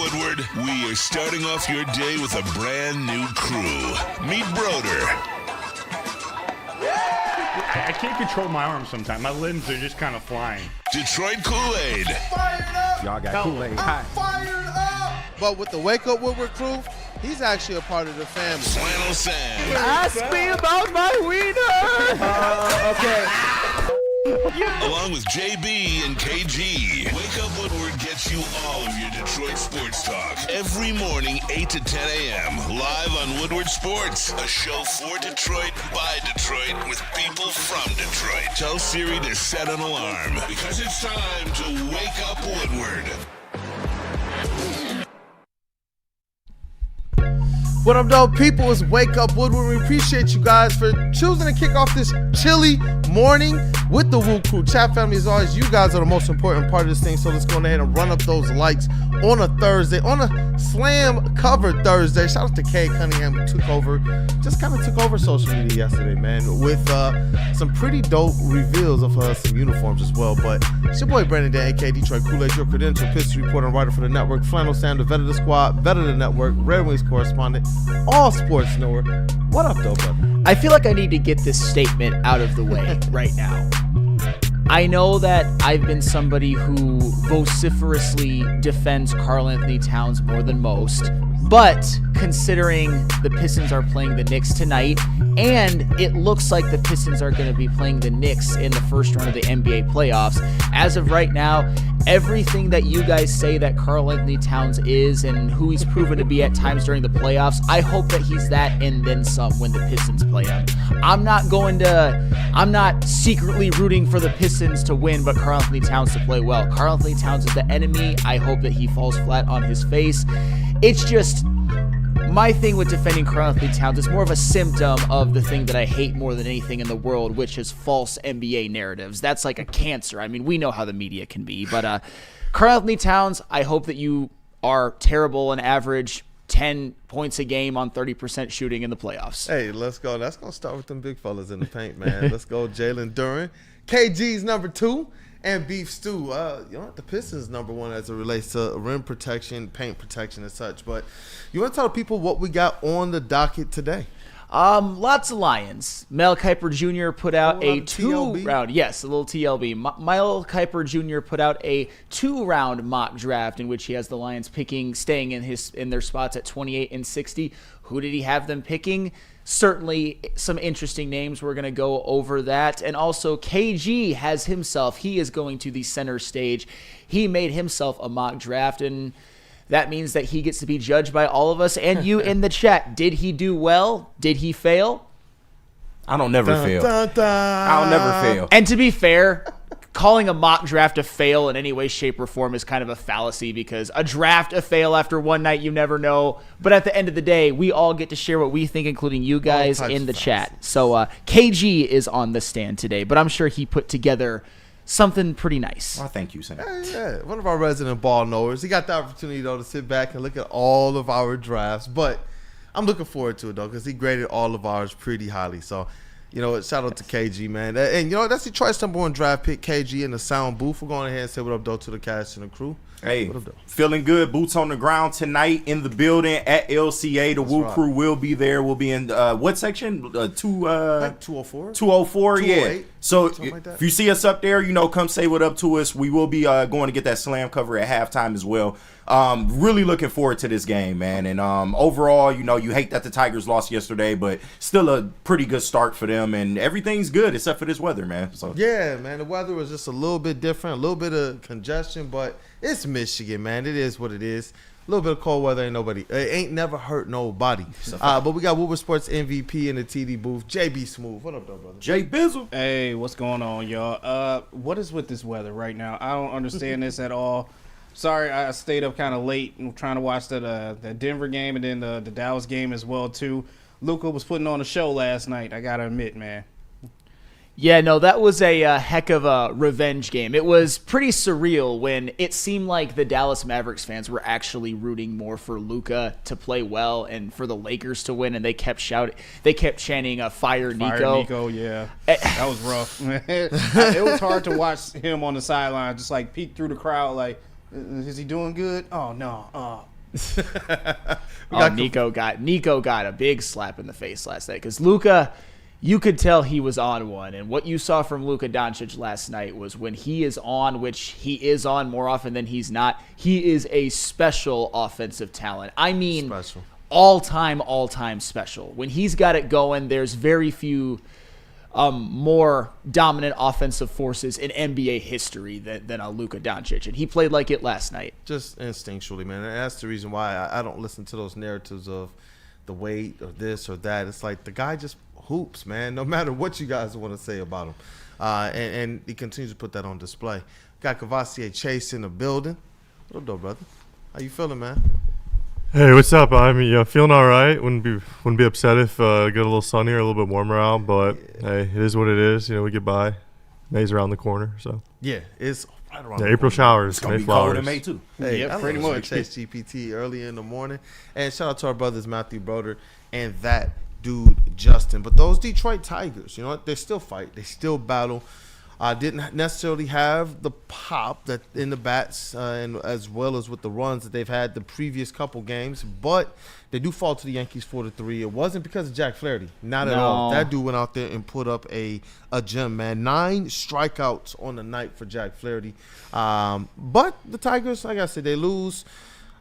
Woodward. We are starting off your day with a brand new crew. Meet Broder. I can't control my arms sometimes. My limbs are just kind of flying. Detroit Kool-Aid. Fired up! Y'all got Kool-Aid I'm hot. fired up! But with the Wake Up Woodward crew, he's actually a part of the family. Flannel Sam. Ask me about my wiener. Okay. Along with JB and KG. Wake Up Woodward gets you all of your Detroit sports talk. Every morning, 8 to 10 a.m. Live on Woodward Sports. A show for Detroit, by Detroit, with people from Detroit. Tell Siri to set an alarm. Because it's time to Wake Up Woodward. What up, though, people? It's Wake Up Woodward. We appreciate you guys for choosing to kick off this chilly morning with the WUW Crew. Chat family, as always, you guys are the most important part of this thing, so let's go ahead and run up those likes on a Thursday, on a slam cover Thursday. Shout out to Kay Cunningham, who took over social media yesterday, man, with some pretty dope reveals of some uniforms as well. But it's your boy Brandon Dan, aka Detroit Kool-Aid, your credential history reporter and writer for the network, Flannel Sam, the vet of the squad, vet of the network, Red Wings correspondent, all sports knower. What up, though, brother? I feel like I need to get this statement out of the way right now. I know that I've been somebody who vociferously defends Karl-Anthony Towns more than most, but considering the Pistons are playing the Knicks tonight, and it looks like the Pistons are going to be playing the Knicks in the first round of the NBA playoffs, as of right now, everything that you guys say that Karl-Anthony Towns is and who he's proven to be at times during the playoffs, I hope that he's that and then some when the Pistons play him. I'm not secretly rooting for the Pistons to win, but Karl-Anthony Towns to play well. Karl-Anthony Towns is the enemy. I hope that he falls flat on his face. It's just my thing with defending Karl-Anthony Towns is more of a symptom of the thing that I hate more than anything in the world, which is false NBA narratives. That's like a cancer. I mean, we know how the media can be, but Karl-Anthony Towns, I hope that you are terrible and average 10 points a game on 30% shooting in the playoffs. Hey, let's go. That's going to start with them big fellas in the paint, man. Let's go, Jalen Duren. KG's number 2. And Beef Stew, the Pistons number 1 as it relates to rim protection, paint protection, and such. But you want to tell people what we got on the docket today? Lots of Lions. Mel Kiper Jr. put out a 2-round. Yes, a little TLB. Mel Kiper Jr. put out a 2-round mock draft in which he has the Lions staying in their spots at 28 and 60. Who did he have them picking? Certainly some interesting names. We're going to go over that. And also KG has himself. He is going to the center stage. He made himself a mock draft, and that means that he gets to be judged by all of us and you in the chat. Did he do well? Did he fail? I don't never fail. I'll never fail. And to be fair, calling a mock draft a fail in any way, shape, or form is kind of a fallacy, because a draft a fail after one night, you never know. But at the end of the day, we all get to share what we think, including you guys in the chat. So KG is on the stand today, but I'm sure he put together something pretty nice. Well, thank you, Sam. Yeah, one of our resident ball knowers. He got the opportunity, though, to sit back and look at all of our drafts. But I'm looking forward to it, though, because he graded all of ours pretty highly. So, you know what? Shout out to KG, man. And, you know, that's Detroit's number 1 draft pick, KG, in the sound booth. We're going ahead and say what up, though, to the cast and the crew. Hey, what up, though? Feeling good. Boots on the ground tonight in the building at LCA. The WUW Crew will be there. We'll be in what section? Like 204? 204, yeah. So like if you see us up there, you know, come say what up to us. We will be going to get that slam cover at halftime as well. Really looking forward to this game, man. And overall, you know, you hate that the Tigers lost yesterday, but still a pretty good start for them. And everything's good except for this weather, man. So yeah, man, the weather was just a little bit different, a little bit of congestion, but it's Michigan, man. It is what it is. A little bit of cold weather it ain't never hurt nobody. But we got Woodward Sports MVP in the TD booth, JBSmooovv. What up, though, brother? Jay Bizzle. Hey, what's going on, y'all? What is with this weather right now? I don't understand this at all. Sorry, I stayed up kind of late and trying to watch the Denver game and then the Dallas game as well, too. Luka was putting on a show last night, I got to admit, man. Yeah, no, that was a heck of a revenge game. It was pretty surreal when it seemed like the Dallas Mavericks fans were actually rooting more for Luka to play well and for the Lakers to win, and they kept chanting, "Fire Nico." Fire Nico, yeah. That was rough. It was hard to watch him on the sideline, just like peek through the crowd like, is he doing good? Oh, no. Nico got a big slap in the face last night because Luka, you could tell he was on one. And what you saw from Luka Doncic last night was when he is on, which he is on more often than he's not, he is a special offensive talent. I mean, Special. all-time special. When he's got it going, there's very few more dominant offensive forces in NBA history than a Luka Doncic, and he played like it last night. Just instinctually, man. And that's the reason why I don't listen to those narratives of the weight of this or that. It's like the guy just hoops, man, no matter what you guys want to say about him. And he continues to put that on display. Got Kavasier Chase in the building. What up, though, brother? How you feeling, man? Hey, what's up? I'm feeling all right. Wouldn't be upset if it got a little sunnier, a little bit warmer out. But hey, it is what it is. We get by. May's around the corner, so Yeah, it's right around April showers, It's gonna May be cold flowers. in May too. Hey, Yep, I pretty love much. Chase GPT early in the morning. And shout out to our brothers Matthew Broder and that dude Justin. But those Detroit Tigers, you know what? They still fight. They still battle. Didn't necessarily have the pop that in the bats and as well as with the runs that they've had the previous couple games, but they do fall to the Yankees 4-3. It wasn't because of Jack Flaherty, not at all. That dude went out there and put up a gem, man. 9 strikeouts on the night for Jack Flaherty. But the Tigers, like I said, they lose.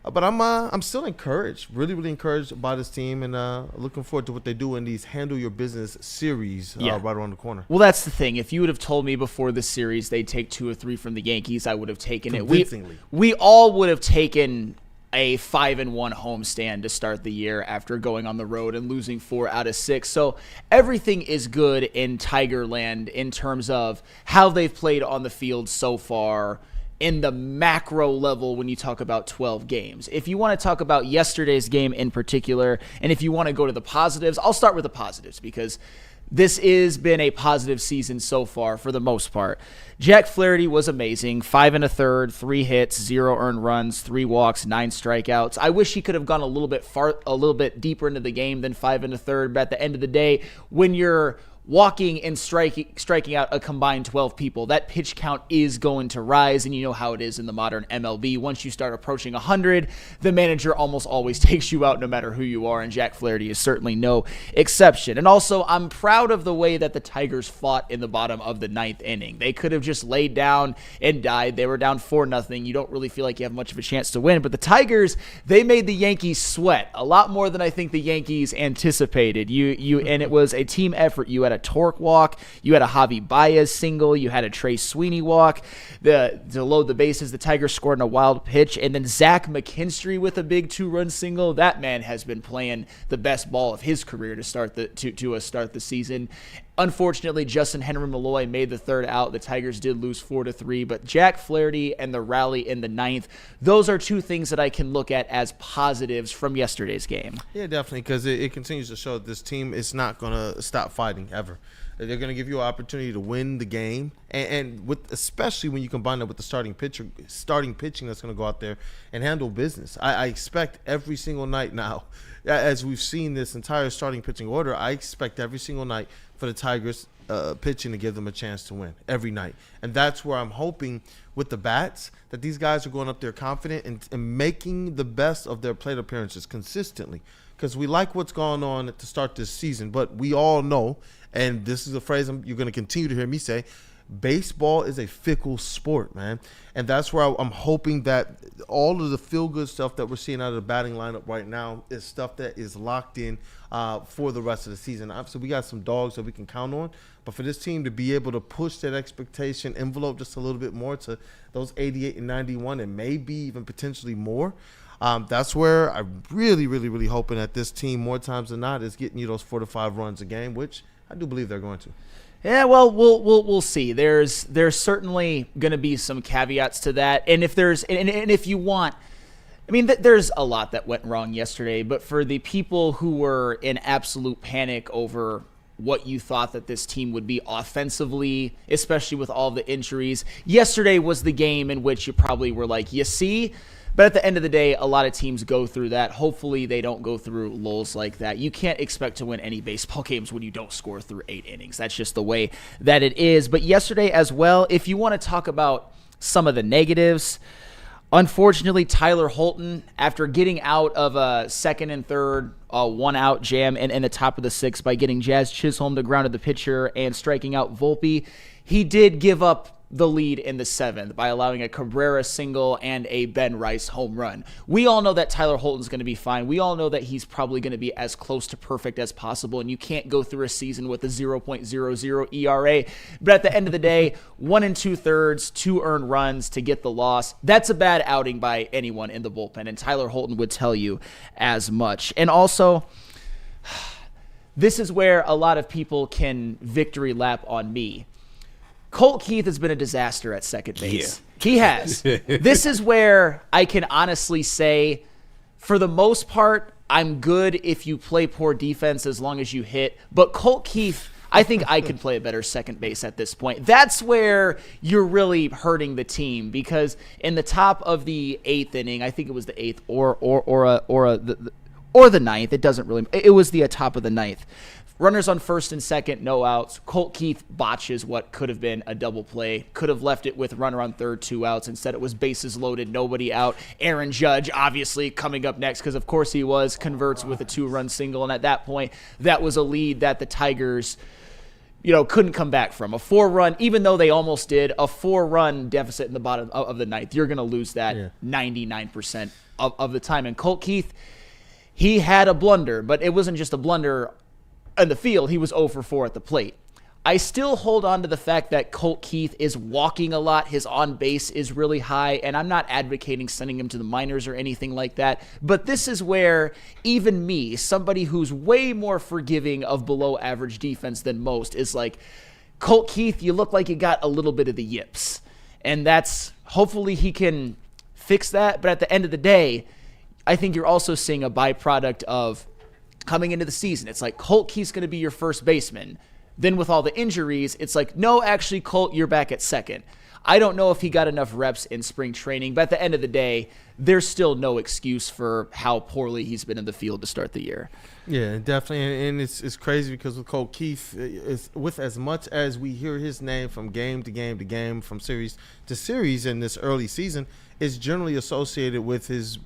But I'm still encouraged, really encouraged by this team, and looking forward to what they do in these Handle Your Business series right around the corner. Well, that's the thing. If you would have told me before the series they'd take 2 or 3 from the Yankees, I would have taken it. Convincingly. We all would have taken a 5-1 homestand to start the year after going on the road and losing 4 out of 6. So everything is good in Tigerland in terms of how they've played on the field so far in the macro level when you talk about 12 games. If you want to talk about yesterday's game in particular, and if you want to go to the positives, I'll start with the positives because this has been a positive season so far for the most part. Jack Flaherty was amazing. 5 1/3, 3 hits, 0 earned runs, 3 walks, 9 strikeouts. I wish he could have gone a little bit deeper into the game than 5 1/3. But at the end of the day, when you're walking and striking out a combined 12 people, that pitch count is going to rise, and you know how it is in the modern MLB. Once you start approaching 100, the manager almost always takes you out no matter who you are, and Jack Flaherty is certainly no exception. And also, I'm proud of the way that the Tigers fought in the bottom of the 9th inning. They could have just laid down and died. They were down 4-0. You don't really feel like you have much of a chance to win, but the Tigers, they made the Yankees sweat a lot more than I think the Yankees anticipated. And it was a team effort. You had a Torque walk, you had a Javi Baez single, you had a Trey Sweeney walk to load the bases. The Tigers scored in a wild pitch, and then Zach McKinstry with a big 2-run single. That man has been playing the best ball of his career to start the season. Unfortunately, Justin Henry Malloy made the 3rd out. The Tigers did lose 4-3, but Jack Flaherty and the rally in the 9th, those are 2 things that I can look at as positives from yesterday's game. Yeah, definitely, because it continues to show that this team is not going to stop fighting ever. They're going to give you an opportunity to win the game, and with especially when you combine that with the starting pitching that's going to go out there and handle business. I expect every single night now, as we've seen this entire starting pitching order, I expect every single night for the Tigers pitching to give them a chance to win every night. And that's where I'm hoping with the bats that these guys are going up there confident and making the best of their plate appearances consistently. Because we like what's going on to start this season, but we all know, and this is a phrase you're going to continue to hear me say, baseball is a fickle sport, man. And that's where I'm hoping that all of the feel-good stuff that we're seeing out of the batting lineup right now is stuff that is locked in for the rest of the season. Obviously, we got some dogs that we can count on, but for this team to be able to push that expectation envelope just a little bit more to those 88 and 91 and maybe even potentially more, that's where I'm really hoping that this team, more times than not, is getting you those 4 to 5 runs a game, which I do believe they're going to. Yeah, well, we'll see. There's certainly going to be some caveats to that, and if you want, I mean, there's a lot that went wrong yesterday. But for the people who were in absolute panic over what you thought that this team would be offensively, especially with all the injuries, yesterday was the game in which you probably were like, you see. But at the end of the day, a lot of teams go through that. Hopefully they don't go through lulls like that. You can't expect to win any baseball games when you don't score through 8 innings. That's just the way that it is. But yesterday as well, if you want to talk about some of the negatives, Unfortunately, Tyler Holton, after getting out of a second and third one-out jam in the top of the sixth by getting Jazz Chisholm to ground to the pitcher and striking out Volpe, he did give up the lead in the seventh by allowing a Cabrera single and a Ben Rice home run. We all know that Tyler Holton's going to be fine. We all know that he's probably going to be as close to perfect as possible, and you can't go through a season with a 0.00 ERA. But at the end of the day, 1 2/3, 2 earned runs to get the loss. That's a bad outing by anyone in the bullpen, and Tyler Holton would tell you as much. And also, this is where a lot of people can victory lap on me. Colt Keith has been a disaster at second base. Yeah. He has. This is where I can honestly say, for the most part, I'm good if you play poor defense as long as you hit. But Colt Keith, I think I could play a better second base at this point. That's where you're really hurting the team, because in the top of the eighth inning, I think it was the eighth or the ninth. It doesn't really. It was the top of the ninth. Runners on first and second, no outs. Colt Keith botches what could have been a double play. Could have left it with runner on third, 2 outs. Instead, it was bases loaded, nobody out. Aaron Judge, obviously, coming up next, because of course he was, converts with a 2-run single. And at that point, that was a lead that the Tigers, couldn't come back from. A 4-run, even though they almost did, a 4-run deficit in the bottom of the ninth. You're going to lose that 99% of the time. And Colt Keith, he had a blunder, but it wasn't just a blunder in the field. He was 0 for 4 at the plate. I still hold on to the fact that Colt Keith is walking a lot. His on base is really high, and I'm not advocating sending him to the minors or anything like that. But this is where even me, somebody who's way more forgiving of below average defense than most, is like, Colt Keith, you look like you got a little bit of the yips. And that's, hopefully he can fix that. But at the end of the day, I think you're also seeing a byproduct of coming into the season. It's like, Colt Keith's going to be your first baseman. Then with all the injuries, it's like, no, actually, Colt, you're back at second. I don't know if he got enough reps in spring training, but at the end of the day, there's still no excuse for how poorly he's been in the field to start the year. Yeah, definitely. And it's crazy because with Colt Keith, with as much as we hear his name from game to game to game, from series to series in this early season, it's generally associated with his,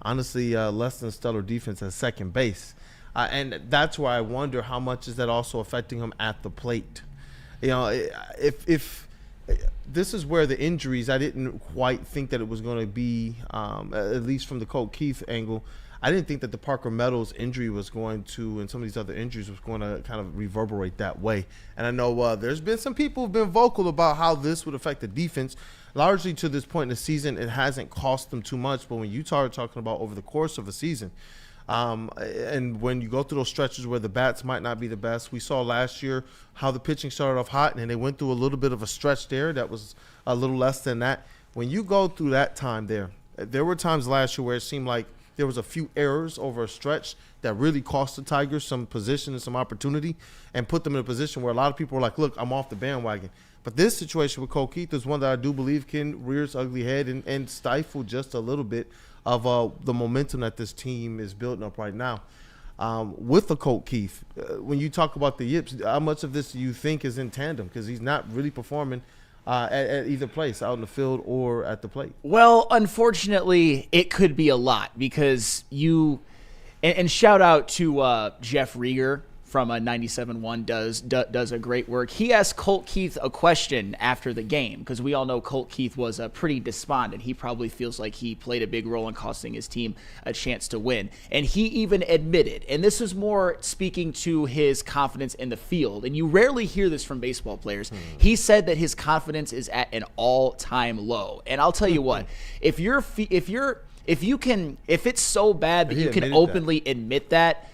honestly, less than stellar defense at second base. And that's why I wonder how much is that also affecting him at the plate. If this is where the injuries, I didn't quite think that it was going to be, at least from the Colt Keith angle, I didn't think that the Parker Meadows injury was going to, and some of these other injuries was going to kind of reverberate that way. And I know there's been some people who've been vocal about how this would affect the defense. Largely to this point in the season, it hasn't cost them too much. But when you start talking about over the course of a season, and when you go through those stretches where the bats might not be the best, we saw last year how the pitching started off hot, and then they went through a little bit of a stretch there that was a little less than that. When you go through that time there were times last year where it seemed like there was a few errors over a stretch that really cost the Tigers some position and some opportunity and put them in a position where a lot of people were like, look, I'm off the bandwagon. But this situation with Colt Keith is one that I do believe can rear its ugly head and stifle just a little bit of the momentum that this team is building up right now. With the Colt Keith, when you talk about the yips, how much of this do you think is in tandem? Because he's not really performing at either place, out in the field or at the plate. Well, unfortunately, it could be a lot because and shout out to Jeff Rieger from 97.1 does a great work. He asked Colt Keith a question after the game because we all know Colt Keith was pretty despondent. He probably feels like he played a big role in costing his team a chance to win. And he even admitted, and this is more speaking to his confidence in the field, and you rarely hear this from baseball players. He said that his confidence is at an all-time low. And I'll tell you what, if it's so bad that you can openly admit that,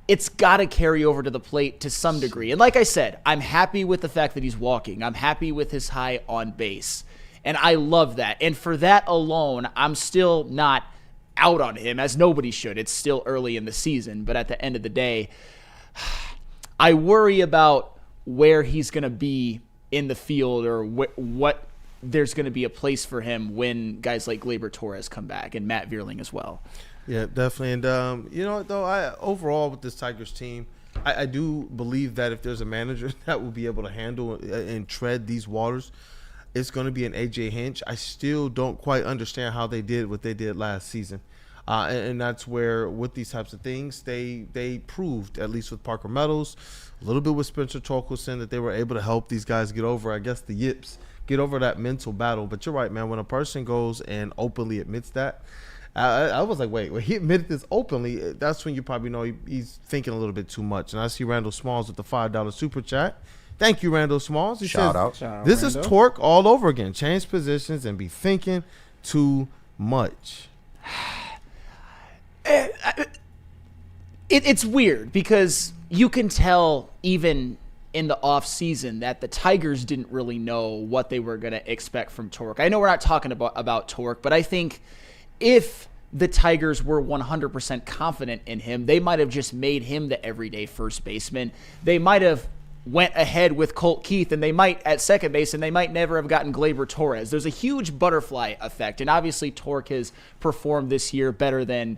it's got to carry over to the plate to some degree. And like I said, I'm happy with the fact that he's walking. I'm happy with his high on base. And I love that. And for that alone, I'm still not out on him, as nobody should. It's still early in the season. But at the end of the day, I worry about where he's going to be in the field or what there's going to be a place for him when guys like Gleyber Torres come back and Matt Vierling as well. Yeah, definitely. And, you know what, though, overall with this Tigers team, I do believe that if there's a manager that will be able to handle and tread these waters, it's going to be an AJ Hinch. I still don't quite understand how they did what they did last season. And that's where, with these types of things, they proved, at least with Parker Meadows, a little bit with Spencer Torkelson, that they were able to help these guys get over, I guess, the yips, get over that mental battle. But you're right, man. When a person goes and openly admits that, I was like, wait, when he admitted this openly, that's when you probably know he's thinking a little bit too much. And I see Randall Smalls with the $5 super chat. Thank you, Randall Smalls. He Shout says, out. this Randall. is Torque all over again. Change positions and be thinking too much. It's weird because you can tell even in the off season that the Tigers didn't really know what they were going to expect from Torque. I know we're not talking about Torque, but I think if the Tigers were 100% confident in him, they might have just made him the everyday first baseman. They might have went ahead with Colt Keith, and they might at second base, and they might never have gotten Gleyber Torres. There's a huge butterfly effect, and obviously Torque has performed this year better than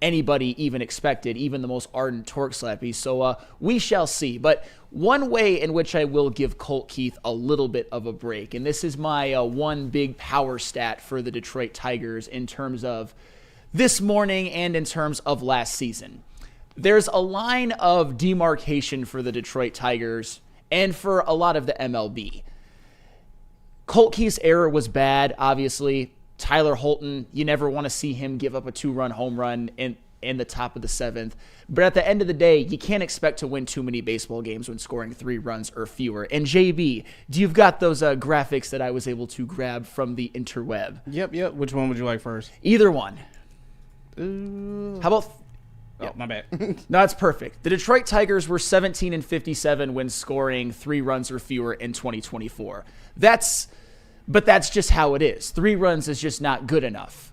anybody even expected, even the most ardent Torque slappy. So we shall see. But one way in which I will give Colt Keith a little bit of a break, and this is my one big power stat for the Detroit Tigers in terms of this morning and in terms of last season. There's a line of demarcation for the Detroit Tigers and for a lot of the MLB. Colt Keith's error was bad, obviously. Tyler Holton, you never want to see him give up a 2-run home run in the top of the 7th. But at the end of the day, you can't expect to win too many baseball games when scoring 3 runs or fewer. And JB, you've got those graphics that I was able to grab from the interweb. Yep. Which one would you like first? Either one. How about... Oh, my bad. No, that's perfect. The Detroit Tigers were 17-57 when scoring 3 runs or fewer in 2024. But that's just how it is. 3 runs is just not good enough.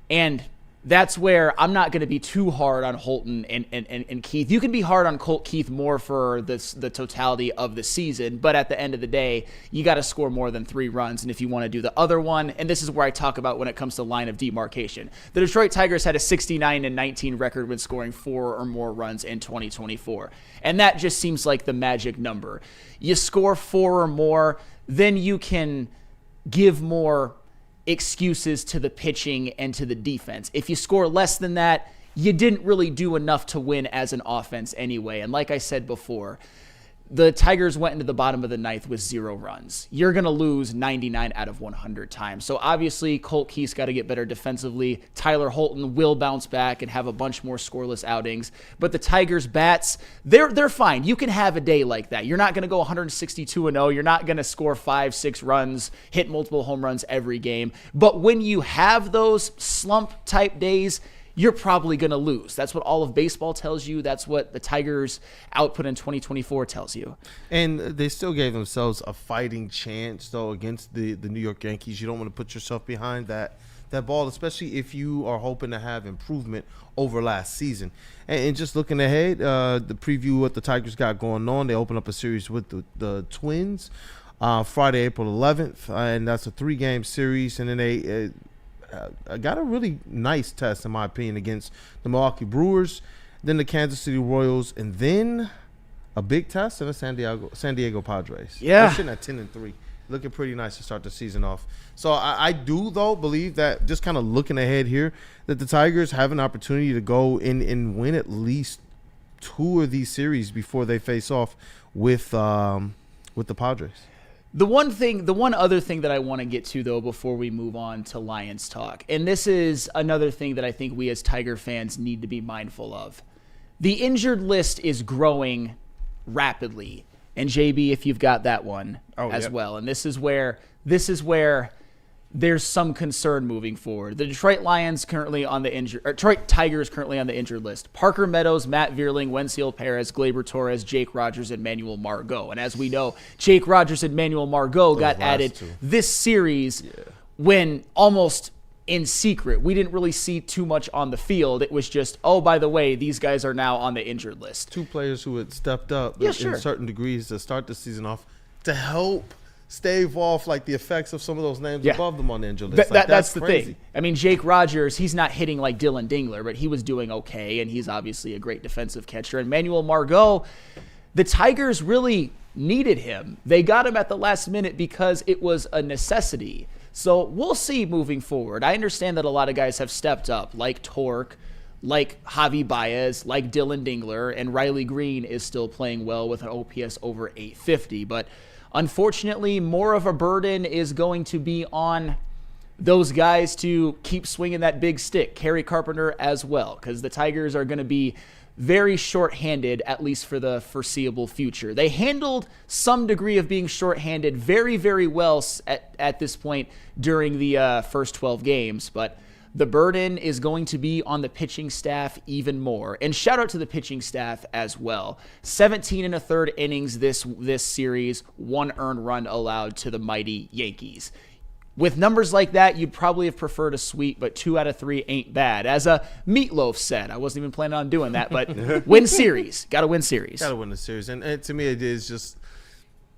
And that's where I'm not going to be too hard on Holton and Keith. You can be hard on Colt Keith more for the totality of the season, but at the end of the day, you got to score more than 3 runs. And if you want to do the other one, and this is where I talk about when it comes to line of demarcation, the Detroit Tigers had a 69-19 record when scoring 4 or more runs in 2024. And that just seems like the magic number. You score 4 or more, then you can give more excuses to the pitching and to the defense. If you score less than that, you didn't really do enough to win as an offense anyway. And like I said before, the Tigers went into the bottom of the 9th with 0 runs. You're going to lose 99 out of 100 times. So obviously, Colt Keith's got to get better defensively. Tyler Holton will bounce back and have a bunch more scoreless outings. But the Tigers' bats, they're fine. You can have a day like that. You're not going to go 162-0. You're not going to score 5-6 runs, hit multiple home runs every game. But when you have those slump-type days, you're probably going to lose. That's what all of baseball tells you. That's what the Tigers' output in 2024 tells you. And they still gave themselves a fighting chance, though, against the New York Yankees. You don't want to put yourself behind that ball, especially if you are hoping to have improvement over last season. And just looking ahead, the preview what the Tigers got going on, they open up a series with the Twins Friday, April 11th, and that's a 3-game series. And then they got a really nice test, in my opinion, against the Milwaukee Brewers, then the Kansas City Royals, and then a big test in the San Diego Padres. Yeah. They're sitting at 10-3. Looking pretty nice to start the season off. So I do, though, believe that, just kind of looking ahead here, that the Tigers have an opportunity to go in and win at least 2 of these series before they face off with the Padres. The one other thing that I want to get to, though, before we move on to Lions talk, and this is another thing that I think we as Tiger fans need to be mindful of. The injured list is growing rapidly. And JB, if you've got that one well. And this is where there's some concern moving forward. The Detroit Tigers currently on the injured list. Parker Meadows, Matt Vierling, Wensiel Perez, Gleyber Torres, Jake Rogers, and Manuel Margot. And as we know, Jake Rogers and Manuel Margot got added this series when almost in secret. We didn't really see too much on the field. It was just, oh, by the way, these guys are now on the injured list. 2 players who had stepped up in certain degrees to start the season off to help stave off like the effects of some of those names above them on the injured list. That's the thing. I mean, Jake Rogers, he's not hitting like Dylan Dingler, but he was doing okay, and he's obviously a great defensive catcher. And Manuel Margot, the Tigers really needed him. They got him at the last minute because it was a necessity. So we'll see moving forward. I understand that a lot of guys have stepped up, like Torque, like Javi Baez, like Dylan Dingler, and Riley Green is still playing well with an OPS over 850. But unfortunately, more of a burden is going to be on those guys to keep swinging that big stick. Kerry Carpenter as well, because the Tigers are going to be very shorthanded, at least for the foreseeable future. They handled some degree of being shorthanded very, very well at this point during the first 12 games, but the burden is going to be on the pitching staff even more. And shout out to the pitching staff as well. 17 and a third innings this series, 1 earned run allowed to the mighty Yankees. With numbers like that, you'd probably have preferred a sweep, but 2 out of 3 ain't bad. As a Meatloaf said, I wasn't even planning on doing that, but win series. Got to win series. Got to win the series. And to me, it is just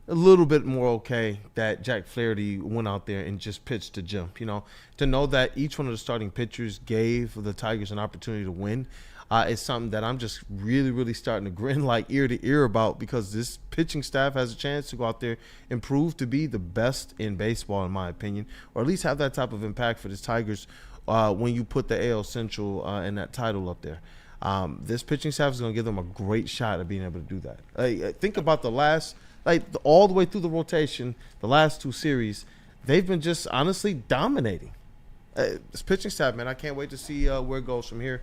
a little bit more okay that Jack Flaherty went out there and just pitched to Jim. You know, to know that each one of the starting pitchers gave the Tigers an opportunity to win is something that I'm just really, really starting to grin like ear to ear about, because this pitching staff has a chance to go out there and prove to be the best in baseball, in my opinion, or at least have that type of impact for the Tigers when you put the AL Central and that title up there. This pitching staff is going to give them a great shot at being able to do that. Think about the last, all the way through the rotation, the last 2 series, they've been just honestly dominating. This pitching staff, man, I can't wait to see where it goes from here.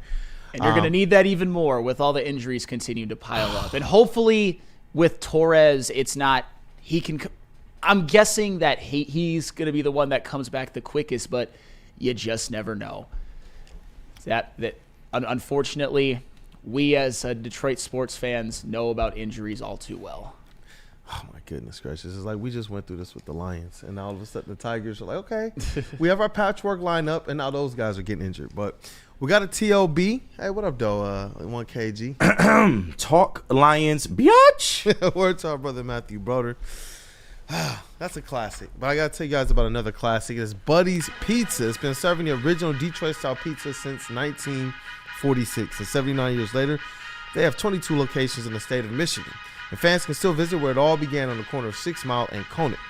And you're going to need that even more with all the injuries continuing to pile up. And hopefully with Torres, it's not – he can – I'm guessing that he's going to be the one that comes back the quickest, but you just never know. That unfortunately, we as Detroit sports fans know about injuries all too well. Oh, my goodness gracious. It's like we just went through this with the Lions, and all of a sudden the Tigers are like, okay, we have our patchwork lineup, and now those guys are getting injured. But we got a TLB. Hey, what up, though? 1KG. Talk Lions, biatch. Word to our brother Matthew Broder. That's a classic. But I got to tell you guys about another classic. It's Buddy's Pizza. It's been serving the original Detroit-style pizza since 1946. And 79 years later, they have 22 locations in the state of Michigan. And fans can still visit where it all began on the corner of 6 Mile and Conant.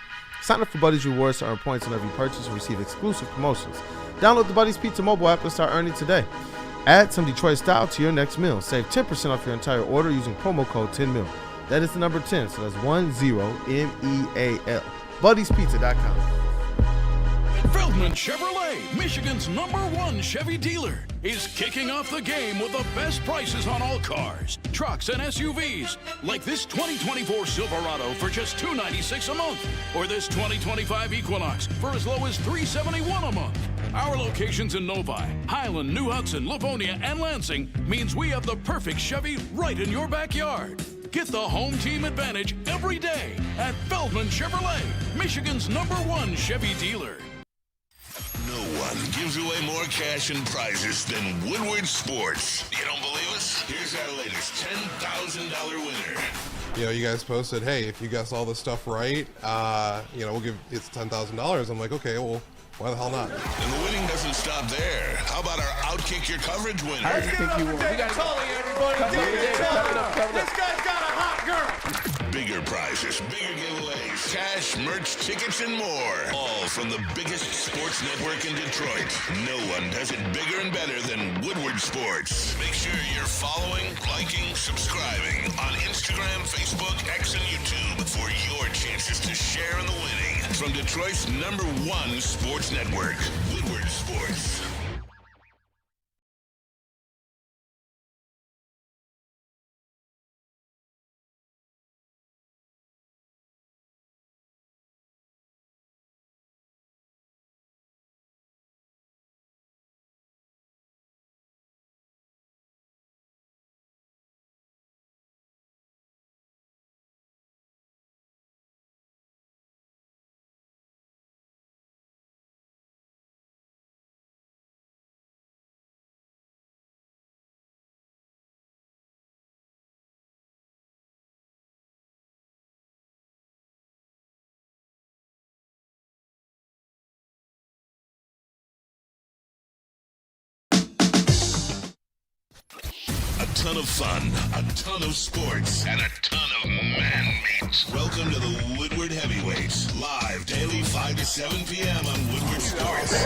Sign up for Buddy's Rewards to earn points on every purchase and receive exclusive promotions. Download the Buddy's Pizza mobile app and start earning today. Add some Detroit style to your next meal. Save 10% off your entire order using promo code 10MIL. That is the number 10, so that's 10MEAL. Buddy'sPizza.com. Feldman Chevrolet, Michigan's #1 Chevy dealer, is kicking off the game with the best prices on all cars, trucks, and SUVs, like this 2024 Silverado for just $296 a month, or this 2025 Equinox for as low as $371 a month. Our locations in Novi, Highland, New Hudson, Livonia, and Lansing means we have the perfect Chevy right in your backyard. Get the home team advantage every day at Feldman Chevrolet, Michigan's #1 Chevy dealer. No one gives away more cash and prizes than Woodward Sports. You don't believe us? Here's our latest $10,000 winner. You know, you guys posted, hey, if you guess all this stuff right, we'll give it's $10,000. I'm like, okay, well, why the hell not? And the winning doesn't stop there. How about our Outkick Your Coverage winner? I think you won. We got This guy's got a hot girl. Bigger prizes, bigger giveaways, cash, merch, tickets, and more. All from the biggest sports network in Detroit. No one does it bigger and better than Woodward Sports. Make sure you're following, liking, subscribing on Instagram, Facebook, X, and YouTube for your chances to share in the winning. From Detroit's #1 sports network, Woodward Sports. ton of fun, a ton of sports, and a ton of man meat. Welcome to the Woodward Heavyweights, live daily 5 to 7 p.m. on Woodward Sports.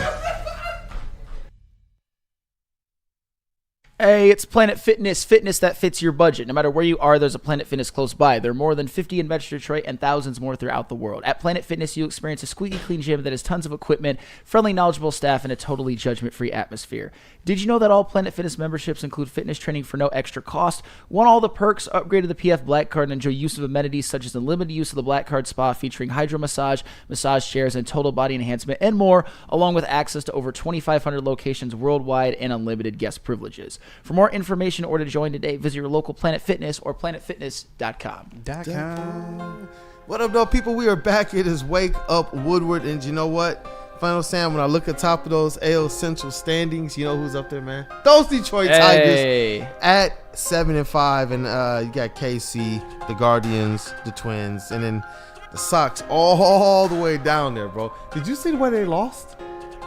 Hey, it's Planet Fitness, fitness that fits your budget. No matter where you are, there's a Planet Fitness close by. There are more than 50 in Metro Detroit and thousands more throughout the world. At Planet Fitness, you'll experience a squeaky clean gym that has tons of equipment, friendly, knowledgeable staff, and a totally judgment-free atmosphere. Did you know that all Planet Fitness memberships include fitness training for no extra cost? Want all the perks? Upgrade to the PF Black Card and enjoy use of amenities such as unlimited use of the Black Card Spa featuring hydro massage, massage chairs, and total body enhancement, and more, along with access to over 2,500 locations worldwide and unlimited guest privileges. For more information or to join today, visit your local Planet Fitness or planetfitness.com. What up, though, people? We are back. It is Wake Up Woodward, and you know what? Final Sam, when I look at top of those AL Central standings, you know who's up there, man? Those Detroit Tigers at 7-5, and you got KC, the Guardians, the Twins, and then the Sox all the way down there, bro. Did you see the way they lost?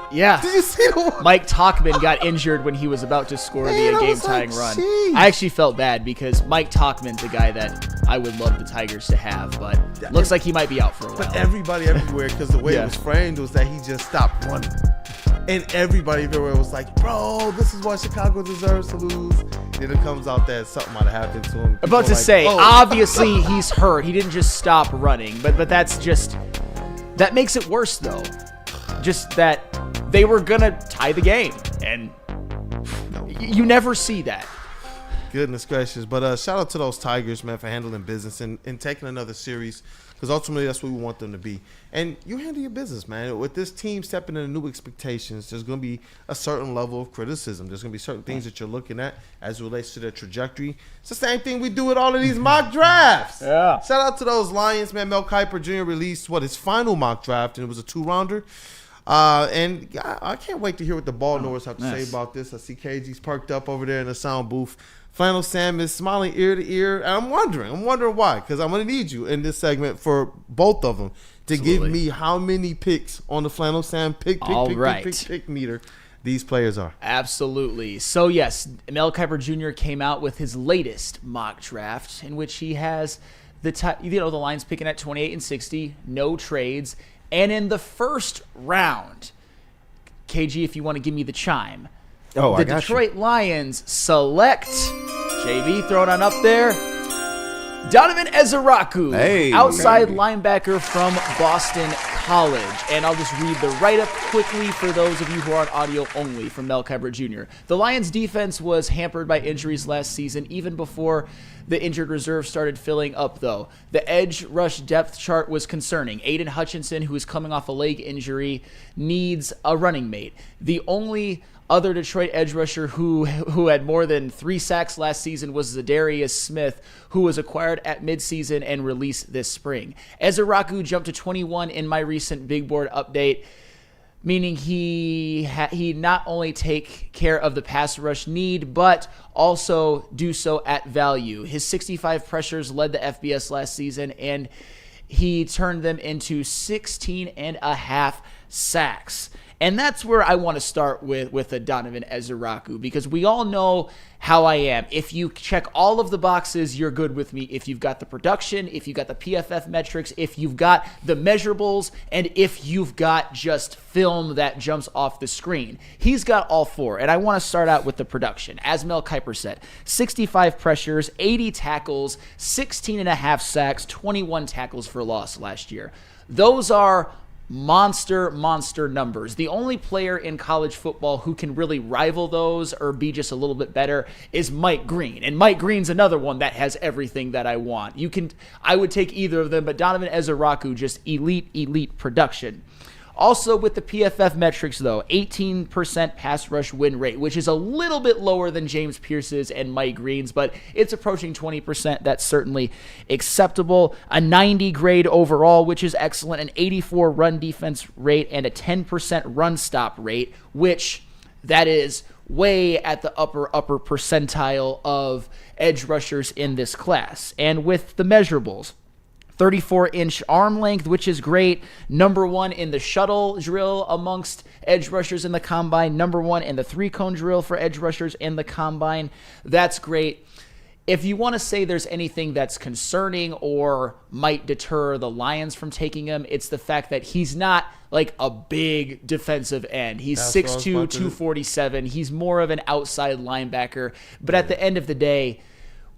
Yeah. Did you see the one? Mike Tauchman got injured when he was about to score the game-tying run. Geez. I actually felt bad because Mike Tauchman's a guy that I would love the Tigers to have, but looks like he might be out for a while. But everybody everywhere, because the way it was framed was that he just stopped running. And everybody everywhere was like, bro, this is why Chicago deserves to lose. Then it comes out that something might have happened to him. About to say, obviously he's hurt. He didn't just stop running, but that's just, that makes it worse though. Just that they were gonna tie the game, and you never see that. Goodness gracious. But shout out to those Tigers, man, for handling business and taking another series, because ultimately that's what we want them to be. And you handle your business, man. With this team stepping into new expectations, there's going to be a certain level of criticism. There's going to be certain things that you're looking at as it relates to their trajectory. It's the same thing we do with all of these mock drafts. Yeah. Shout out to those Lions, man. Mel Kiper Jr. released, his final mock draft, and it was a 2-rounder. And I can't wait to hear what the ball knowers have to say about this. I see KG's perked up over there in the sound booth. Flannel Sam is smiling ear to ear. And I'm wondering why, because I'm going to need you in this segment for both of them to give me how many picks on the Flannel Sam pick meter these players are. Absolutely. So, yes, Mel Kiper Jr. came out with his latest mock draft in which he has the Lions picking at 28 and 60, no trades. And in the first round, KG, if you want to give me the chime, the Detroit Lions select, JB, throw it on up there, Donovan Ezeraku, outside linebacker from Boston College. And I'll just read the write-up quickly for those of you who are on audio only from Mel Kiper Jr. The Lions' defense was hampered by injuries last season, even before the injured reserve started filling up, though. The edge rush depth chart was concerning. Aiden Hutchinson, who is coming off a leg injury, needs a running mate. The only other Detroit edge rusher who had more than 3 sacks last season was Zadarius Smith, who was acquired at midseason and released this spring. Ezeraku jumped to 21 in my recent big board update, meaning he not only take care of the pass rush need, but also do so at value. His 65 pressures led the FBS last season, and he turned them into 16.5 sacks. And that's where I want to start with a Donovan Ezeraku, because we all know how I am. If you check all of the boxes, you're good with me. If you've got the production, if you've got the PFF metrics, if you've got the measurables, and if you've got just film that jumps off the screen. He's got all 4, and I want to start out with the production. As Mel Kiper said, 65 pressures, 80 tackles, 16.5 sacks, 21 tackles for loss last year. Those are monster numbers. The only player in college football who can really rival those or be just a little bit better is Mike Green. And Mike Green's another one that has everything that I want. I would take either of them, but Donovan Ezeraku, just elite production. Also with the PFF metrics, though, 18% pass rush win rate, which is a little bit lower than James Pierce's and Mike Green's, but it's approaching 20%. That's certainly acceptable. A 90 grade overall, which is excellent. An 84 run defense rate and a 10% run stop rate, which that is way at the upper percentile of edge rushers in this class. And with the measurables, 34-inch arm length, which is great. Number 1 in the shuttle drill amongst edge rushers in the combine, number 1 in the 3-cone drill for edge rushers in the combine. That's great. If you want to say there's anything that's concerning or might deter the Lions from taking him, it's the fact that he's not like a big defensive end. He's 6'2", 247. He's more of an outside linebacker. But at the end of the day,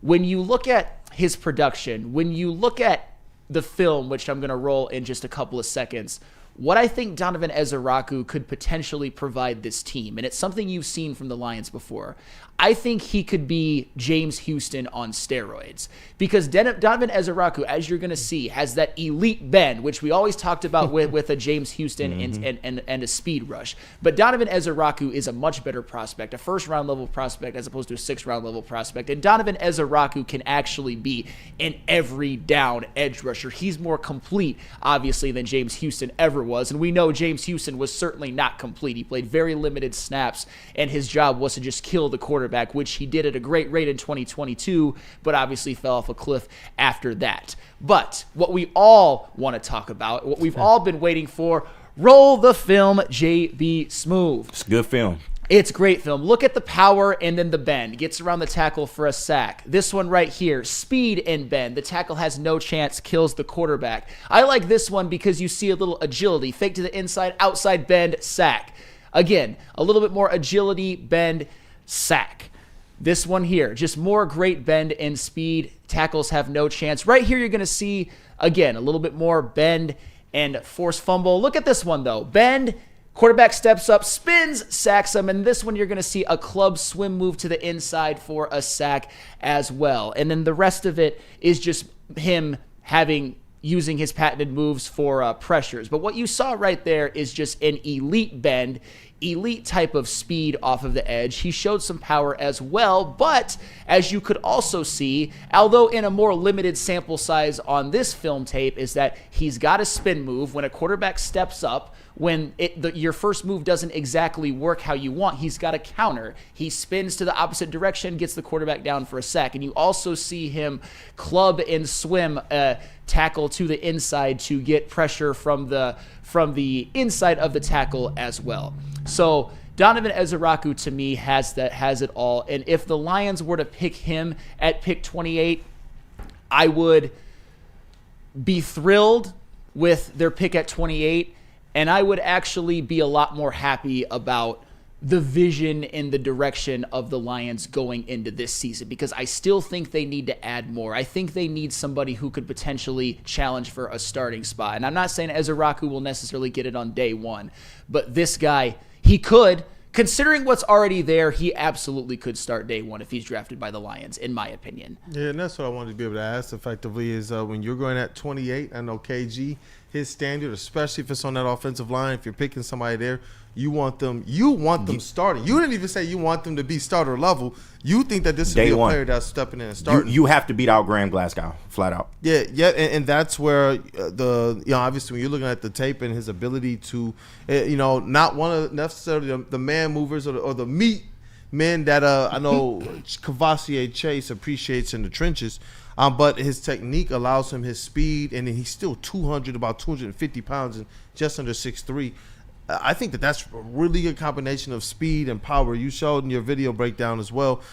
when you look at his production, when you look at the film, which I'm going to roll in just a couple of seconds, what I think Donovan Ezeraku could potentially provide this team, and it's something you've seen from the Lions before, I think he could be James Houston on steroids. Because Donovan Ezeraku, as you're going to see, has that elite bend, which we always talked about with a James Houston and a speed rush. But Donovan Ezeraku is a much better prospect, a first-round level prospect as opposed to a 6th-round level prospect. And Donovan Ezeraku can actually be an every-down edge rusher. He's more complete, obviously, than James Houston ever was. And we know James Houston was certainly not complete. He played very limited snaps, and his job was to just kill the quarterback, which he did at a great rate in 2022, but obviously fell off a cliff after that. But what we all want to talk about, what we've all been waiting for, roll the film, JBSmooovv. It's good film. It's great film. Look at the power and then the bend. Gets around the tackle for a sack. This one right here, speed and bend. The tackle has no chance, kills the quarterback. I like this one because you see a little agility. Fake to the inside, outside bend, sack. Again, a little bit more agility, bend, sack. This one here, just more great bend and speed. Tackles have no chance. Right here, you're going to see, again, a little bit more bend and force fumble. Look at this one, though. Bend, quarterback steps up, spins, sacks him. And this one, you're going to see a club swim move to the inside for a sack as well. And then the rest of it is just him using his patented moves for pressures. But what you saw right there is just an elite bend, elite type of speed off of the edge. He showed some power as well, but as you could also see, although in a more limited sample size on this film tape, is that he's got a spin move. When a quarterback steps up, when your first move doesn't exactly work how you want, he's got a counter. He spins to the opposite direction, gets the quarterback down for a sack. And you also see him club and swim tackle to the inside to get pressure from the inside of the tackle as well. So Donovan Ezeraku, to me, has it all. And if the Lions were to pick him at pick 28, I would be thrilled with their pick at 28, and I would actually be a lot more happy about the vision and the direction of the Lions going into this season, because I still think they need to add more. I think they need somebody who could potentially challenge for a starting spot. And I'm not saying Ezeraku will necessarily get it on day one, but this guy, he could. Considering what's already there, he absolutely could start day one if he's drafted by the Lions, in my opinion. Yeah, and that's what I wanted to be able to ask effectively is when you're going at 28, I know KG, his standard, especially if it's on that offensive line, if you're picking somebody there, you want them starting. You didn't even say you want them to be starter level. You think that this would be a player that's stepping in and starting. You have to beat out Graham Glasgow, flat out. Yeah, and that's where obviously when you're looking at the tape and his ability to, not one of necessarily the man movers or the meat men that I know Cavassier Chase appreciates in the trenches. But his technique allows him his speed, and then he's still about 250 pounds and just under 6'3". I think that's a really good combination of speed and power. You showed in your video breakdown as well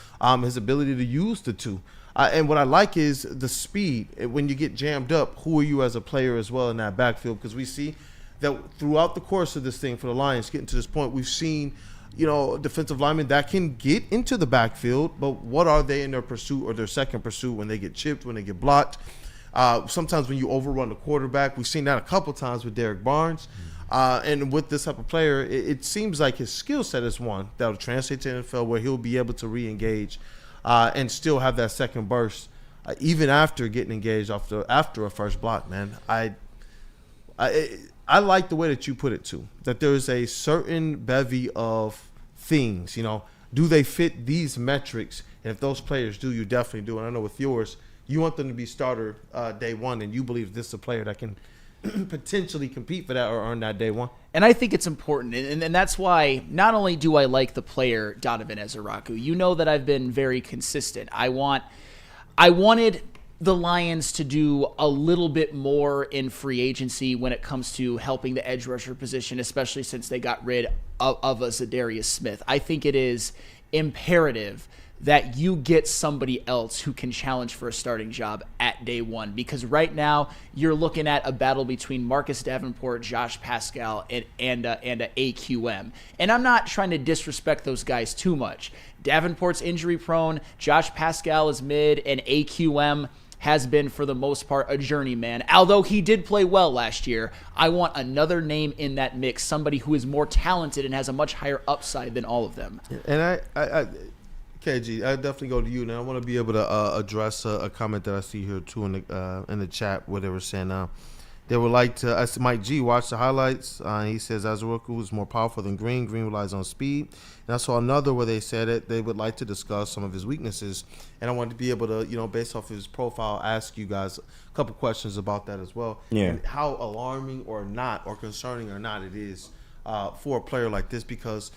his ability to use the two. And what I like is the speed. When you get jammed up, who are you as a player as well in that backfield? Because we see that throughout the course of this thing for the Lions, getting to this point, we've seen defensive linemen that can get into the backfield, but what are they in their pursuit or their second pursuit when they get chipped, when they get blocked? Sometimes when you overrun the quarterback, we've seen that a couple times with Derek Barnes. And with this type of player, it seems like his skill set is one that will translate to NFL where he'll be able to re-engage and still have that second burst even after getting engaged after a first block, man. I like the way that you put it too, that there's a certain bevy of things, do they fit these metrics? And if those players do, you definitely do. And I know with yours, you want them to be starter day one, and you believe this is a player that can potentially compete for that or earn that day one. And I think it's important, and that's why not only do I like the player Donovan Ezeraku, you know that I've been very consistent. I wanted the Lions to do a little bit more in free agency when it comes to helping the edge rusher position, especially since they got rid of a Zadarius Smith. I think it is imperative that you get somebody else who can challenge for a starting job at day one, because right now you're looking at a battle between Marcus Davenport, Josh Pascal, and AQM. And I'm not trying to disrespect those guys too much. Davenport's injury prone, Josh Pascal is mid, and AQM has been, for the most part, a journeyman. Although he did play well last year, I want another name in that mix, somebody who is more talented and has a much higher upside than all of them. And I KG, I definitely go to you now. I want to be able to address a comment that I see here too in the chat where they were saying they would like to. I said, Mike G, watch the highlights. He says Azuruku is more powerful than Green. Green relies on speed. And I saw another where they said it. They would like to discuss some of his weaknesses, and I wanted to be able to, based off his profile, ask you guys a couple questions about that as well. Yeah. And how alarming or not, or concerning or not, it is for a player like this, because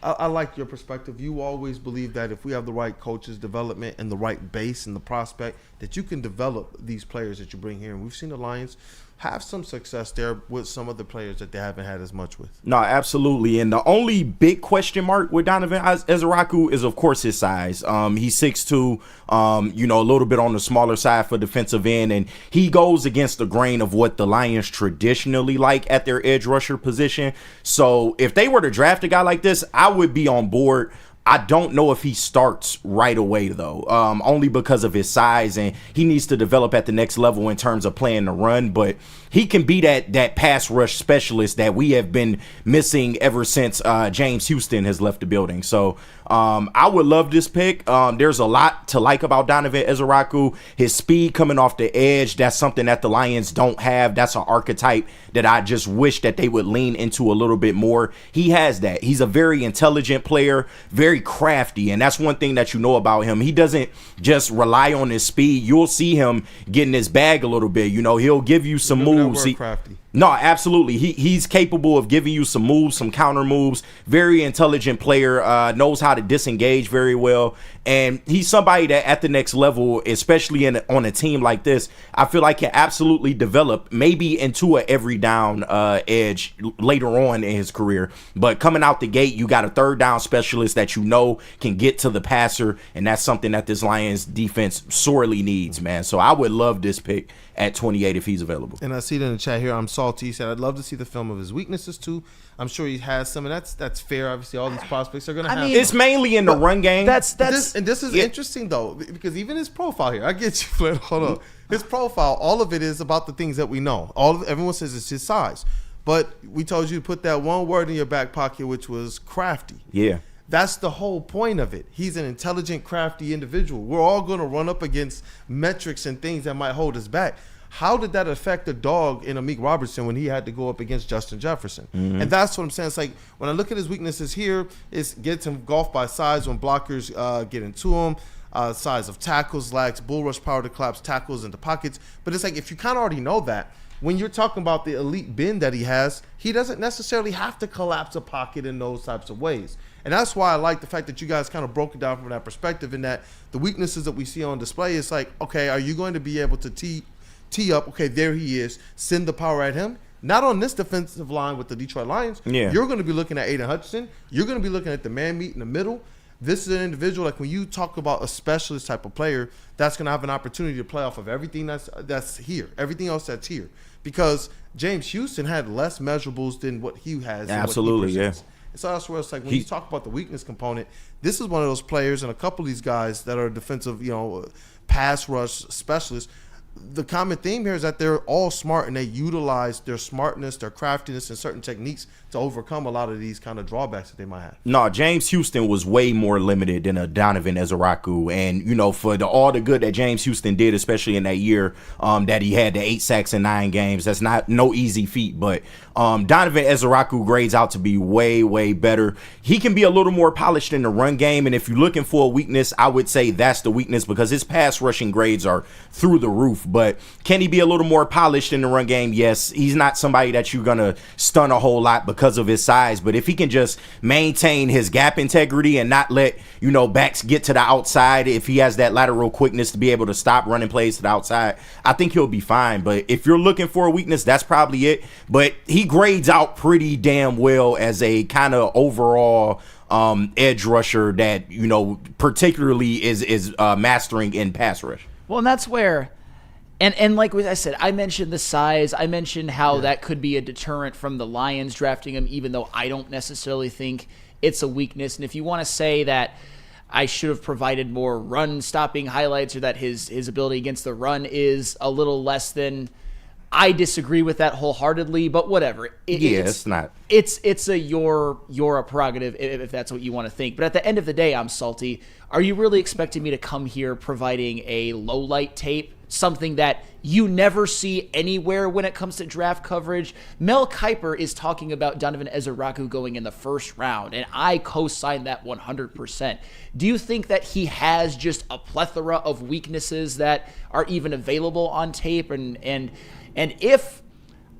I like your perspective. You always believe that if we have the right coaches development and the right base and the prospect, that you can develop these players that you bring here. And we've seen the Lions have some success there with some of the players that they haven't had as much with. No, absolutely. And the only big question mark with Donovan Ezeraku is, of course, his size. He's 6'2", a little bit on the smaller side for defensive end, and he goes against the grain of what the Lions traditionally like at their edge rusher position. So if they were to draft a guy like this, I would be on board. I don't know if he starts right away, though, only because of his size, and he needs to develop at the next level in terms of playing the run. But he can be that pass rush specialist that we have been missing ever since James Houston has left the building. So I would love this pick. There's a lot to like about Donovan Ezeraku. His speed coming off the edge, that's something that the Lions don't have. That's an archetype that I just wish that they would lean into a little bit more. He has that. He's a very intelligent player, very crafty, and that's one thing that you know about him. He doesn't just rely on his speed. You'll see him getting his bag a little bit. He'll give you some moves. Crafty. No, absolutely. He's capable of giving you some moves, some counter moves. Very intelligent player, knows how to disengage very well. And he's somebody that at the next level, especially on a team like this, I feel like can absolutely develop maybe into a every down edge later on in his career. But coming out the gate, you got a third down specialist that can get to the passer, and that's something that this Lions defense sorely needs, man. So I would love this pick at 28 if he's available. And I see it in the chat here. I'm salty. He said, I'd love to see the film of his weaknesses too. I'm sure he has some, and that's fair. Obviously, all these prospects are going to have. It's mainly in the run game. This is interesting though, because even his profile here, I get you, Flynn. Hold on. His profile, all of it is about the things that we know. Everyone says it's his size, but we told you to put that one word in your back pocket, which was crafty. Yeah. That's the whole point of it. He's an intelligent, crafty individual. We're all going to run up against metrics and things that might hold us back. How did that affect the dog in Amik Robertson when he had to go up against Justin Jefferson? Mm-hmm. And that's what I'm saying. It's like when I look at his weaknesses here, it gets engulfed by size when blockers get into him, size of tackles, lacks bull rush power to collapse tackles into pockets. But it's like if you kind of already know that, when you're talking about the elite bend that he has, he doesn't necessarily have to collapse a pocket in those types of ways. And that's why I like the fact that you guys kind of broke it down from that perspective, in that the weaknesses that we see on display is like, okay, are you going to be able to tee up, okay, there he is, send the power at him? Not on this defensive line with the Detroit Lions. Yeah. You're going to be looking at Aiden Hutchinson. You're going to be looking at the man meat in the middle. This is an individual, like when you talk about a specialist type of player, that's going to have an opportunity to play off of everything that's here, everything else that's here. Because James Houston had less measurables than what he has. Absolutely, yeah. So that's where it's like when you talk about the weakness component, this is one of those players, and a couple of these guys that are defensive, pass rush specialists. The common theme here is that they're all smart, and they utilize their smartness, their craftiness, and certain techniques to overcome a lot of these kind of drawbacks that they might have. No, James Houston was way more limited than a Donovan Ezeraku. And, for all the good that James Houston did, especially in that year that he had the 8 sacks in 9 games, that's no easy feat. But Donovan Ezeraku grades out to be way, way better. He can be a little more polished in the run game. And if you're looking for a weakness, I would say that's the weakness, because his pass rushing grades are through the roof. roof. But can he be a little more polished in the run game? Yes. He's not somebody that you're going to stun a whole lot because of his size. But if he can just maintain his gap integrity and not let, backs get to the outside, if he has that lateral quickness to be able to stop running plays to the outside, I think he'll be fine. But if you're looking for a weakness, that's probably it. But he grades out pretty damn well as a kind of overall edge rusher that, particularly is mastering in pass rush. Well, and that's where, and like I said, I mentioned the size. I mentioned how that could be a deterrent from the Lions drafting him, even though I don't necessarily think it's a weakness. And if you want to say that I should have provided more run-stopping highlights or that his ability against the run is a little less than, I disagree with that wholeheartedly, but whatever. It's not. It's a your prerogative if that's what you want to think. But at the end of the day, I'm salty. Are you really expecting me to come here providing a low-light tape, something that you never see anywhere when it comes to draft coverage? Mel Kiper is talking about Donovan Ezeraku going in the first round, and I co-sign that 100%. Do you think that he has just a plethora of weaknesses that are even available on tape? And if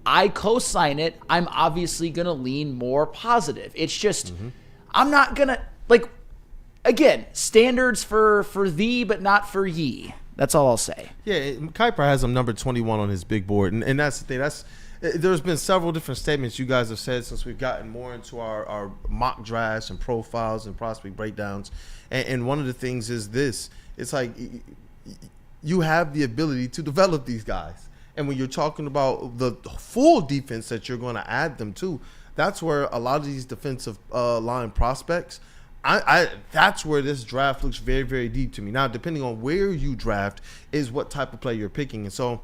I co-sign it, I'm obviously going to lean more positive. It's just, I'm not going to, again, standards for thee, but not for ye. That's all I'll say. Yeah, Kiper has him number 21 on his big board, and that's the thing. There's been several different statements you guys have said since we've gotten more into our mock drafts and profiles and prospect breakdowns. And one of the things is this. It's like you have the ability to develop these guys. And when you're talking about the full defense that you're going to add them to, that's where a lot of these defensive line prospects, that's where this draft looks very, very deep to me. Now, depending on where you draft is what type of player you're picking. And so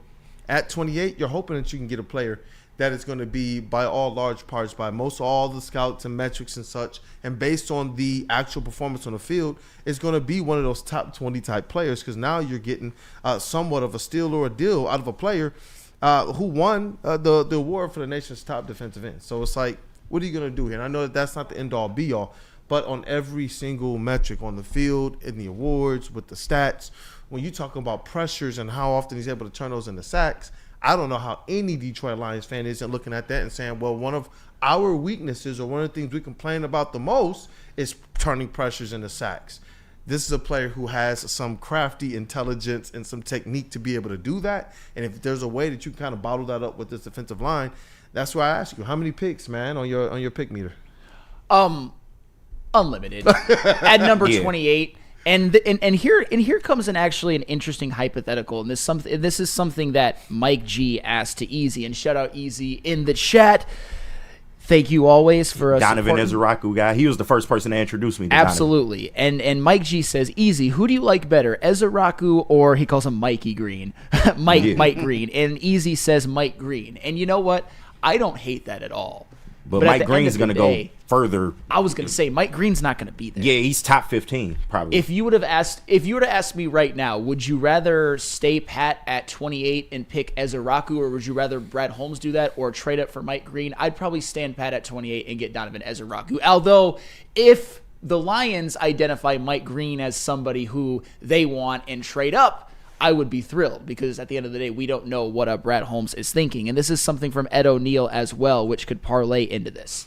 at 28, you're hoping that you can get a player that is going to be, by all large parts, by most all the scouts and metrics and such, and based on the actual performance on the field, is going to be one of those top 20 type players, because now you're getting somewhat of a steal or a deal out of a player who won the award for the nation's top defensive end. So it's like, what are you going to do here? And I know that that's not the end-all, be-all, but on every single metric on the field, in the awards, with the stats, when you're talking about pressures and how often he's able to turn those into sacks, I don't know how any Detroit Lions fan isn't looking at that and saying, well, one of our weaknesses or one of the things we complain about the most is turning pressures into sacks. This is a player who has some crafty intelligence and some technique to be able to do that. And if there's a way that you kind of bottle that up with this defensive line, that's why I ask you, how many picks, man, on your pick meter? Unlimited. At number 28. And here comes an interesting hypothetical, and this is something that Mike G asked to Easy, and shout out Easy in the chat. Thank you always for us. Donovan Ezeraku guy. He was the first person to introduce me to Absolutely. Donovan. And Mike G says, Easy, who do you like better, Ezeraku, or he calls him Mikey Green? Mike Green. And Easy says Mike Green. And you know what? I don't hate that at all. But Mike Green's going to go further. I was going to say Mike Green's not going to be there. Yeah, he's top 15 probably. If you were to ask me right now, would you rather stay pat at 28 and pick Ezeraku, or would you rather Brad Holmes do that or trade up for Mike Green? I'd probably stand pat at 28 and get Donovan Ezeraku. Although if the Lions identify Mike Green as somebody who they want and trade up, I would be thrilled, because at the end of the day, we don't know what Brad Holmes is thinking. And this is something from Ed O'Neill as well, which could parlay into this.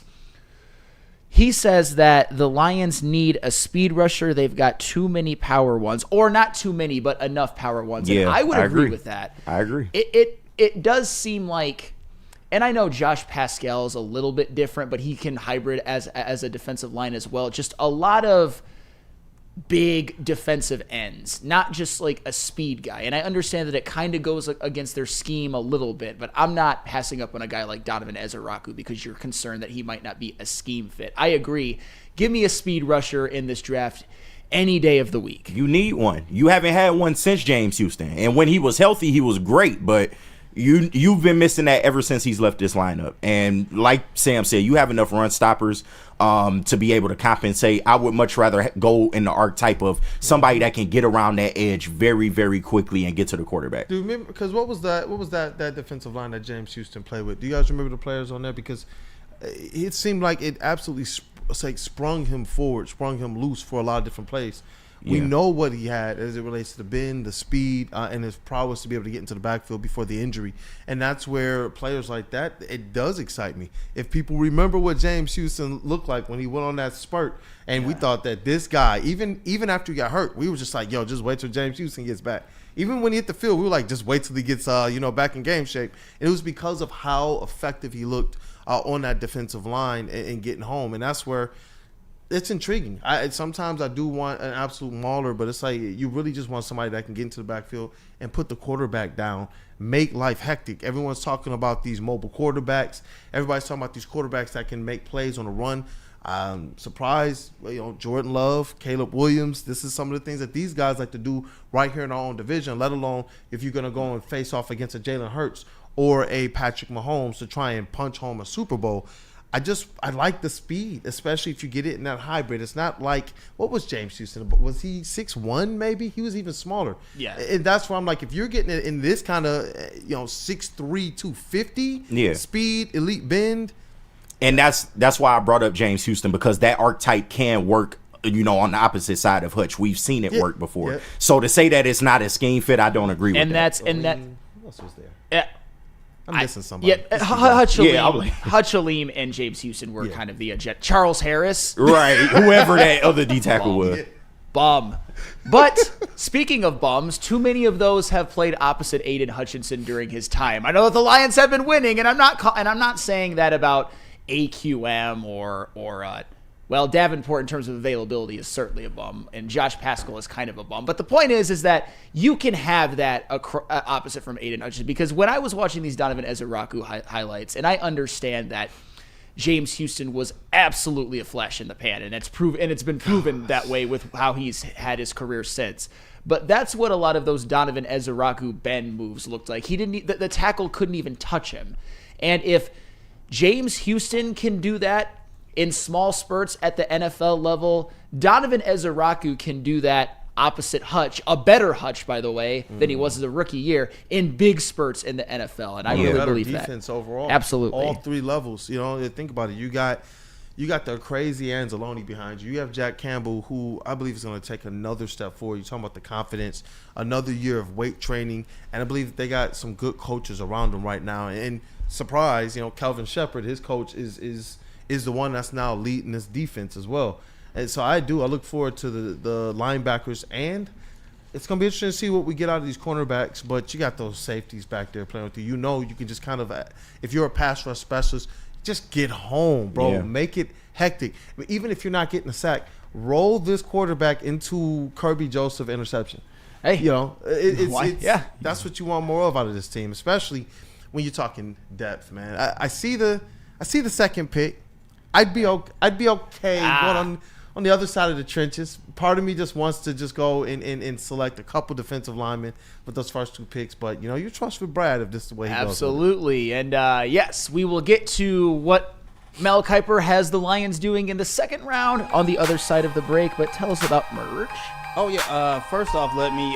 He says that the Lions need a speed rusher. They've got too many power ones, or not too many, but enough power ones. Yeah, and I would agree with that. I agree. It does seem like, and I know Josh Pascal is a little bit different, but he can hybrid as a defensive line as well. Just a lot of big defensive ends, not just like a speed guy. And I understand that it kind of goes against their scheme a little bit, but I'm not passing up on a guy like Donovan Ezeraku because you're concerned that he might not be a scheme fit. I agree. Give me a speed rusher in this draft any day of the week. You need one. You haven't had one since James Houston. And when he was healthy, he was great, but you've been missing that ever since he's left this lineup. And like Sam said, you have enough run stoppers to be able to compensate. I would much rather go in the archetype of somebody that can get around that edge very, very quickly and get to the quarterback. Do you remember? Because what was that defensive line that James Houston played with? Do you guys remember the players on there? Because it seemed like it absolutely sprung him forward, sprung him loose for a lot of different plays. We Yeah. know what he had as it relates to the bend, the speed, and his prowess to be able to get into the backfield before the injury. And that's where players like that, it does excite me. If people remember what James Houston looked like when he went on that spurt, and we thought that this guy, even after he got hurt, we were just like, yo, just wait till James Houston gets back. Even when he hit the field, we were like, just wait till he gets back in game shape. And it was because of how effective he looked on that defensive line and getting home. And that's where it's intriguing. Sometimes I do want an absolute mauler, but it's like you really just want somebody that can get into the backfield and put the quarterback down, make life hectic. Everyone's talking about these mobile quarterbacks. Everybody's talking about these quarterbacks that can make plays on the run. Surprise, Jordan Love, Caleb Williams. This is some of the things that these guys like to do right here in our own division, let alone if you're going to go and face off against a Jalen Hurts or a Patrick Mahomes to try and punch home a Super Bowl. I like the speed, especially if you get it in that hybrid. It's not like, what was James Houston? Was he 6'1" maybe? He was even smaller. Yeah. And that's where I'm like, if you're getting it in this kind of, 6'3", 250 speed, elite bend. And that's why I brought up James Houston, because that archetype can work, on the opposite side of Hutch. We've seen it work before. Yeah. So to say that it's not a scheme fit, I don't agree with that. Who else was there? Yeah. I'm missing somebody. Yeah, Hutch Aleem and James Houston were kind of the jet. Charles Harris. Right, whoever that other D-tackle was. Bum. But speaking of bums, too many of those have played opposite Aiden Hutchinson during his time. I know that the Lions have been winning, and I'm not saying that about AQM or Davenport in terms of availability is certainly a bum, and Josh Paschal is kind of a bum. But the point is that you can have that opposite from Aiden Hutchinson, because when I was watching these Donovan Ezeraku highlights, and I understand that James Houston was absolutely a flash in the pan, and it's been proven that way with how he's had his career since. But that's what a lot of those Donovan Ezeraku bend moves looked like. He didn't. The tackle couldn't even touch him, and if James Houston can do that in small spurts at the NFL level, Donovan Ezeraku can do that opposite Hutch, a better Hutch, by the way, than he was as a rookie year, in big spurts in the NFL. And I really believe that. Defense overall. Absolutely. All three levels. Think about it. You got the crazy Anzalone behind you. You have Jack Campbell, who I believe is going to take another step forward. You're talking about the confidence, another year of weight training, and I believe they got some good coaches around them right now. And surprise, Kelvin Shepard, his coach, is the one that's now leading this defense as well. And so I look forward to the linebackers, and it's going to be interesting to see what we get out of these cornerbacks, but you got those safeties back there playing with you. You can just kind of, if you're a pass rush specialist, just get home, bro. Yeah. Make it hectic. Even if you're not getting a sack, roll this quarterback into Kirby Joseph interception. Hey. That's what you want more of out of this team, especially when you're talking depth, man. I see the second pick. I'd be okay going on the other side of the trenches. Part of me just wants to just go and select a couple defensive linemen with those first two picks. But, you trust with Brad if this is the way he goes. Absolutely. And, yes, we will get to what Mel Kiper has the Lions doing in the second round on the other side of the break. But tell us about merch. Oh, yeah. First off, let me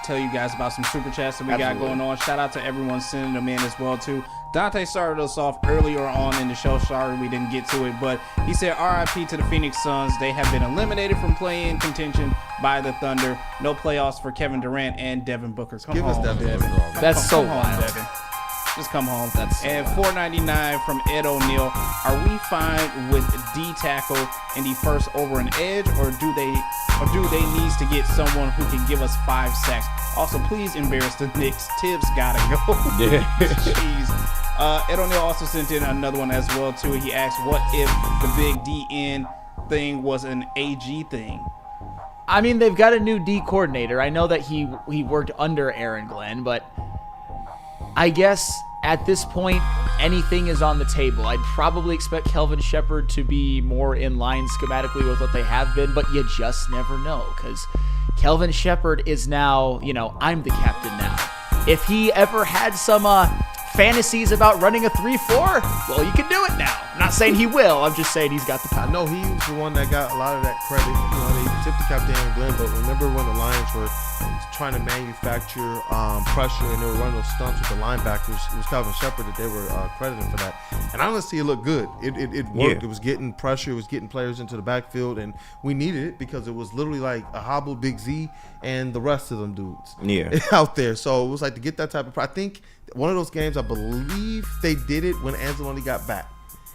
tell you guys about some super chats that we got going on. Shout out to everyone sending them in as well, too. Dante started us off earlier on in the show. Sorry we didn't get to it, but he said RIP to the Phoenix Suns. They have been eliminated from play-in contention by the Thunder. No playoffs for Kevin Durant and Devin Booker. Give us Devin Booker. That's so wild. Devin. Just come home. And $4.99 from Ed O'Neill. Are we fine with D tackle in the first over an edge, or do they need to get someone who can give us 5 sacks? Also, please embarrass the Knicks. Tibbs gotta go. Yeah. Jeez. Ed O'Neill also sent in another one as well too. He asked, "What if the big DN thing was an AG thing?" I mean, they've got a new D coordinator. I know that he worked under Aaron Glenn, but I guess at this point, anything is on the table. I'd probably expect Kelvin Shepard to be more in line schematically with what they have been, but you just never know, because Kelvin Shepard is now, I'm the captain now. If he ever had some fantasies about running a 3-4, well, you can do it now. I'm not not saying he will. I'm just saying he's got the power. I know he was the one that got a lot of that credit. You know, they tipped the cap to Aaron Glenn, but remember when the Lions were trying to manufacture pressure and they were running those stunts with the linebackers? It was Calvin Shepard that they were crediting for that. And honestly, it looked good. It worked. Yeah. It was getting pressure. It was getting players into the backfield, and we needed it because it was literally like a hobbled Big Z and the rest of them dudes out there. So it was like to get that type of – I think one of those games, I believe they did it when Anzalone got back.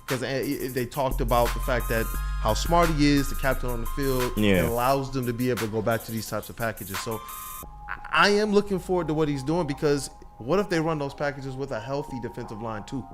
Because they talked about the fact that how smart he is, the captain on the field, it allows them to be able to go back to these types of packages. So I am looking forward to what he's doing, because what if they run those packages with a healthy defensive line too?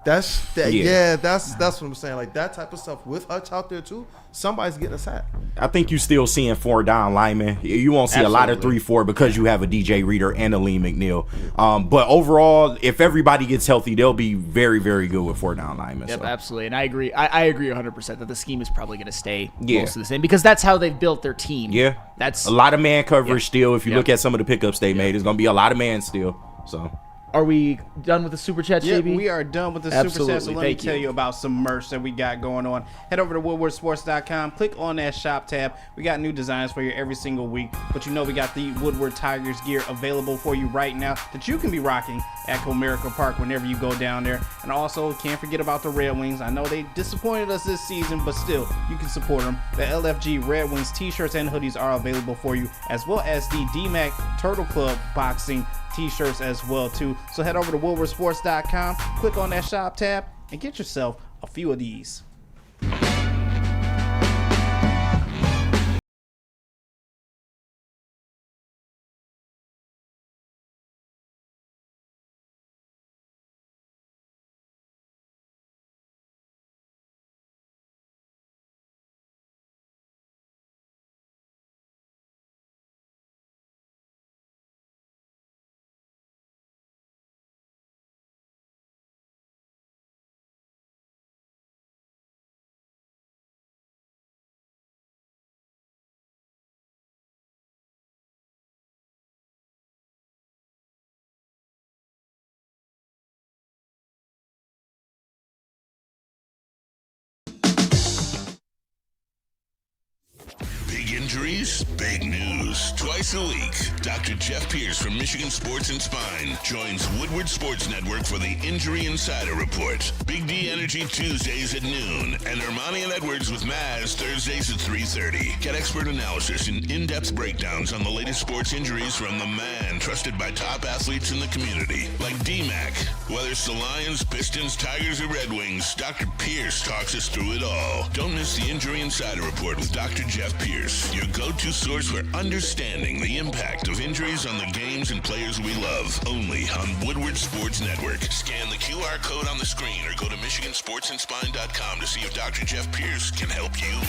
That's what I'm saying. Like that type of stuff with Hutch out there too, somebody's getting a sack. I think you still seeing 4 down linemen. You won't see a lot of 3-4 because you have a DJ Reader and a Lee McNeil. But overall, if everybody gets healthy, they'll be very, very good with 4 down linemen. Yep, absolutely. And I agree. I agree 100% that the scheme is probably going to stay most of the same, because that's how they've built their team. Yeah, that's a lot of man coverage still. If you look at some of the pickups they made, it's going to be a lot of man still. So. Are we done with the Super Chat, JB? Yeah, we are done with the Super Chat, so let me tell you about some merch that we got going on. Head over to woodwardsports.com, click on that shop tab. We got new designs for you every single week, but you know we got the Woodward Tigers gear available for you right now that you can be rocking at Comerica Park whenever you go down there. And also, can't forget about the Red Wings. I know they disappointed us this season, but still, you can support them. The LFG Red Wings t-shirts and hoodies are available for you, as well as the DMAC Turtle Club boxing t-shirts as well too. So head over to woodwardsports.com, click on that shop tab, and get yourself a few of these. Big injuries, big news. Twice a week, Dr. Jeff Pierce from Michigan Sports and Spine joins Woodward Sports Network for the Injury Insider Report. Big D Energy Tuesdays at noon, and Ermanni and Edwards with Maz Thursdays at 3:30. Get expert analysis and in-depth breakdowns on the latest sports injuries from the man trusted by top athletes in the community, like DMAC. Whether it's the Lions, Pistons, Tigers, or Red Wings, Dr. Pierce talks us through it all. Don't miss the Injury Insider Report with Dr. Jeff Pierce, your go-to source for understanding the impact of injuries on the games and players we love. Only on Woodward Sports Network. Scan the QR code on the screen or go to MichiganSportsandSpine.com to see if Dr. Jeff Pierce can help you.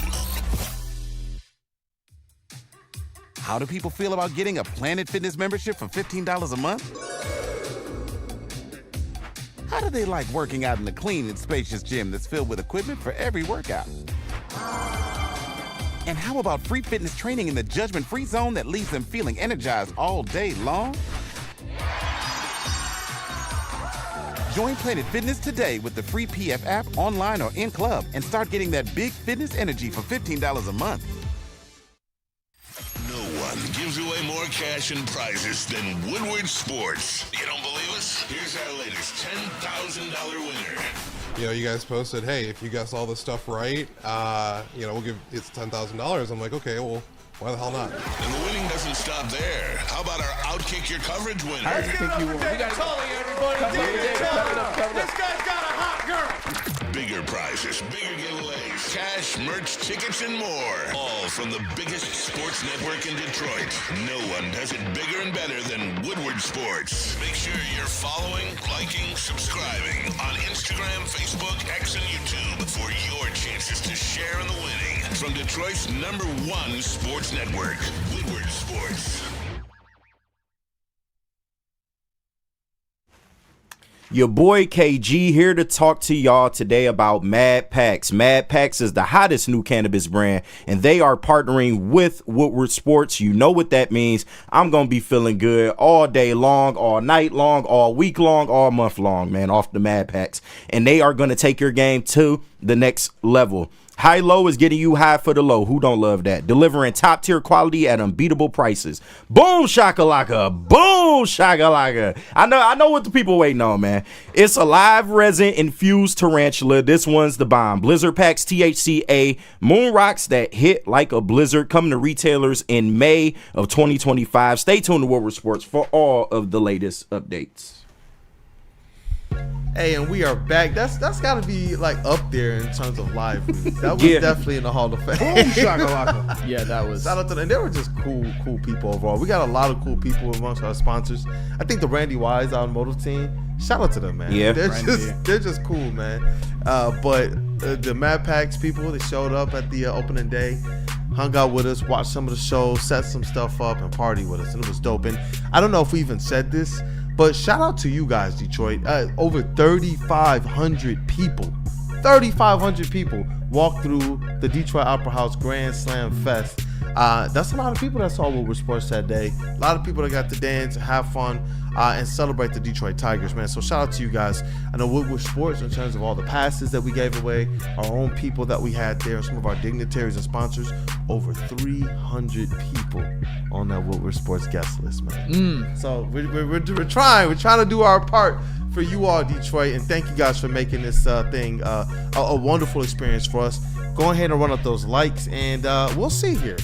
How do people feel about getting a Planet Fitness membership for $15 a month? How do they like working out in a clean and spacious gym that's filled with equipment for every workout? And how about free fitness training in the judgment-free zone that leaves them feeling energized all day long? Join Planet Fitness today with the free PF app, online or in club, and start getting that big fitness energy for $15 a month. No one gives away more cash and prizes than Woodward Sports. You don't believe us? Here's our latest $10,000 winner. You know, you guys posted, hey, if you guess all this stuff right, we'll give it's $10,000. I'm like, okay, well, why the hell not? And the winning doesn't stop there. How about our Outkick Your Coverage winner? I think you won. We got everybody. This guy's got a hot girl. Bigger prizes, bigger giveaways, cash, merch, tickets, and more. All from the biggest sports network in Detroit. No one does it bigger and better than Woodward Sports. Make sure you're following, liking, subscribing on Instagram, Facebook, X, and YouTube for your chances to share in the winning. From Detroit's #1 sports network, Woodward Sports. Your boy KG here to talk to y'all today about Mad Packs. Mad Packs is the hottest new cannabis brand, and they are partnering with Woodward Sports. You know what that means. I'm going to be feeling good all day long, all night long, all week long, all month long, man, off the Mad Packs. And they are going to take your game to the next level. High Low is getting you high for the low. Who don't love that? Delivering top tier quality at unbeatable prices. Boom shakalaka. Boom shakalaka. I know what the people waiting on, man. It's a live resin infused tarantula. This one's the bomb. Blizzard Packs THCA Moon Rocks that hit like a blizzard, coming to retailers in May of 2025. Stay tuned to Woodward Sports for all of the latest updates. Hey, and we are back. That's got to be like up there in terms of live reads. That was definitely in the Hall of Fame. Yeah, that was. Shout out to them. They were just cool people overall. We got a lot of cool people amongst our sponsors. I think the Randy Wise automotive team. Shout out to them, man. Yeah, they're just cool, man. But the Mad Packs people, they showed up at the opening day, hung out with us, watched some of the shows, set some stuff up, and party with us, and it was dope. And I don't know if we even said this, but shout out to you guys, Detroit. Over 3,500 people walked through the Detroit Opera House Grand Slam Fest. That's a lot of people that saw Woodward Sports that day. A lot of people that got to dance, have fun, and celebrate the Detroit Tigers, man. So shout out to you guys. I know Woodward Sports, in terms of all the passes that we gave away, our own people that we had there, some of our dignitaries and sponsors, over 300 people on that Woodward Sports guest list, man. So we're trying to do our part for you all, Detroit, and thank you guys for making this thing a wonderful experience for us. Go ahead and run up those likes, and we'll see here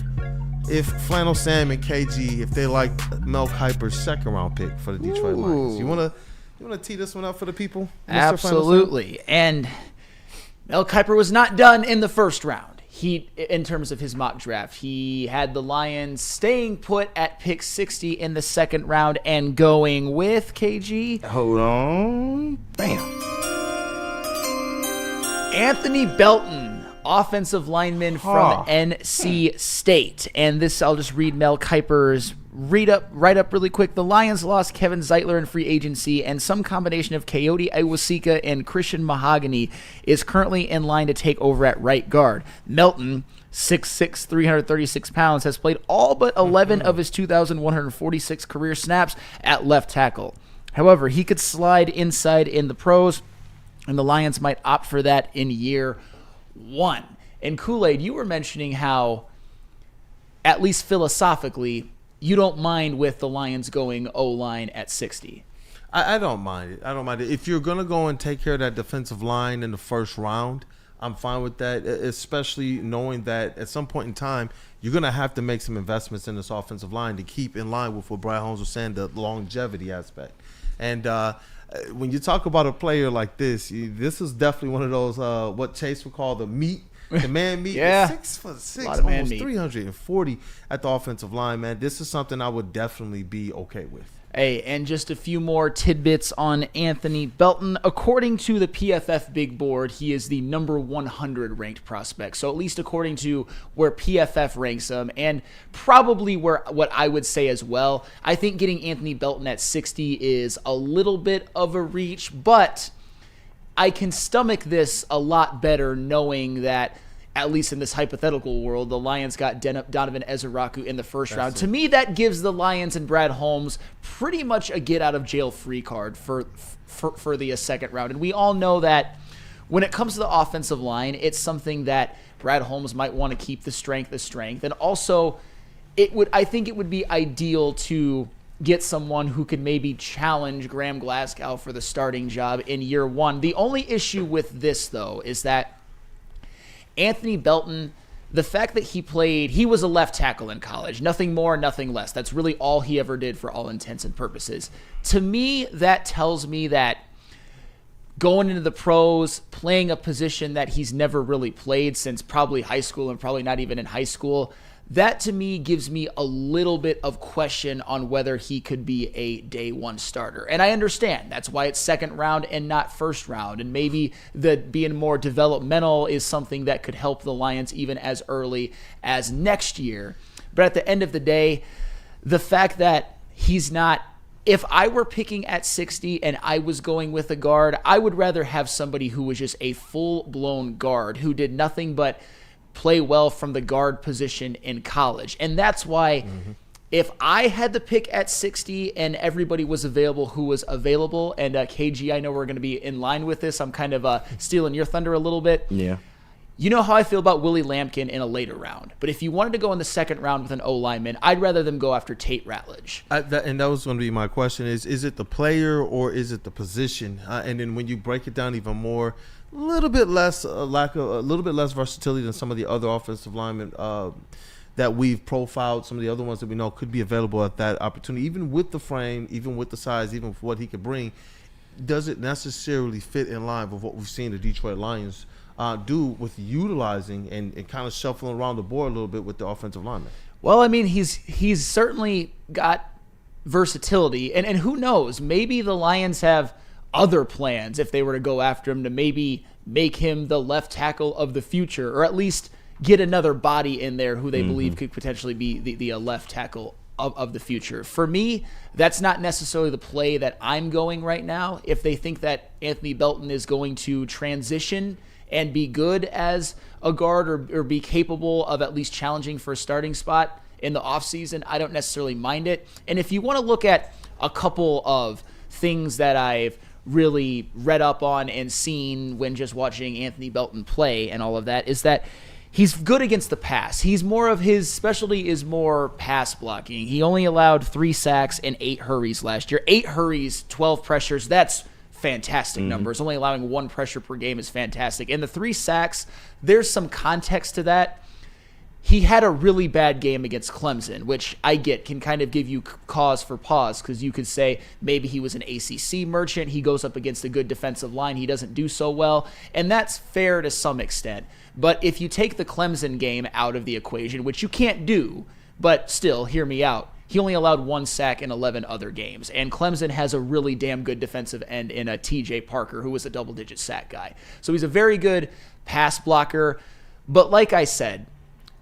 if Flannel Sam and KG, if they like Mel Kiper's second round pick for the Detroit Lions. You wanna tee this one up for the people, Mr. Absolutely. And Mel Kiper was not done in the first round. In terms of his mock draft, he had the Lions staying put at pick 60 in the second round and going with KG. Hold on. Bam. Anthony Belton, offensive lineman from NC State. And this, I'll just read Mel Kiper's write up really quick. The Lions lost Kevin Zeitler in free agency, and some combination of Coyote Iwasika and Christian Mahogany is currently in line to take over at right guard. Melton, 6'6", 336 pounds, has played all but 11 of his 2,146 career snaps at left tackle. However, he could slide inside in the pros, and the Lions might opt for that in year one. And Kool-Aid, you were mentioning how, at least philosophically, you don't mind with the Lions going O-line at 60. I don't mind it. If you're going to go and take care of that defensive line in the first round, I'm fine with that, especially knowing that at some point in time, you're going to have to make some investments in this offensive line to keep in line with what Brad Holmes was saying, the longevity aspect. And when you talk about a player like this is definitely one of those, what Chase would call the meat. The man meat, yeah. 6'6", almost 340 at the offensive line, man. This is something I would definitely be okay with. Hey, and just a few more tidbits on Anthony Belton. According to the PFF Big Board, he is the number 100 ranked prospect. So at least according to where PFF ranks him, and probably what I would say as well, I think getting Anthony Belton at 60 is a little bit of a reach, but I can stomach this a lot better knowing that, at least in this hypothetical world, the Lions got Donovan Ezeraku in the first round. To me, that gives the Lions and Brad Holmes pretty much a get-out-of-jail-free card for the second round. And we all know that when it comes to the offensive line, it's something that Brad Holmes might want to keep the strength. And also, I think it would be ideal to get someone who could maybe challenge Graham Glasgow for the starting job in year one. The only issue with this, though, is that Anthony Belton, the fact that he was a left tackle in college, nothing more, nothing less. That's really all he ever did for all intents and purposes. To me, that tells me that going into the pros, playing a position that he's never really played since probably high school and probably not even in high school, that to me gives me a little bit of question on whether he could be a day one starter. And I understand that's why it's second round and not first round. And maybe the being more developmental is something that could help the Lions even as early as next year. But at the end of the day, the fact that he's not if I were picking at 60 and I was going with a guard, I would rather have somebody who was just a full-blown guard who did nothing but play well from the guard position in college. And that's why if I had to pick at 60 and everybody was available who was available, and KG, I know we're going to be in line with this. I'm kind of stealing your thunder a little bit. Yeah. You know how I feel about Willie Lampkin in a later round. But if you wanted to go in the second round with an O-lineman, I'd rather them go after Tate Ratledge. And that was going to be my question is it the player or is it the position? And then when you break it down even more, a little bit less versatility than some of the other offensive linemen that we've profiled, some of the other ones that we know could be available at that opportunity, even with the frame, even with the size, even with what he could bring. Does it necessarily fit in line with what we've seen the Detroit Lions do with utilizing and kind of shuffling around the board a little bit with the offensive lineman? Well, I mean, he's certainly got versatility, and who knows, maybe the Lions have other plans if they were to go after him to maybe make him the left tackle of the future, or at least get another body in there who they believe could potentially be the left tackle of the future. For me, that's not necessarily the play that I'm going right now. If they think that Anthony Belton is going to transition and be good as a guard or be capable of at least challenging for a starting spot in the offseason, I don't necessarily mind it. And if you want to look at a couple of things that I've really read up on and seen when just watching Anthony Belton play and all of that, is that he's good against the pass. His specialty is more pass blocking. He only allowed 3 sacks and 8 hurries last year. 8 hurries, 12 pressures. That's fantastic numbers. Only allowing 1 pressure per game is fantastic. And the 3 sacks, there's some context to that. He had a really bad game against Clemson, which I get can kind of give you cause for pause, because you could say maybe he was an ACC merchant. He goes up against a good defensive line. He doesn't do so well, and that's fair to some extent. But if you take the Clemson game out of the equation, which you can't do, but still, hear me out, he only allowed 1 sack in 11 other games. And Clemson has a really damn good defensive end in a TJ Parker, who was a double-digit sack guy. So he's a very good pass blocker. But like I said,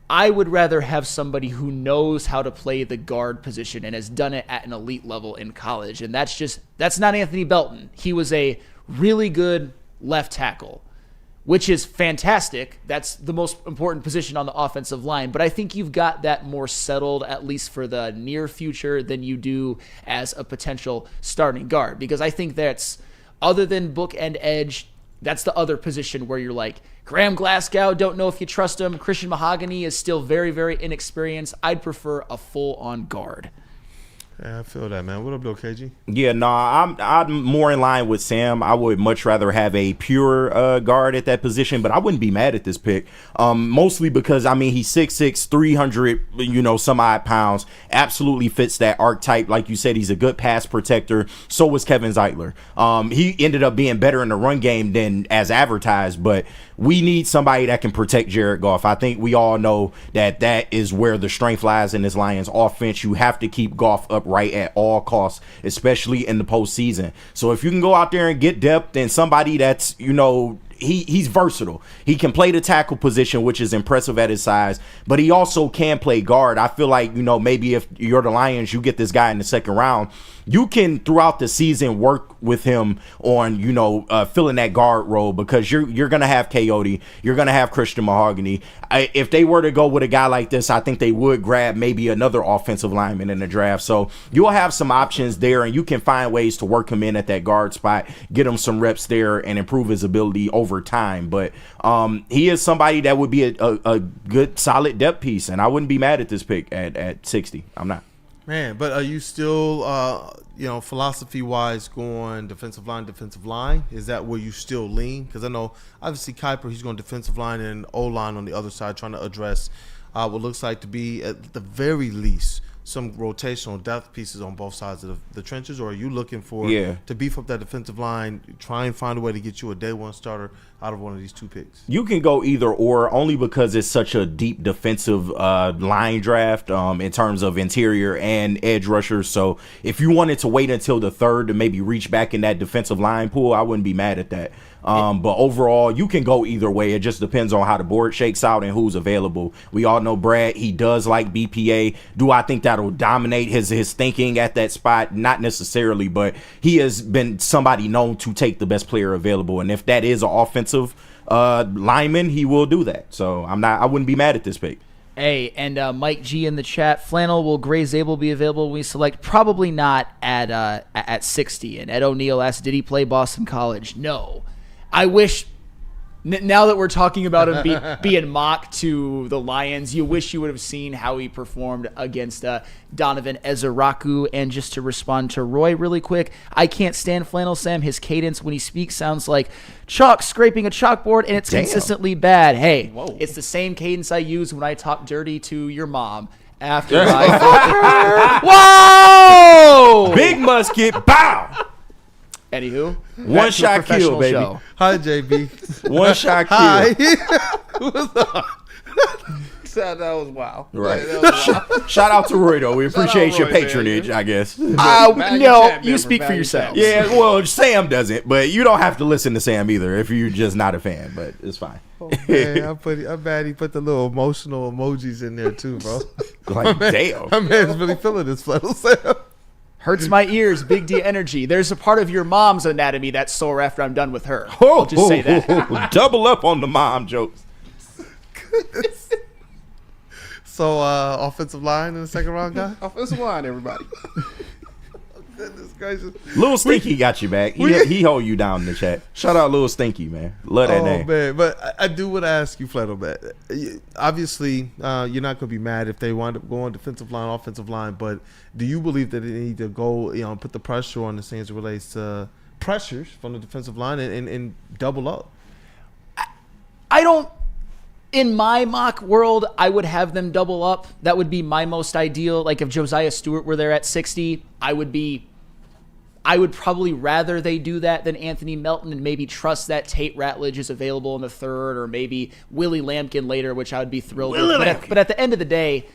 I would rather have somebody who knows how to play the guard position and has done it at an elite level in college. And that's not Anthony Belton. He was a really good left tackle, which is fantastic. That's the most important position on the offensive line. But I think you've got that more settled, at least for the near future, than you do as a potential starting guard. Because I think that's, other than bookend edge, that's the other position where you're like, Graham Glasgow, don't know if you trust him. Christian Mahogany is still very, very inexperienced. I'd prefer a full-on guard. Yeah, I feel that, man. What up, though, KG? Yeah, I'm more in line with Sam. I would much rather have a pure guard at that position, but I wouldn't be mad at this pick. Mostly because, I mean, he's 6'6", 300, some odd pounds. Absolutely fits that archetype. Like you said, he's a good pass protector. So was Kevin Zeitler. He ended up being better in the run game than as advertised, but we need somebody that can protect Jared Goff. I think we all know that is where the strength lies in this Lions offense. You have to keep Goff upright at all costs, especially in the postseason. So if you can go out there and get depth and somebody that's, he's versatile. He can play the tackle position, which is impressive at his size, but he also can play guard. I feel like, maybe if you're the Lions, you get this guy in the second round, you can throughout the season work with him on, filling that guard role, because you're going to have Coyote, you're going to have Christian Mahogany. If they were to go with a guy like this, I think they would grab maybe another offensive lineman in the draft. So you'll have some options there, and you can find ways to work him in at that guard spot, get him some reps there, and improve his ability over time. But he is somebody that would be a good, solid depth piece, and I wouldn't be mad at this pick at 60. I'm not. Man, but are you still, philosophy-wise going defensive line? Is that where you still lean? Because I know, obviously, Kiper, he's going defensive line and O-line on the other side, trying to address what looks like to be, at the very least, some rotational depth pieces on both sides of the trenches, or are you looking for to beef up that defensive line, try and find a way to get you a day one starter out of one of these 2 picks? You can go either or, only because it's such a deep defensive line draft in terms of interior and edge rushers. So if you wanted to wait until the third to maybe reach back in that defensive line pool, I wouldn't be mad at that. But overall, you can go either way. It just depends on how the board shakes out and who's available. We all know Brad, he does like BPA. Do I think that'll dominate his thinking at that spot? Not necessarily, but he has been somebody known to take the best player available. And if that is an offensive lineman, he will do that. So I wouldn't be mad at this pick. Hey, and Mike G in the chat, Flannel, will Gray Zabel be available when we select? Probably not at 60. And Ed O'Neill asked, did he play Boston College? No. I wish, now that we're talking about him being mocked to the Lions, you wish you would have seen how he performed against Donovan Ezeraku. And just to respond to Roy really quick, I can't stand Flannel Sam. His cadence when he speaks sounds like chalk scraping a chalkboard, and it's consistently bad. Hey, it's the same cadence I use when I talk dirty to your mom after I Whoa! Big musket, bow! Anywho, one shot kill, baby. Show. Hi, JB. One shot kill. Hi. What's up? That was wow. Right. Yeah, that was wow. Shout out to Roy, though. We appreciate your Roy, patronage, I guess. No, you speak for yourself. Yeah, well, Sam doesn't, but you don't have to listen to Sam either if you're just not a fan, but it's fine. Oh, man, I'm mad he put the little emotional emojis in there, too, bro. Like, damn. My man's really feeling this, Flannel Sam. Hurts my ears, Big D energy. There's a part of your mom's anatomy that's sore after I'm done with her. I'll just say that. Double up on the mom jokes. Goodness. So, offensive line in the second round, guy? Offensive line, everybody. Goodness gracious. Lil Stinky got you back. He hold you down in the chat. Shout out Lil Stinky, man. Love that name. Oh, man. But I do want to ask you, Flannel, man. Obviously, you're not going to be mad if they wind up going defensive line, offensive line, but do you believe that they need to go, put the pressure on the things that relates to pressures from the defensive line and double up? I don't. In my mock world, I would have them double up. That would be my most ideal. Like if Josiah Stewart were there at 60, I would probably rather they do that than Anthony Melton and maybe trust that Tate Ratledge is available in the third, or maybe Willie Lampkin later, which I would be thrilled with. But at the end of the day,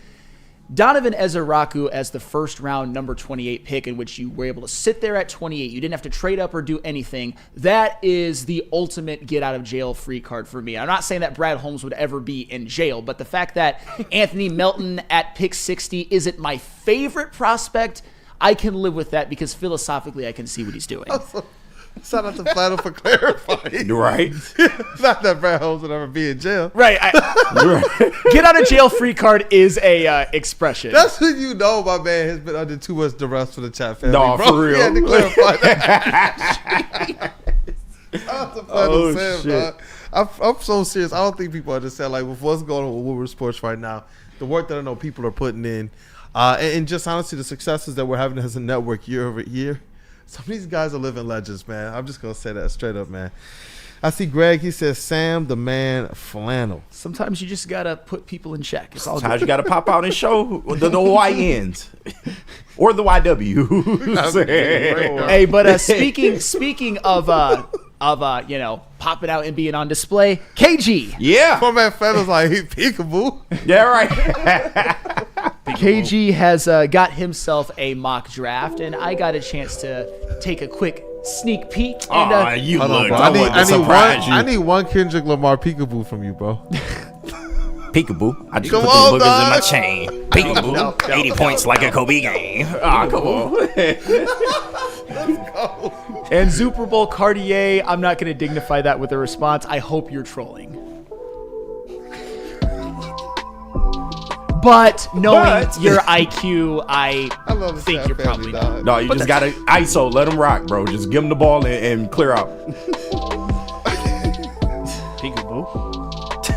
Donovan Ezeraku as the first round number 28 pick, in which you were able to sit there at 28, you didn't have to trade up or do anything. That is the ultimate get out of jail free card for me. I'm not saying that Brad Holmes would ever be in jail, but the fact that Anthony Melton at pick 60 isn't my favorite prospect, I can live with that because philosophically I can see what he's doing. Shout out to Flannel for clarifying. Right. Not that Brad Holmes would ever be in jail. Right. Get out of jail free card is a expression. That's when you know my man has been under too much duress for the chat family. No, bro. for real. He had to clarify that. Shout out to Flannel Sam, shit. I'm so serious. I don't think people understand with what's going on with Woodward Sports right now, the work that I know people are putting in, and just honestly the successes that we're having as a network year over year. Some of these guys are living legends, man. I'm just going to say that straight up, man. I see Greg. He says, Sam the man Flannel. Sometimes you just got to put people in check. It's all good. Sometimes you got to pop out and show the YNs. Or the YW. Hey, but speaking of popping out and being on display, KG. Yeah. My man Flannel's like, he peekaboo. Yeah, right. KG has got himself a mock draft, and I got a chance to take a quick sneak peek. And, you look. I need one Kendrick Lamar peekaboo from you, bro. Peekaboo. I just Come put on, the boogers dog. in my chain. Peekaboo. 80 points like a Kobe game. Come on. And Super Bowl Cartier, I'm not going to dignify that with a response. I hope you're trolling. But knowing your IQ, I love the think chat you're family, probably dog. not. No, you just got to ISO. Let them rock, bro. Just give them the ball and clear out. Peekaboo.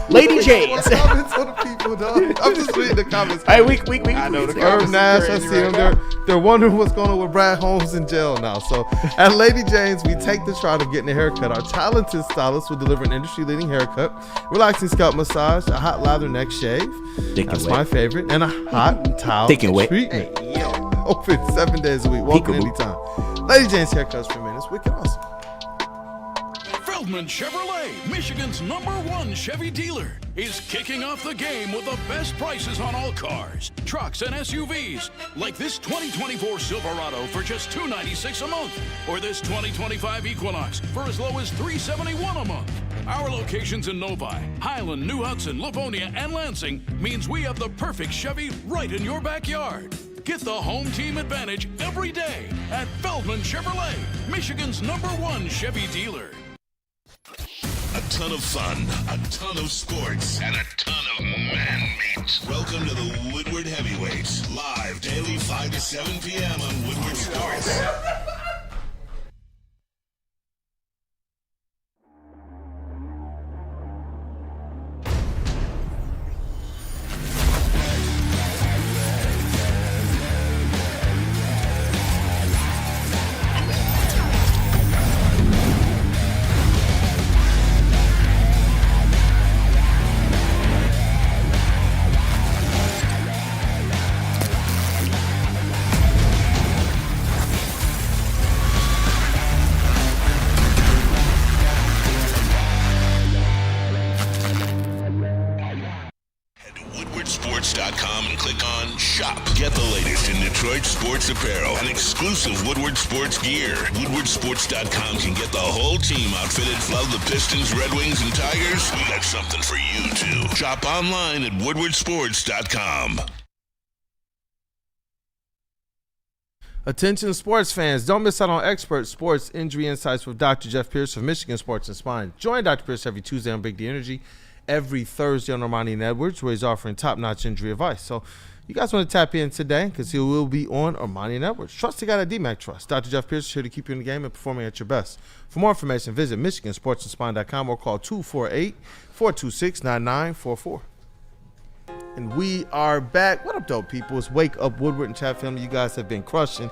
Lady James. Comments on the people, dog. I'm just reading the comments. Hey, week. I know the Herb comments Nash, is I crazy see them. right now. They're wondering what's going on with Brad Holmes in jail now. So at Lady Jane's, we take the shot of getting a haircut. Our talented stylist will deliver an industry-leading haircut, relaxing scalp massage, a hot lather neck shave. That's my favorite. And a hot towel treatment. Open 7 days a week. Welcome anytime. Lady Jane's Haircuts for Minutes. Wicked awesome. Feldman Chevrolet, Michigan's #1 Chevy dealer, is kicking off the game with the best prices on all cars, trucks, and SUVs, like this 2024 Silverado for just $296 a month, or this 2025 Equinox for as low as $371 a month. Our locations in Novi, Highland, New Hudson, Livonia, and Lansing means we have the perfect Chevy right in your backyard. Get the home team advantage every day at Feldman Chevrolet, Michigan's #1 Chevy dealer. A ton of fun, a ton of sports, and a ton of man-meat. Welcome to the Woodward Heavyweights, live daily 5 to 7 p.m. on Woodward Sports. Woodwardsports.com and click on Shop. Get the latest in Detroit sports apparel and exclusive Woodward Sports gear. Woodwardsports.com can get the whole team outfitted. Love the Pistons, Red Wings, and Tigers? We got something for you, too. Shop online at Woodwardsports.com. Attention sports fans, don't miss out on expert sports injury insights with Dr. Jeff Pierce of Michigan Sports and Spine. Join Dr. Pierce every Tuesday on Big D Energy, every Thursday on Ermanni and Edwards, where he's offering top-notch injury advice. So you guys want to tap in today because he will be on Ermanni and Edwards. Trust the guy at DMAC Trust. Dr. Jeff Pierce is here to keep you in the game and performing at your best. For more information, visit MichiganSportsAndSpine.com or call 248-426-9944. And we are back. What up, dope people? It's Wake Up Woodward and Chat Family. You guys have been crushing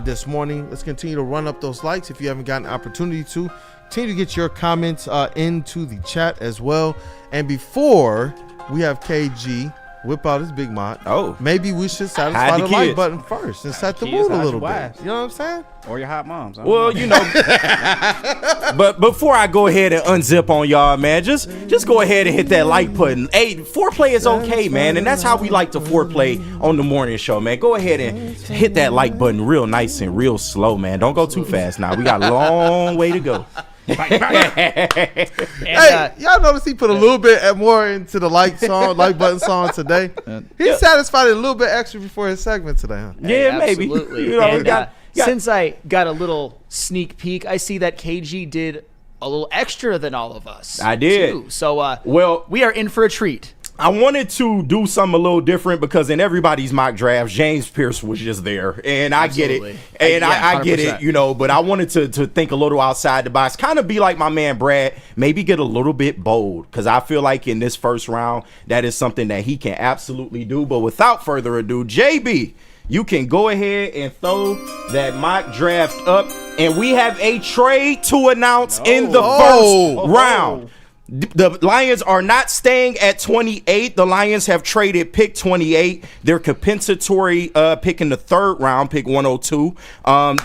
this morning. Let's continue to run up those likes if you haven't gotten an opportunity to. Continue to get your comments into the chat as well. And before we have KG whip out his big mod, maybe we should satisfy the like button first and set the mood a little bit. You know what I'm saying? Or your hot moms. Well, you know. But before I go ahead and unzip on y'all, man, just go ahead and hit that like button. Hey, foreplay is okay, man, and that's how we like to foreplay on the morning show, man. Go ahead and hit that like button real nice and real slow, man. Don't go too fast now. We got a long way to go. Hey, y'all notice he put a little bit more into the like button song today. He satisfied it a little bit extra before his segment today, huh? Yeah, maybe. Absolutely. You know, since I got a little sneak peek, I see that KG did a little extra than all of us. I did. Too. So, we are in for a treat. I wanted to do something a little different because in everybody's mock drafts, James Pierce was just there, and I get it, and I get it, you know. But I wanted to think a little outside the box, kind of be like my man Brad, maybe get a little bit bold, because I feel like in this first round, that is something that he can absolutely do. But without further ado, JB, you can go ahead and throw that mock draft up, and we have a trade to announce in the first round. The Lions are not staying at 28. The Lions have traded pick 28. Their compensatory pick in the third round, pick 102.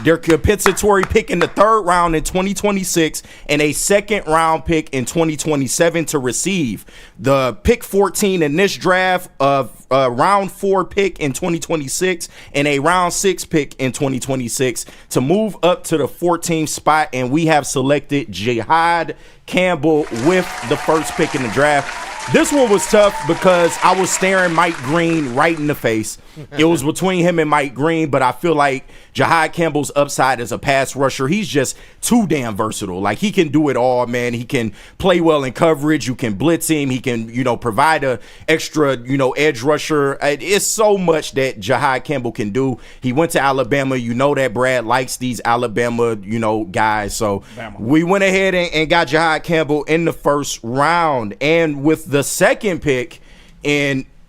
Their compensatory pick in the third round in 2026 and a second round pick in 2027 to receive the pick 14 in this draft of round 4 pick in 2026 and a round 6 pick in 2026 to move up to the 14th spot. And we have selected Jihad Campbell with the first pick in the draft. This one was tough because I was staring Mike Green right in the face. It was between him and Mike Green, but I feel like Jihad Campbell's upside as a pass rusher, he's just too damn versatile. Like, he can do it all, man. He can play well in coverage. You can blitz him. He can, provide a extra, edge rusher. It's so much that Jihad Campbell can do. He went to Alabama. You know that Brad likes these Alabama, guys. So we went ahead and got Jihad Campbell in the first round. And with the second pick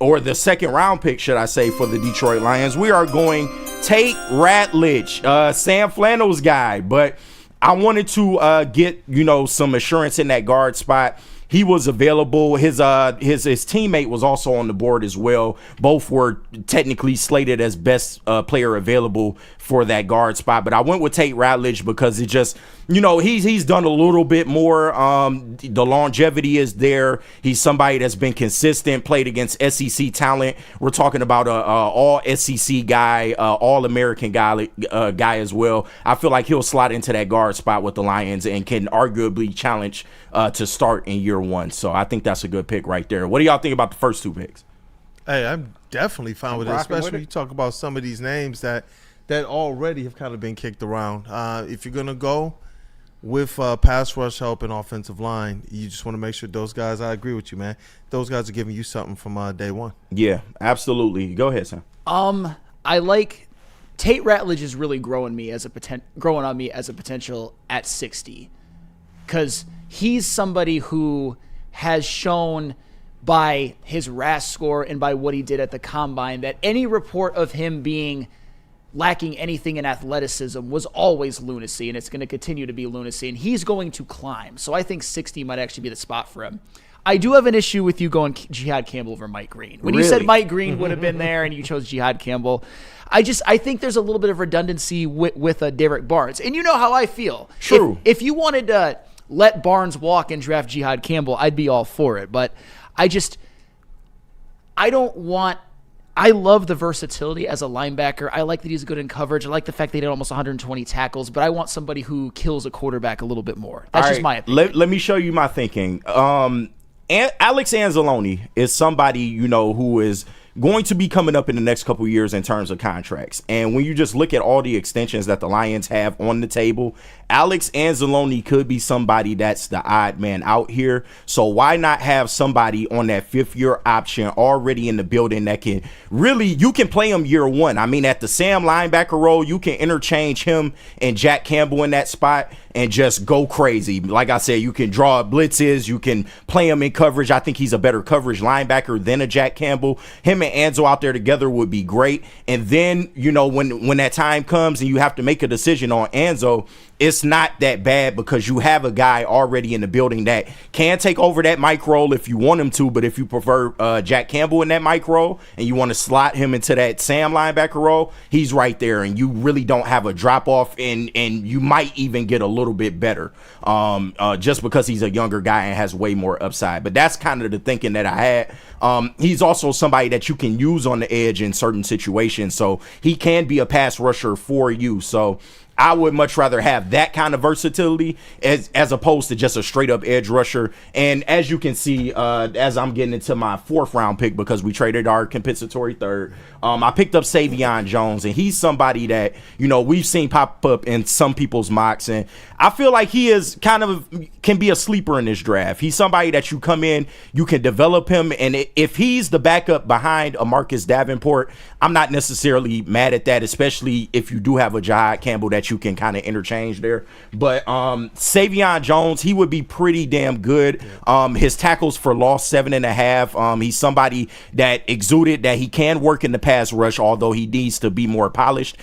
or the second round pick, should I say, for the Detroit Lions, we are going Tate Ratledge, Sam Flannel's guy. But I wanted to get, some assurance in that guard spot. He was available. His teammate was also on the board as well. Both were technically slated as best player available for that guard spot. But I went with Tate Ratledge because it just, he's done a little bit more. The longevity is there. He's somebody that's been consistent, played against SEC talent. We're talking about a all SEC guy, all American guy as well. I feel like he'll slot into that guard spot with the Lions and can arguably challenge to start in year one. So I think that's a good pick right there. What do y'all think about the first 2 picks? Hey, I'm definitely fine with it, especially when you talk about some of these names that already have kind of been kicked around. If you're going to go with pass rush help and offensive line, you just want to make sure those guys, I agree with you, man, those guys are giving you something from day one. Yeah, absolutely. Go ahead, Sam. I like Tate Ratledge is really growing on me as a potential at 60, because he's somebody who has shown by his RAS score and by what he did at the combine that any report of him being lacking anything in athleticism was always lunacy, and it's going to continue to be lunacy, and he's going to climb. So I think 60 might actually be the spot for him. I do have an issue with you going Jihad Campbell over Mike Green. When you said Mike Green would have been there and you chose Jihad Campbell, I think there's a little bit of redundancy with Derek Barnes. And you know how I feel. True. If you wanted to let Barnes walk and draft Jihad Campbell, I'd be all for it. But I love the versatility as a linebacker. I like that he's good in coverage. I like the fact that he did almost 120 tackles, but I want somebody who kills a quarterback a little bit more. That's just my opinion. Let me show you my thinking. Alex Anzalone is somebody, who is going to be coming up in the next couple years in terms of contracts. And when you just look at all the extensions that the Lions have on the table, Alex Anzalone could be somebody that's the odd man out here. So why not have somebody on that 5th-year option already in the building that can really, you can play him year one. I mean, at the Sam linebacker role, you can interchange him and Jack Campbell in that spot and just go crazy. Like I said, you can draw blitzes, you can play him in coverage. I think he's a better coverage linebacker than a Jack Campbell. Him and Anzo out there together would be great. And then, when that time comes and you have to make a decision on Anzo, it's not that bad because you have a guy already in the building that can take over that mic role if you want him to. But if you prefer Jack Campbell in that mic role and you want to slot him into that Sam linebacker role, he's right there, and you really don't have a drop off, and you might even get a little bit better just because he's a younger guy and has way more upside. But that's kind of the thinking that I had. He's also somebody that you can use on the edge in certain situations, so he can be a pass rusher for you. So I would much rather have that kind of versatility as opposed to just a straight up edge rusher. And as you can see, as I'm getting into my 4th round pick, because we traded our compensatory 3rd, I picked up Savion Jones, and he's somebody that, we've seen pop up in some people's mocks. And I feel like he is can be a sleeper in this draft. He's somebody that you come in, you can develop him. And if he's the backup behind a Marcus Davenport, I'm not necessarily mad at that, especially if you do have a Jihad Campbell that you can kind of interchange there. But Savion Jones, he would be pretty damn good. His tackles for loss 7.5. He's somebody that exuded that he can work in the pass rush, although he needs to be more polished.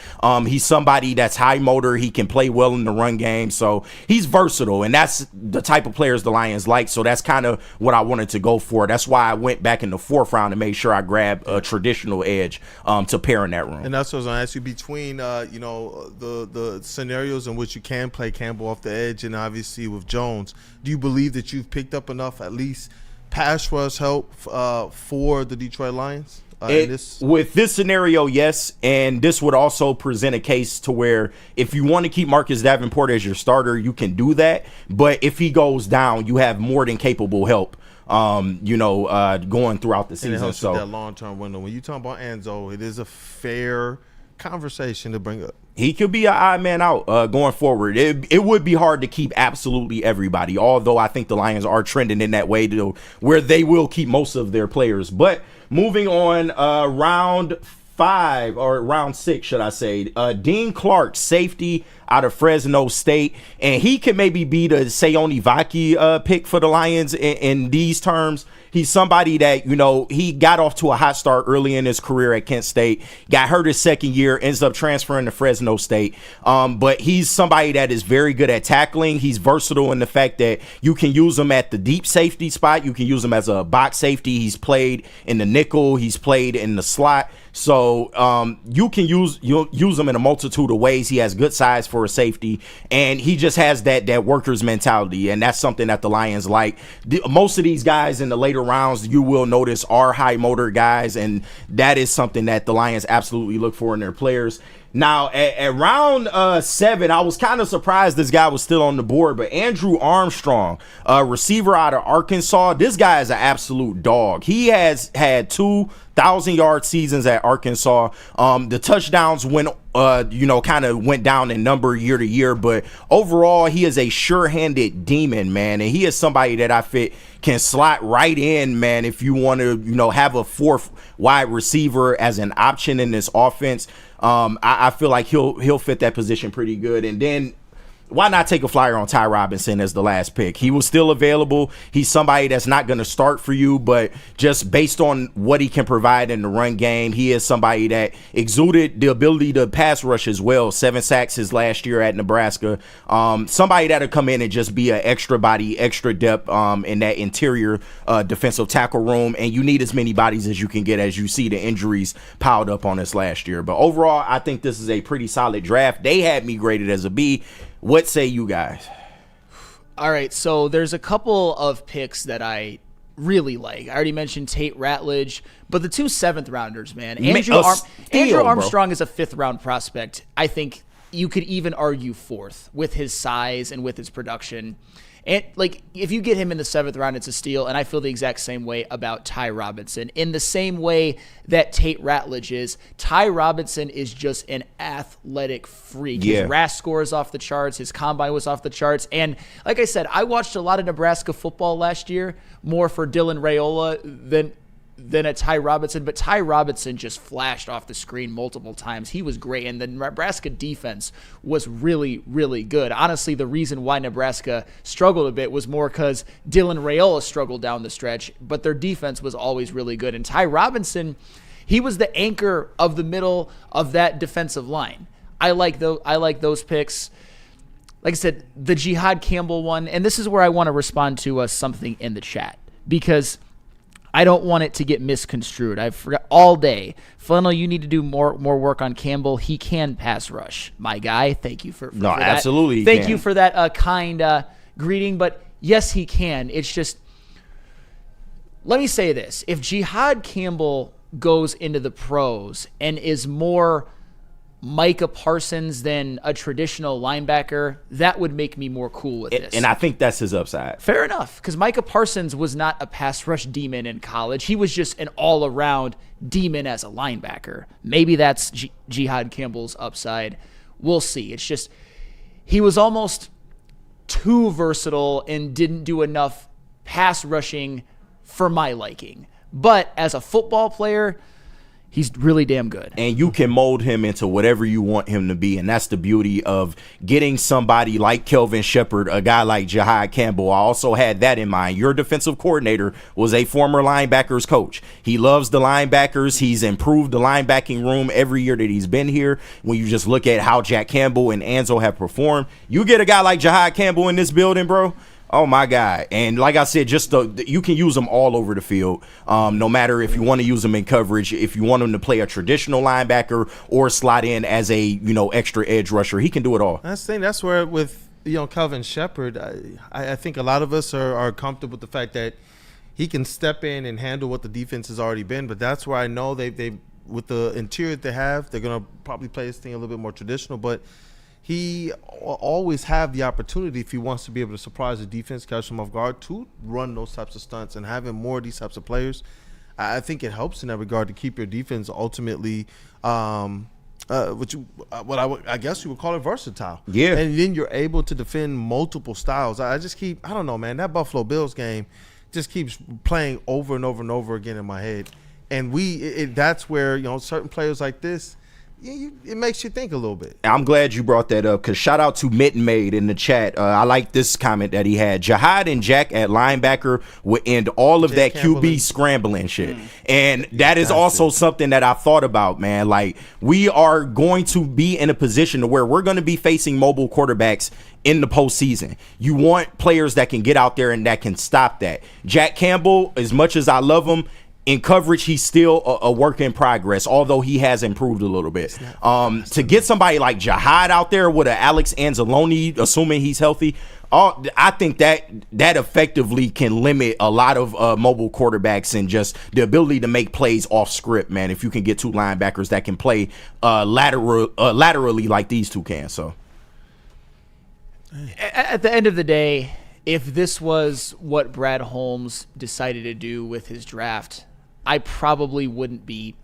He's somebody that's high motor. He can play well in the run game. So he's versatile, and that's the type of players the Lions like. So that's kind of what I wanted to go for. That's why I went back in the 4th round to make sure I grabbed a traditional edge to pair in that room. And that's what I was going to ask you, between the scenarios in which you can play Campbell off the edge and obviously with Jones, do you believe that you've picked up enough at least pass rush help for the Detroit Lions? With this scenario, yes, and this would also present a case to where if you want to keep Marcus Davenport as your starter, you can do that. But if he goes down, you have more than capable help. Going throughout the season. And it helps so with that long-term window. When you talk about Anzo, it is a fair conversation to bring up. He could be an odd man out going forward. It would be hard to keep absolutely everybody, although I think the Lions are trending in that way to where they will keep most of their players. But moving on, round 5 or round 6, should I say, Dean Clark, safety out of Fresno State, and he could maybe be the Sayoni Vaki pick for the Lions in these terms. He's somebody that, he got off to a hot start early in his career at Kent State, got hurt his 2nd year, ends up transferring to Fresno State. But he's somebody that is very good at tackling. He's versatile in the fact that you can use him at the deep safety spot. You can use him as a box safety. He's played in the nickel. He's played in the slot. So you can use him in a multitude of ways. He has good size for a safety, and he just has that worker's mentality, and that's something that the Lions like. Most of these guys in the later rounds, you will notice, are high motor guys, and that is something that the Lions absolutely look for in their players. Now, at round 7, I was kind of surprised this guy was still on the board, but Andrew Armstrong, receiver out of Arkansas, this guy is an absolute dog. He has had 2,000-yard seasons at Arkansas. The touchdowns went down in number year to year, but overall, he is a sure-handed demon, man, and he is somebody that I fit can slot right in, man, if you want to, have a fourth wide receiver as an option in this offense. I feel like he'll fit that position pretty good. And then why not take a flyer on Ty Robinson as the last pick? He was still available. He's somebody that's not going to start for you, but just based on what he can provide in the run game, he is somebody that exuded the ability to pass rush as well. 7 sacks his last year at Nebraska. Somebody that'll come in and just be an extra body, extra depth in that interior defensive tackle room, and you need as many bodies as you can get as you see the injuries piled up on us last year. But overall, I think this is a pretty solid draft. They had me graded as a B. What say you guys? All right, so there's a couple of picks that I really like. I already mentioned Tate Ratledge, but the 2 7th-rounders, man. Andrew Armstrong is a 5th-round prospect. I think you could even argue 4th with his size and with his production. And if you get him in the 7th round, it's a steal. And I feel the exact same way about Ty Robinson. In the same way that Tate Ratledge is, Ty Robinson is just an athletic freak. Yeah. His RAS score is off the charts. His combine was off the charts. And like I said, I watched a lot of Nebraska football last year, more for Dylan Raiola than a Ty Robinson, but Ty Robinson just flashed off the screen multiple times. He was great, and the Nebraska defense was really, really good. Honestly, the reason why Nebraska struggled a bit was more because Dylan Raiola struggled down the stretch, but their defense was always really good. And Ty Robinson, he was the anchor of the middle of that defensive line. I like those picks. Like I said, the Jihad Campbell one, and this is where I want to respond to something in the chat, because I don't want it to get misconstrued. I've forgot all day. Funnel, you need to do more work on Campbell. He can pass rush, my guy. Thank you for that. Absolutely. Thank you for that kind greeting. But yes, he can. It's just, let me say this: if Jihad Campbell goes into the pros and is more Micah Parsons than a traditional linebacker, that would make me more cool with this. And I think that's his upside. Fair enough, because Micah Parsons was not a pass rush demon in college. He was just an all-around demon as a linebacker. Maybe that's Jihad Campbell's upside. We'll see. It's just he was almost too versatile and didn't do enough pass rushing for my liking. But as a football player, he's really damn good. And you can mold him into whatever you want him to be. And that's the beauty of getting somebody like Kelvin Shepherd, a guy like Jihad Campbell. I also had that in mind. Your defensive coordinator was a former linebackers coach. He loves the linebackers. He's improved the linebacking room every year that he's been here. When you just look at how Jack Campbell and Anzo have performed, you get a guy like Jihad Campbell in this building, bro. Oh, my God. And like I said, you can use them all over the field, no matter if you want to use them in coverage, if you want them to play a traditional linebacker or slide in as a, extra edge rusher. He can do it all. That's where with, Kelvin Shepherd, I think a lot of us are comfortable with the fact that he can step in and handle what the defense has already been. But that's where I know they with the interior they have, they're going to probably play this thing a little bit more traditional. But he always have the opportunity, if he wants to be able to surprise the defense, catch them off guard, to run those types of stunts. And having more of these types of players, I think it helps in that regard to keep your defense ultimately, I guess you would call it versatile. Yeah. And then you're able to defend multiple styles. I don't know, man. That Buffalo Bills game just keeps playing over and over and over again in my head. And that's where, certain players like this, it makes you think a little bit. I'm glad you brought that up, because shout out to Mitten Maid in the chat. I like this comment that he had. Jihad and Jack at linebacker would end all of that QB scrambling shit. And that is also something that I thought about, man. Like, we are going to be in a position to where we're going to be facing mobile quarterbacks in the postseason. You want players that can get out there and that can stop that. Jack Campbell, as much as I love him, in coverage, he's still a work in progress, although he has improved a little bit. To get somebody like Jihad out there with an Alex Anzalone, assuming he's healthy, I think that effectively can limit a lot of mobile quarterbacks and just the ability to make plays off script, man. If you can get two linebackers that can play laterally like these two can. So at the end of the day, if this was what Brad Holmes decided to do with his draft, I probably wouldn't be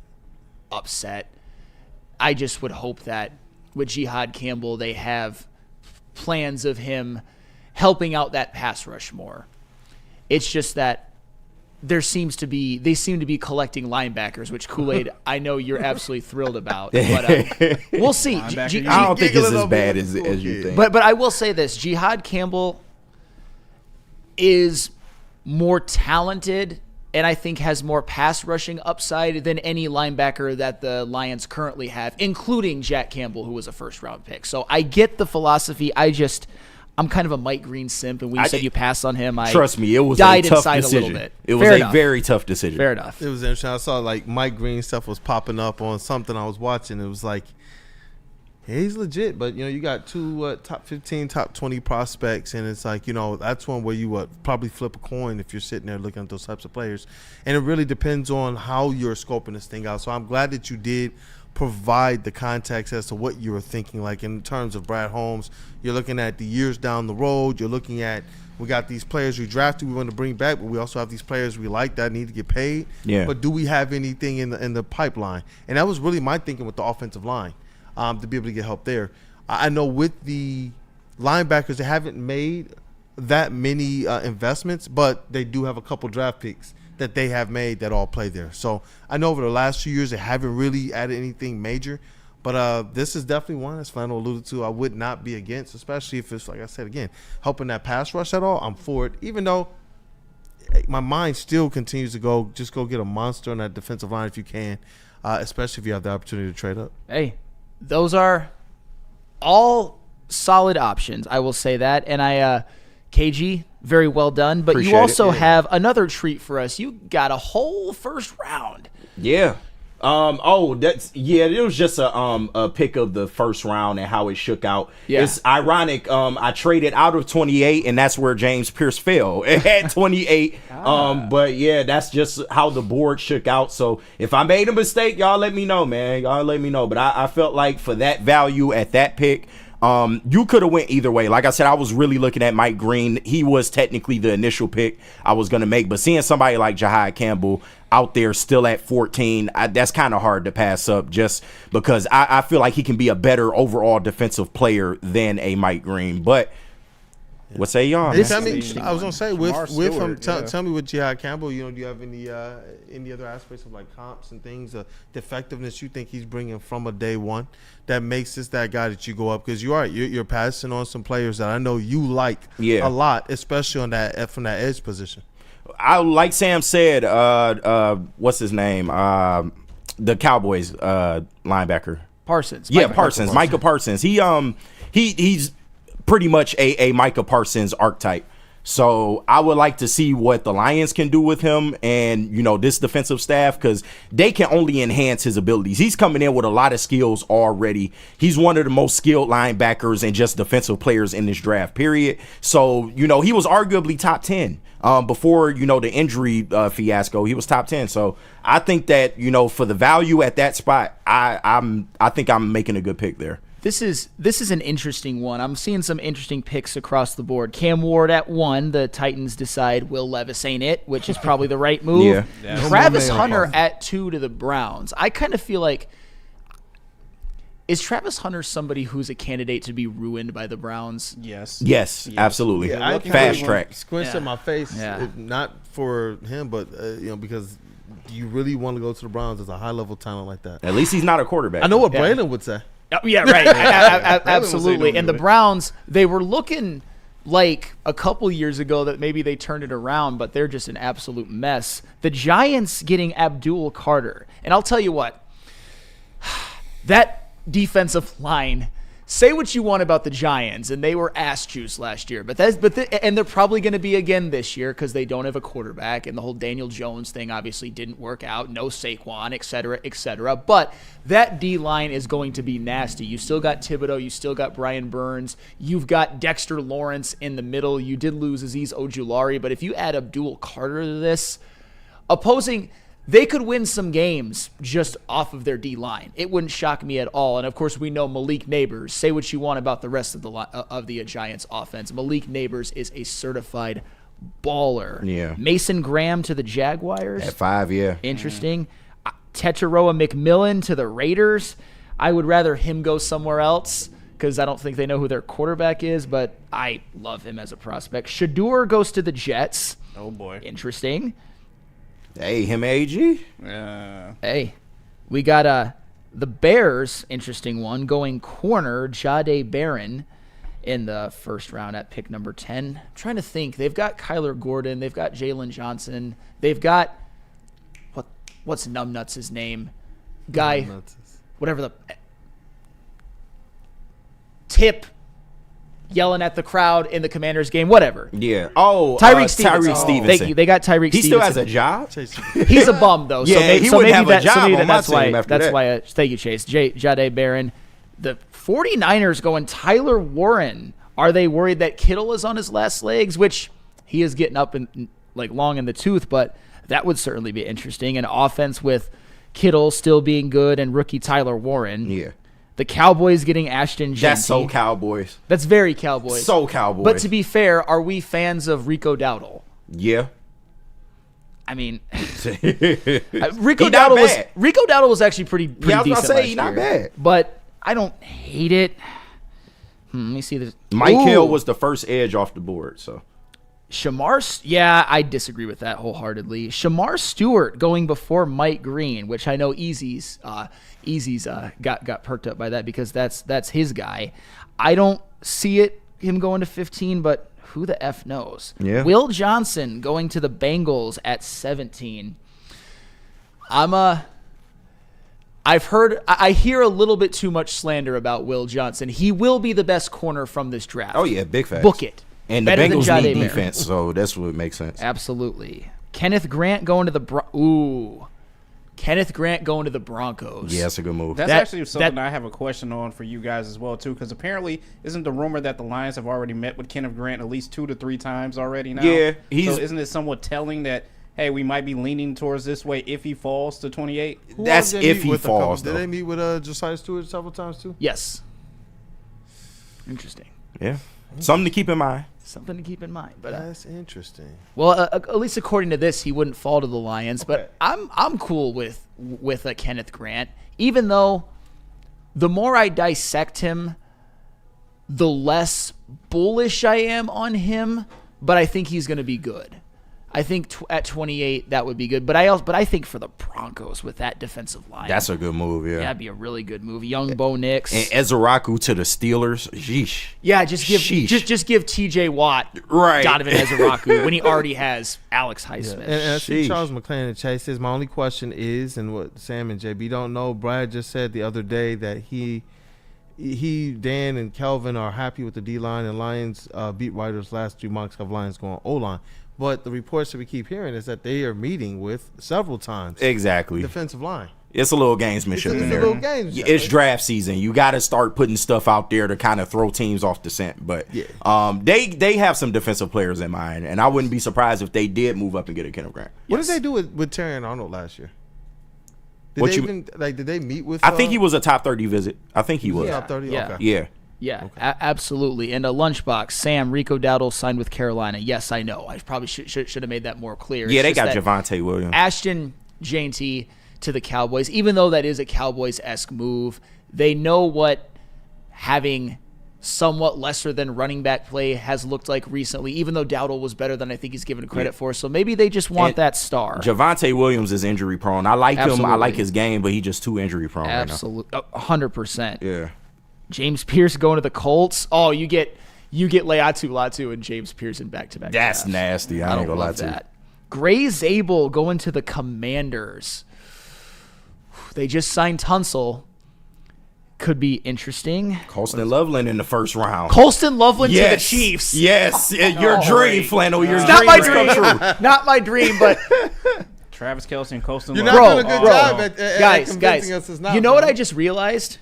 upset. I just would hope that with Jihad Campbell, they have plans of him helping out that pass rush more. It's just that they seem to be collecting linebackers, which Kool-Aid, I know you're absolutely thrilled about. But we'll see. I don't think it's as bad as you think. But I will say this: Jihad Campbell is more talented and I think has more pass rushing upside than any linebacker that the Lions currently have, including Jack Campbell, who was a first-round pick. So I get the philosophy. I'm kind of a Mike Green simp, and when you said you passed on him, trust me, it was died a tough inside decision. a little bit. It was a very tough decision. Fair enough. It was interesting. I saw like Mike Green stuff was popping up on something I was watching. It was like, hey, he's legit, but you got two top 15, top 20 prospects, and it's like that's one where you probably flip a coin if you're sitting there looking at those types of players, and it really depends on how you're scoping this thing out. So I'm glad that you did provide the context as to what you were thinking. Like in terms of Brad Holmes, you're looking at the years down the road. You're looking at, we got these players we drafted we want to bring back, but we also have these players we like that need to get paid. Yeah. But do we have anything in the pipeline? And that was really my thinking with the offensive line, to be able to get help there. I know with the linebackers, they haven't made that many investments, but they do have a couple draft picks that they have made that all play there. So I know over the last 2 years they haven't really added anything major, but this is definitely one, as Flannel alluded to, I would not be against, especially if it's, like I said again, helping that pass rush at all. I'm for it, even though my mind still continues to go get a monster on that defensive line if you can, especially if you have the opportunity to trade up. Hey, those are all solid options, I will say that. And KG, very well done. But Appreciate you also it. have another treat for us. You got a whole first round. Yeah. It was just a pick of the first round and how it shook out. Yeah. It's ironic. I traded out of 28, and that's where James Pierce fell at 28. But yeah, that's just how the board shook out. So if I made a mistake, y'all let me know, man. Y'all let me know. But I felt like for that value at that pick, you could have went either way. Like I said, I was really looking at Mike Green. He was technically the initial pick I was going to make, but seeing somebody like Jihad Campbell out there still at 14, that's kind of hard to pass up, just because I feel like he can be a better overall defensive player than a Mike Green. But what say y'all? I was gonna say with him. Tell me with Jihad Campbell. Do you have any other aspects of like comps and things, the effectiveness you think he's bringing from a day one that makes this that guy that you go up? Because you're passing on some players that I know you like a lot, especially on that from that edge position. I like Sam said. What's his name? The Cowboys linebacker Parsons. Micah Parsons. He's pretty much a Micah Parsons archetype. So I would like to see what the Lions can do with him and, this defensive staff, because they can only enhance his abilities. He's coming in with a lot of skills already. He's one of the most skilled linebackers and just defensive players in this draft, period. So, he was arguably top 10 before, the injury fiasco. He was top 10. So I think that, for the value at that spot, I think I'm making a good pick there. This is an interesting one. I'm seeing some interesting picks across the board. Cam Ward at 1. The Titans decide Will Levis ain't it, which is probably the right move. Yeah. Travis Hunter at 2 to the Browns. I kind of feel like, is Travis Hunter somebody who's a candidate to be ruined by the Browns? Yes, absolutely. I Fast track. Squinched at my face, Yeah. not for him, but because you really want to go to the Browns as a high level talent like that. At least he's not a quarterback. I know what Braylon would say. Oh, yeah, right. Absolutely. And the Browns, they were looking like a couple years ago that maybe they turned it around, but they're just an absolute mess. The Giants getting Abdul Carter. And I'll tell you what, that defensive line say what you want about the Giants, and they were ass juice last year, and they're probably going to be again this year because they don't have a quarterback, and the whole Daniel Jones thing obviously didn't work out. No Saquon, et cetera, et cetera. But that D line is going to be nasty. You still got Thibodeau, you still got Brian Burns, you've got Dexter Lawrence in the middle. You did lose Azeez Ojulari, but if you add Abdul Carter to this, they could win some games just off of their D-line. It wouldn't shock me at all. And, of course, we know Malik Neighbors. Say what you want about the rest of the Giants offense. Malik Neighbors is a certified baller. Yeah. Mason Graham to the Jaguars. At 5, yeah. Interesting. Tetairoa McMillan to the Raiders. I would rather him go somewhere else because I don't think they know who their quarterback is, but I love him as a prospect. Shador goes to the Jets. Oh, boy. Interesting. Hey, him AG? Hey, we got the Bears, interesting one, going corner, Jahdae Barron in the first round at pick number 10. I'm trying to think. They've got Kyler Gordon. They've got Jalen Johnson. They've got, what's Numbnuts' name? Guy, whatever the, Tip, yelling at the crowd in the Commanders game, whatever. Yeah. Oh, Tyreek Stevenson. Stevenson. Thank you. They got Tyreek Stevenson. He still has a job? He's a bum, though. Yeah, he wouldn't have a job on my team after that. Thank you, Chase. Jahdae Barron. The 49ers going Tyler Warren. Are they worried that Kittle is on his last legs? Which he is getting up and long in the tooth, but that would certainly be interesting. An offense with Kittle still being good and rookie Tyler Warren. Yeah. The Cowboys getting Ashton Jeanty. That's so Cowboys. That's very Cowboys. So Cowboys. But to be fair, are we fans of Rico Dowdle? Yeah. I mean, Rico Dowdle was actually pretty decent last year. I was gonna say, he's not bad. But I don't hate it. Let me see this. Mike Hill was the first edge off the board, so. I disagree with that wholeheartedly. Shamar Stewart going before Mike Green, which I know Easy's got perked up by that because that's his guy. I don't see him going to 15, but who the F knows? Yeah. Will Johnson going to the Bengals at 17. I hear a little bit too much slander about Will Johnson. He will be the best corner from this draft. Oh yeah, big facts. Book it. And the Bengals need defense, so that's what makes sense. Absolutely. Kenneth Grant going to the Broncos. Yeah, that's a good move. That's actually something I have a question on for you guys as well, too, because apparently isn't the rumor that the Lions have already met with Kenneth Grant at least 2 to 3 times already now? Yeah. So isn't it somewhat telling that, hey, we might be leaning towards this way if he falls to 28? That's if he falls, Did they meet with Josiah Stewart several times, too? Yes. Interesting. Yeah. Something to keep in mind. Something to keep in mind. But that's interesting. Well, at least according to this, he wouldn't fall to the Lions. But I'm cool with Kenneth Grant, even though the more I dissect him, the less bullish I am on him. But I think he's going to be good. I think at 28 that would be good. But I think for the Broncos with that defensive line, that's a good move. Yeah, that'd be a really good move. Young Bo Nix and Ezeraku to the Steelers. Yeesh. Yeah, just give T.J. Watt Donovan Ezeraku when he already has Alex Highsmith. Yeah. And I see Charles McClain and Chase says my only question is, and what Sam and JB don't know, Brad just said the other day that he, Dan, and Kelvin are happy with the D-line, and Lions beat writers last 3 months have Lions going O-line. But the reports that we keep hearing is that they are meeting with several times. Exactly. Defensive line. It's a little gamesmanship in there. It's draft season. You got to start putting stuff out there to kind of throw teams off the scent. But they have some defensive players in mind, and I wouldn't be surprised if they did move up and get a Kenneth Grant. What did they do with Terry and Arnold last year? Did they meet with? I think he was a top 30 visit. I think he was. Top 30? Yeah. Okay. Yeah. Yeah, okay. Absolutely. And a lunchbox. Sam, Rico Dowdle signed with Carolina. Yes, I know. I probably should have made that more clear. Yeah, they got Javonte Williams. Ashton Jeanty to the Cowboys. Even though that is a Cowboys-esque move, they know what having somewhat lesser than running back play has looked like recently, even though Dowdle was better than I think he's given credit for. So maybe they just want that star. Javonte Williams is injury prone. I like him. I like his game, but he's just too injury prone Absolutely. Right now. 100%. Yeah. James Pierce going to the Colts. Oh, you get Laiatu Latu and James Pierce in back-to-back. That's nasty. I ain't gonna lie to you. Gray Zabel going to the Commanders. They just signed Tunsil. could be interesting. Colston Loveland in the first round. Colston Loveland to the Chiefs. Yes, your dream, Flannel. Your It's dream not my has come dream. true. Not my dream, but Travis Kelce and Colston You're Loveland. not doing a good job at guys, convincing us it's not. you know what bro. I just realized?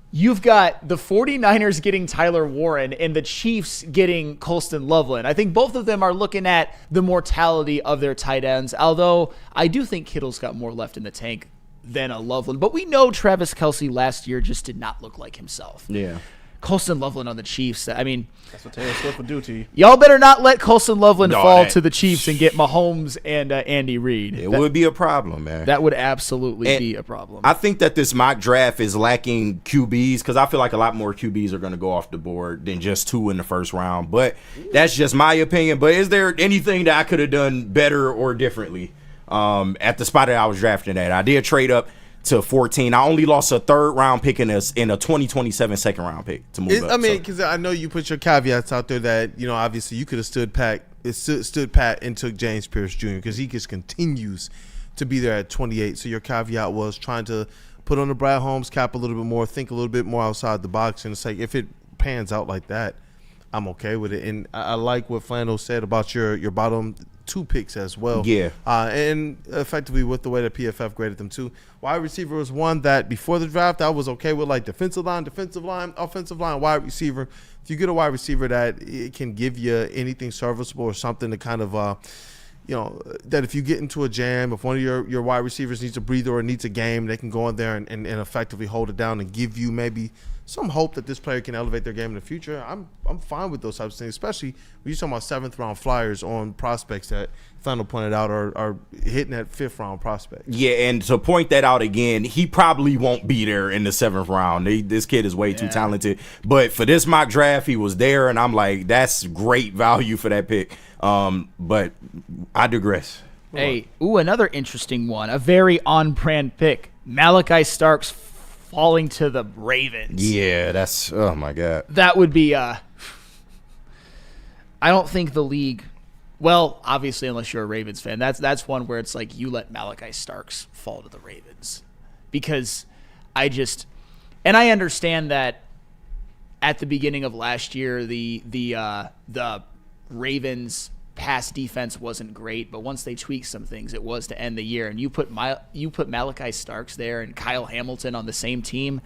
You've got the 49ers getting Tyler Warren and the Chiefs getting Colston Loveland. I think both of them are looking at the mortality of their tight ends, although I do think Kittle's got more left in the tank than a Loveland. But we know Travis Kelce last year just did not look like himself. Yeah. Colston Loveland on the Chiefs. I mean, That's what Taylor Swift would do to you. y'all better not let Colston Loveland No, fall that- to the Chiefs and get Mahomes and Andy Reid. It would be a problem, man. That would absolutely And be a problem. I think that this mock draft is lacking QBs because I feel like a lot more QBs are going to go off the board than just 2 in the first round. But that's just my opinion. But is there anything that I could have done better or differently at the spot that I was drafting at? I did trade up to 14. I only lost a 3rd round pick in a 2027 second round pick to move up. I mean, So, because I know you put your caveats out there that obviously you could have stood pat and took James Pierce Jr. because he just continues to be there at 28. So your caveat was trying to put on the Brad Holmes cap a little bit more, think a little bit more outside the box, and it's like if it pans out like that, I'm okay with it. And I like what Flannel said about your bottom 2 picks as well. Yeah. And effectively with the way that PFF graded them too. Wide receiver was one that before the draft I was okay with, like defensive line, offensive line, wide receiver. If you get a wide receiver that it can give you anything serviceable or something to kind of that if you get into a jam, if one of your wide receivers needs a breather or needs a game, they can go in there and effectively hold it down and give you maybe some hope that this player can elevate their game in the future. I'm fine with those types of things, especially when you're talking about 7th round flyers on prospects that Flannel pointed out are hitting that 5th round prospect. yeah, and to point that out again, he probably won't be there in the 7th round. This kid is way too talented. But for this mock draft, he was there, and I'm like, that's great value for that pick. But I digress. Hey, another interesting one. A very on-brand pick. Malachi Starks falling to the Ravens. Yeah, that's oh my god. That would be I don't think the league, well, obviously unless you're a Ravens fan, that's one where it's like you let Malachi Starks fall to the Ravens. Because I understand that at the beginning of last year the Ravens pass defense wasn't great, but once they tweaked some things, it was to end the year. And you put Malachi Starks there and Kyle Hamilton on the same team.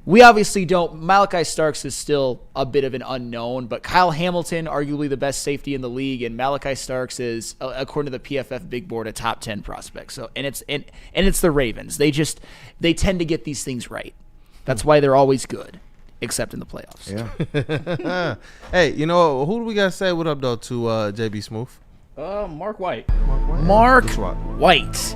We obviously don't. Malachi Starks is still a bit of an unknown, but Kyle Hamilton, arguably the best safety in the league, and Malachi Starks is, according to the PFF Big Board, a top 10 prospect. So, and it's the Ravens. They tend to get these things right. That's why they're always good, except in the playoffs. Yeah. Hey, who do we got to say what up, though, to JBSmooovv? Mark White. Mark White.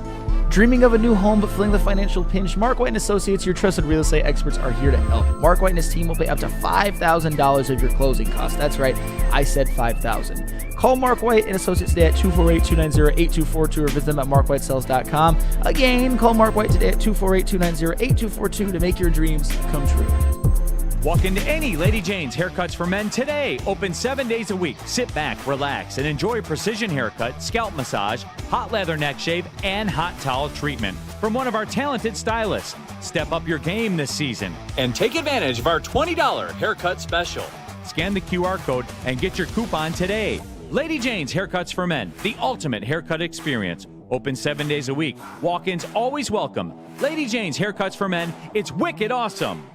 Dreaming of a new home but feeling the financial pinch? Mark White and Associates, your trusted real estate experts, are here to help. Mark White and his team will pay up to $5,000 of your closing costs. That's right, I said $5,000. Call Mark White and Associates today at 248-290-8242 or visit them at markwhitesells.com. Again, call Mark White today at 248-290-8242 to make your dreams come true. Walk into any Lady Jane's Haircuts for Men today. Open 7 days a week. Sit back, relax, and enjoy precision haircut, scalp massage, hot leather neck shave, and hot towel treatment from one of our talented stylists. Step up your game this season and take advantage of our $20 haircut special. Scan the QR code and get your coupon today. Lady Jane's Haircuts for Men, the ultimate haircut experience. Open 7 days a week. Walk-ins always welcome. Lady Jane's Haircuts for Men. It's wicked awesome.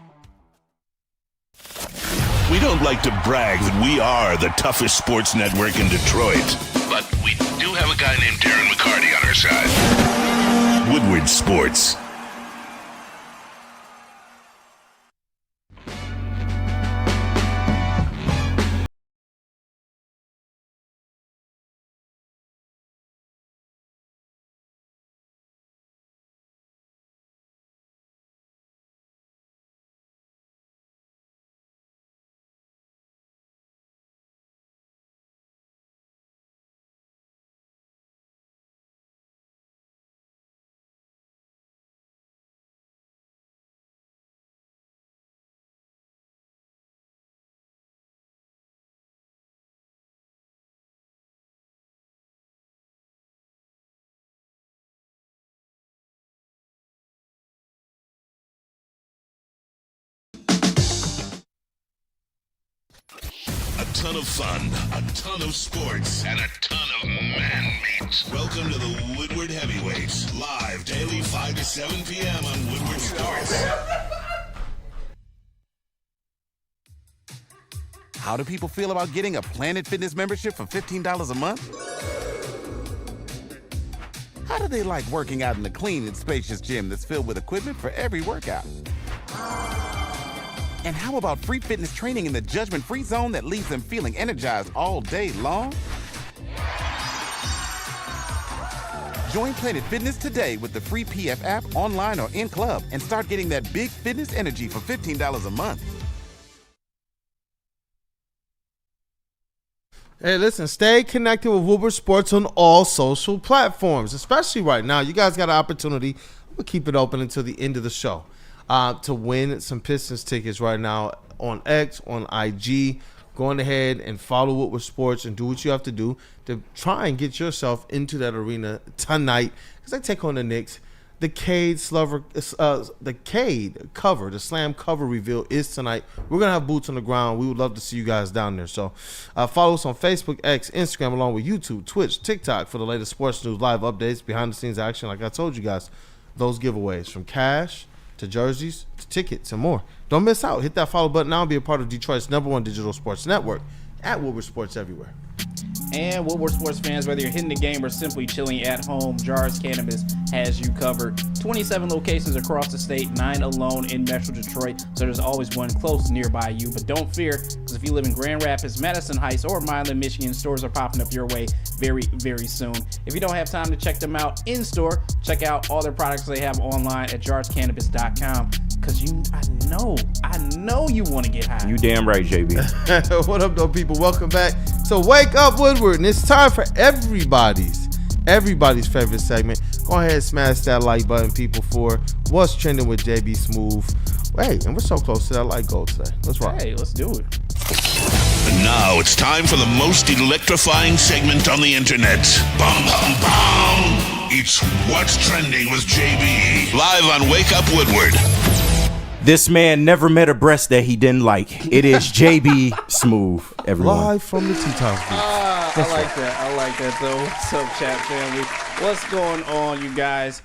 We don't like to brag that we are the toughest sports network in Detroit, but we do have a guy named Darren McCarty on our side. Woodward Sports. ton of fun, a ton of sports, and a ton of man-meat. Welcome to the Woodward Heavyweights, live daily 5 to 7 p.m. on Woodward Sports. How do people feel about getting a Planet Fitness membership for $15 a month? How do they like working out in a clean and spacious gym that's filled with equipment for every workout? And how about free fitness training in the judgment-free zone that leaves them feeling energized all day long? Join Planet Fitness today with the free PF app, online or in club, and start getting that big fitness energy for $15 a month. Hey, listen, stay connected with Woodward Sports on all social platforms, especially right now. You guys got an opportunity. We'll keep it open until the end of the show to win some Pistons tickets right now on X, on IG. Go on ahead and follow Woodward Sports and do what you have to do to try and get yourself into that arena tonight because they take on the Knicks. The Cade cover, the Slam cover reveal is tonight. We're going to have boots on the ground. We would love to see you guys down there. So follow us on Facebook, X, Instagram, along with YouTube, Twitch, TikTok for the latest sports news, live updates, behind-the-scenes action. Like I told you guys, those giveaways from cash to jerseys to tickets and more. Don't miss out. Hit that follow button now and be a part of Detroit's #1 digital sports network at Woodward Sports everywhere. And Woodward Sports fans, whether you're hitting the game or simply chilling at home, Jars Cannabis has you covered. 27 locations across the state, 9 alone in Metro Detroit, so there's always one close nearby you. But don't fear, because if you live in Grand Rapids, Madison Heights, or Milan, Michigan, stores are popping up your way very, very soon. If you don't have time to check them out in-store, check out all their products they have online at jarscannabis.com. Because I know you want to get high. You damn right, JB. What up, though, people? Welcome back. So wake up, Woodward, and it's time for everybody's favorite segment. Go ahead and smash that like button, people, for what's trending with JBSmooovv. Hey, and we're so close to that like goal today. Let's rock. Hey, let's do it. And now it's time for the most electrifying segment on the internet. Bum, bum, bum. It's What's Trending with JB. Live on Wake Up Woodward. This man never met a breast that he didn't like. It is JBSmooovv, everyone. Live from the T-Tops booth. I like that, though. What's up, chat family? What's going on, you guys?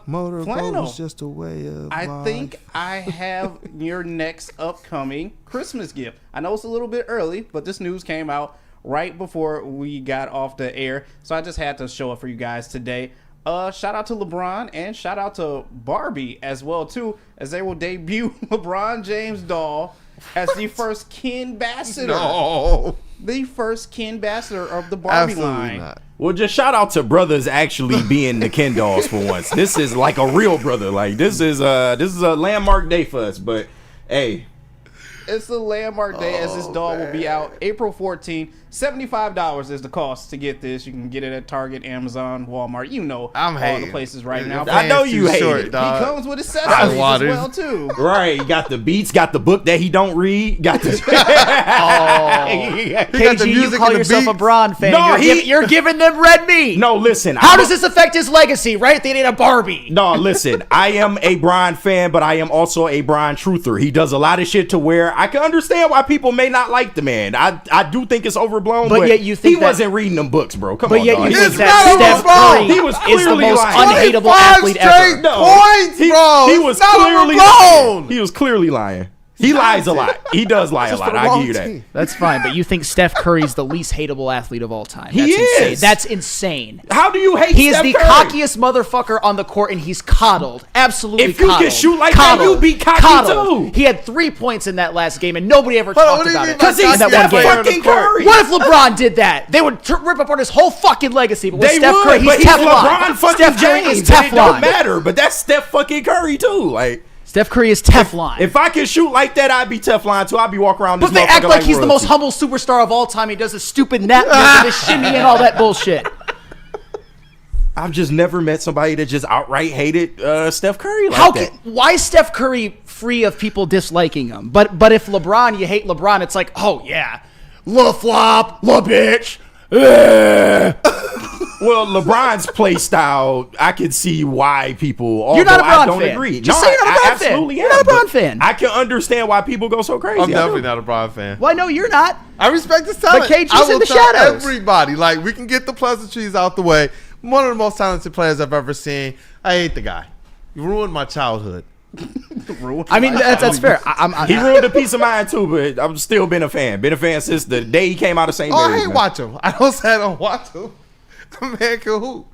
Motorboat is just a way of I life. think I have your next upcoming Christmas gift. I know it's a little bit early, but this news came out right before we got off the air, so I just had to show it for you guys today. Shout out to LeBron and shout out to Barbie as well too, as they will debut LeBron James doll as the first Ken ambassador. No. The first Ken ambassador of the Barbie Absolutely line. not. Well, just shout out to brothers actually being the Ken dolls for once. This is like a real brother. Like this is a landmark day for us. But hey, it's a landmark day as this doll will be out April 14th. $75 is the cost to get this. You can get it at Target, Amazon, Walmart. You know, I'm all hating. the places right now. I know you hate it. He comes with his accessories as waters. well too. right? You got the beats, got the book that he don't read, got the KG, the you music call and the yourself a beats. Braun fan. No, You're giving them red meat. No, listen. How does this affect his legacy, right? They need a Barbie. No, listen. I am a Brian fan, but I am also a Brian truther. He does a lot of shit to where I can understand why people may not like the man. I do think it's overblown, but yet you think he that- wasn't reading them books, bro. Come But on, yet dog. you It's think not that Steph overblown. Curry He was is the clearly most lying. unhateable 25 athlete straight ever. points, bro. He It's was not clearly overblown. lying. He was clearly lying. He lies a lot. He does lie a Just for lot. the I wrong give you that. team. That's fine, but you think Steph Curry's the least hateable athlete of all time. He That's insane. is. That's insane. How do you hate He is Steph the Curry? cockiest motherfucker on the court, and he's coddled. Absolutely If you coddled. can shoot like that, you be cocky too. He had 3 points in that last game, and nobody ever Hold on, talked what do you about mean it. by Because he's in that Steph one game. fucking Curry. What if LeBron did that? They would rip apart his whole fucking legacy. But with They Steph would, Curry, but he's he's Teflon. LeBron fucking Steph Curry James. is and It don't Teflon. matter, but that's Steph fucking Curry too. Like, Steph Curry is Teflon. if I can shoot like that, I'd be Teflon too. I'd be walking around this But they motherfucker act like he's the most royalty. humble superstar of all time. He does a stupid nap and his shimmy and all that bullshit. I've just never met somebody that just outright hated Steph Curry like How that. why is Steph Curry free of people disliking him? But if LeBron, you hate LeBron, it's like, oh yeah, La flop, La bitch. Well, LeBron's play style, I can see why people. You're not a I LeBron don't fan. agree. Just no, say you're not a I LeBron absolutely fan. am. You're not a LeBron but fan. I can understand why people go so crazy. I'm definitely not a Bron fan. Well, I know you're not. I respect his talent. But KG's I will in the tell shadows. everybody, like, we can get the pleasantries out the way. One of the most talented players I've ever seen. I hate the guy. He ruined my childhood. I mean, that's fair. He ruined a piece of mine too, but I've still been a fan. Been a fan since the day he came out of St. Oh, Mary's. I hate watch him. I don't say I don't watch him. The man can hoop.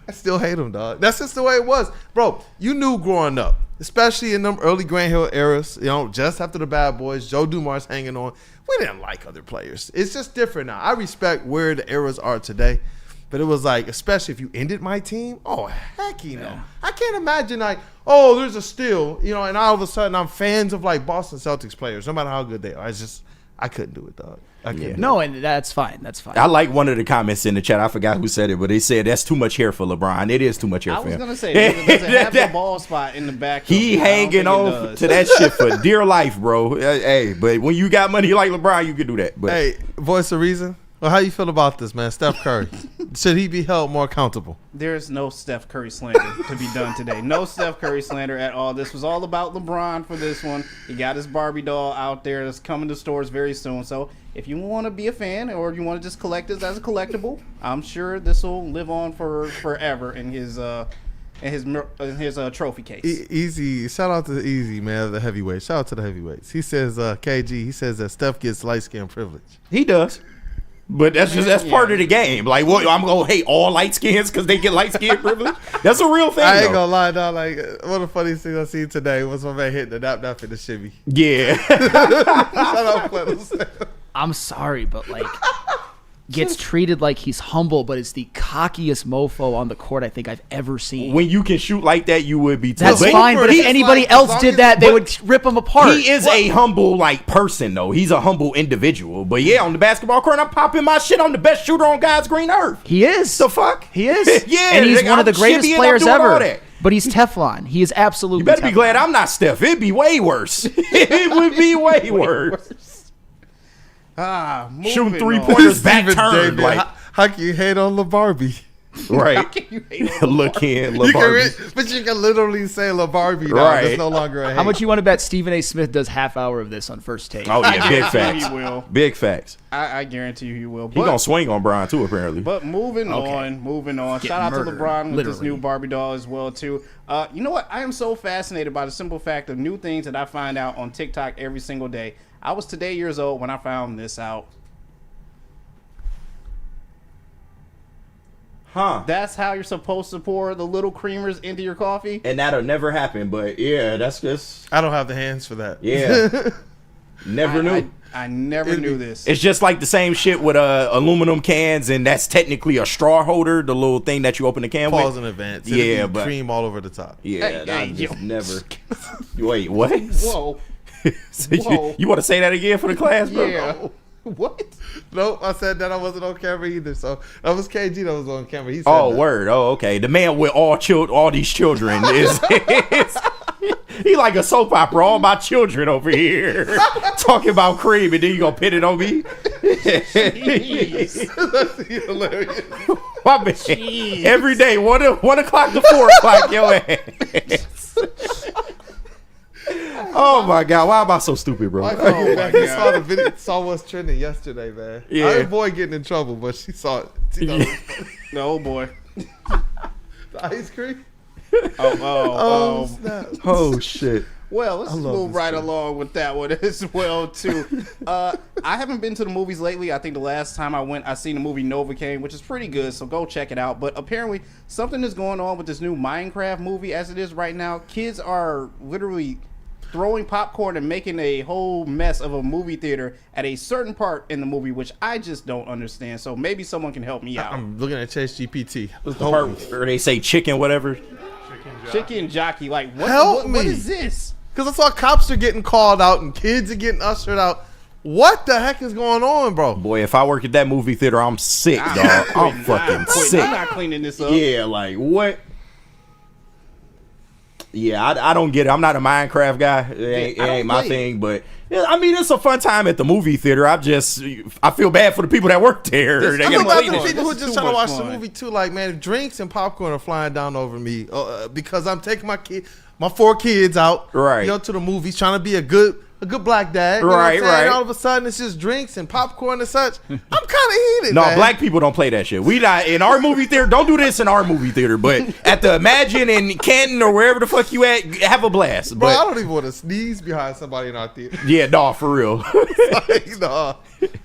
I still hate him, dog. That's just the way it was. Bro, you knew growing up, especially in them early Grant Hill eras, just after the Bad Boys, Joe Dumars hanging on, we didn't like other players. It's just different now. I respect where the eras are today, but it was like, especially if you ended my team, oh, heck no. I can't imagine like, oh, there's a steal, and all of a sudden I'm fans of like Boston Celtics players, no matter how good they are. I couldn't do it, dog. I couldn't. No, and that's fine. That's fine. I like one of the comments in the chat. I forgot who said it, but they said that's too much hair for LeBron. It is too much hair I for was him. going to say, does it have the ball spot in the back? He hanging on to that shit for dear life, bro. Hey, but when you got money like LeBron, you can do that. But Hey, voice of reason. Well, how you feel about this, man? Steph Curry. Should he be held more accountable? There's no Steph Curry slander to be done today. No Steph Curry slander at all. This was all about LeBron for this one. He got his Barbie doll out there that's coming to stores very soon. So if you want to be a fan or you want to just collect this as a collectible, I'm sure this will live on for forever in his trophy case. Easy. Shout out to Easy, man, the heavyweight. Shout out to the heavyweights. He says, KG, he says that Steph gets light skin privilege. he does. But that's part of the game. Like, what? I'm gonna hate all light skins because they get light skin privilege. That's a real thing. I ain't though. gonna lie, dog. Like, one of the funniest things I seen today was my man hitting the nap in the shimmy. Yeah. Shout out, Cletus. I'm sorry, but like gets treated like he's humble, but it's the cockiest mofo on the court I think I've ever seen. When you can shoot like that, you would be. That's But fine, but if anybody else did that, they would rip him apart. He is a humble person, though. He's a humble individual. But yeah, on the basketball court, I'm popping my shit. I'm the best shooter on God's green earth. He is. The fuck? He is. Yeah, and he's nigga, one of the I'm greatest chippy and players I'm doing all ever. that. But he's Teflon. He is absolutely You better be Teflon. glad I'm not Steph. It'd be way worse. It would be way worse. Shooting Moving 3 on. pointers back Steven turned. David, Like, how can you hate on LaBarbie? right. You hate on Look in, You can LeBron. but you can literally say LaBarbie now. Right. It's no longer a hate. How much you want to bet Stephen A. Smith does half hour of this on First Take? Oh, yeah, big He facts. will. Big facts. I guarantee you he will. He gonna swing on Brian, too, apparently. But moving on. Get Shout out to murdered, LeBron with his literally. new Barbie doll as well too. You know what? I am so fascinated by the simple fact of new things that I find out on TikTok every single day. I was today years old when I found this out. Huh. That's how you're supposed to pour the little creamers into your coffee. And that'll never happen, but yeah, that's just, I don't have the hands for that. yeah. Never knew. I never knew this. It's just like the same shit with aluminum cans, and that's technically a straw holder, the little thing that you open the can Pause with. in advance. Yeah, It'll be but cream all over the top. yeah, Hey, I yo. just never. Wait, what? Whoa. So Whoa. you want to say that again for the class, bro? Yeah. What? Nope, I said that I wasn't on camera either. So that was KG that was on camera. He said Oh, that. word. Oh, okay. The man with all these children is he like a soap opera. All my children over here talking about cream, and then you gonna pin it on me? That's hilarious. My man. Jeez. Every day, 1 o'clock to 4 o'clock, yo ass. Oh my God! Why am I so stupid, bro? My saw the video, saw what's trending yesterday, man. Yeah. I avoid getting in trouble, but she saw it. She thought it was funny. Oh boy. The ice cream. Oh. Snap. Oh shit! Well, let's love move this right thing. along with that one as well too. I haven't been to the movies lately. I think the last time I went, I seen the movie Novocaine, which is pretty good. So go check it out. But apparently, something is going on with this new Minecraft movie as it is right now. Kids are literally throwing popcorn and making a whole mess of a movie theater at a certain part in the movie, which I just don't understand. So maybe someone can help me out. I'm looking at Chase GPT. The part where they say chicken, whatever. Chicken jockey, like what? Help what me. is this? Because I saw cops are getting called out and kids are getting ushered out. What the heck is going on, bro? Boy, if I work at that movie theater, I'm sick, dog. I'm fucking sick. I'm not cleaning this up. Yeah, like what? Yeah, I don't get it. I'm not a Minecraft guy. It ain't my thing, but yeah, I mean, it's a fun time at the movie theater. I feel bad for the people that work there. I feel bad for the people who are just trying to watch the movie too. Like, man, if drinks and popcorn are flying down over me because I'm taking my 4 kids out, right, to the movies, trying to be a good black dad, right. And all of a sudden it's just drinks and popcorn and such. I'm kind of heated. No, man. black people don't play that shit. We not in our movie theater. Don't do this in our movie theater. But at the Imagine in Canton or wherever the fuck you at, have a blast. Bro, but, I don't even want to sneeze behind somebody in our theater. Yeah, no, for real. Nah.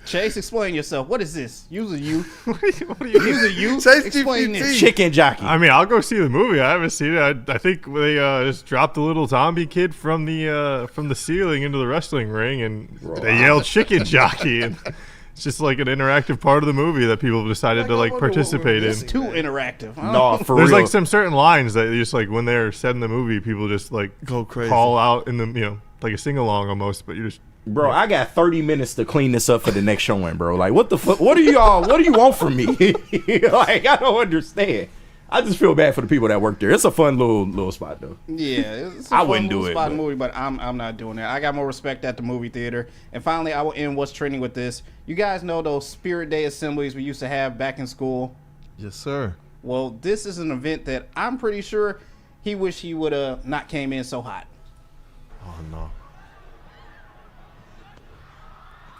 Chase, explain yourself. What is this? Use a you. What are you? Use a you. Chase explain this. Chicken jockey. I mean, I'll go see the movie. I haven't seen it. I think they just dropped a little zombie kid from the ceiling into the wrestling ring, and they yelled "chicken jockey." And it's just like an interactive part of the movie that people have decided to participate in. It's too interactive. No, for There's real. like some certain lines that just like when they're said in the movie, people just like go crazy, call out in the like a sing along almost, but you just. Bro, I got 30 minutes to clean this up for the next showing, bro. Like, what the fuck? What do you want from me? Like, I don't understand. I just feel bad for the people that work there. It's a fun little spot, though. Yeah, it's a I fun wouldn't do little it, spot but- movie, but I'm not doing that. I got more respect at the movie theater. And finally, I will end what's trending with this. You guys know those Spirit Day assemblies we used to have back in school? Yes, sir. Well, this is an event that I'm pretty sure he wished he would have not came in so hot. Oh, no.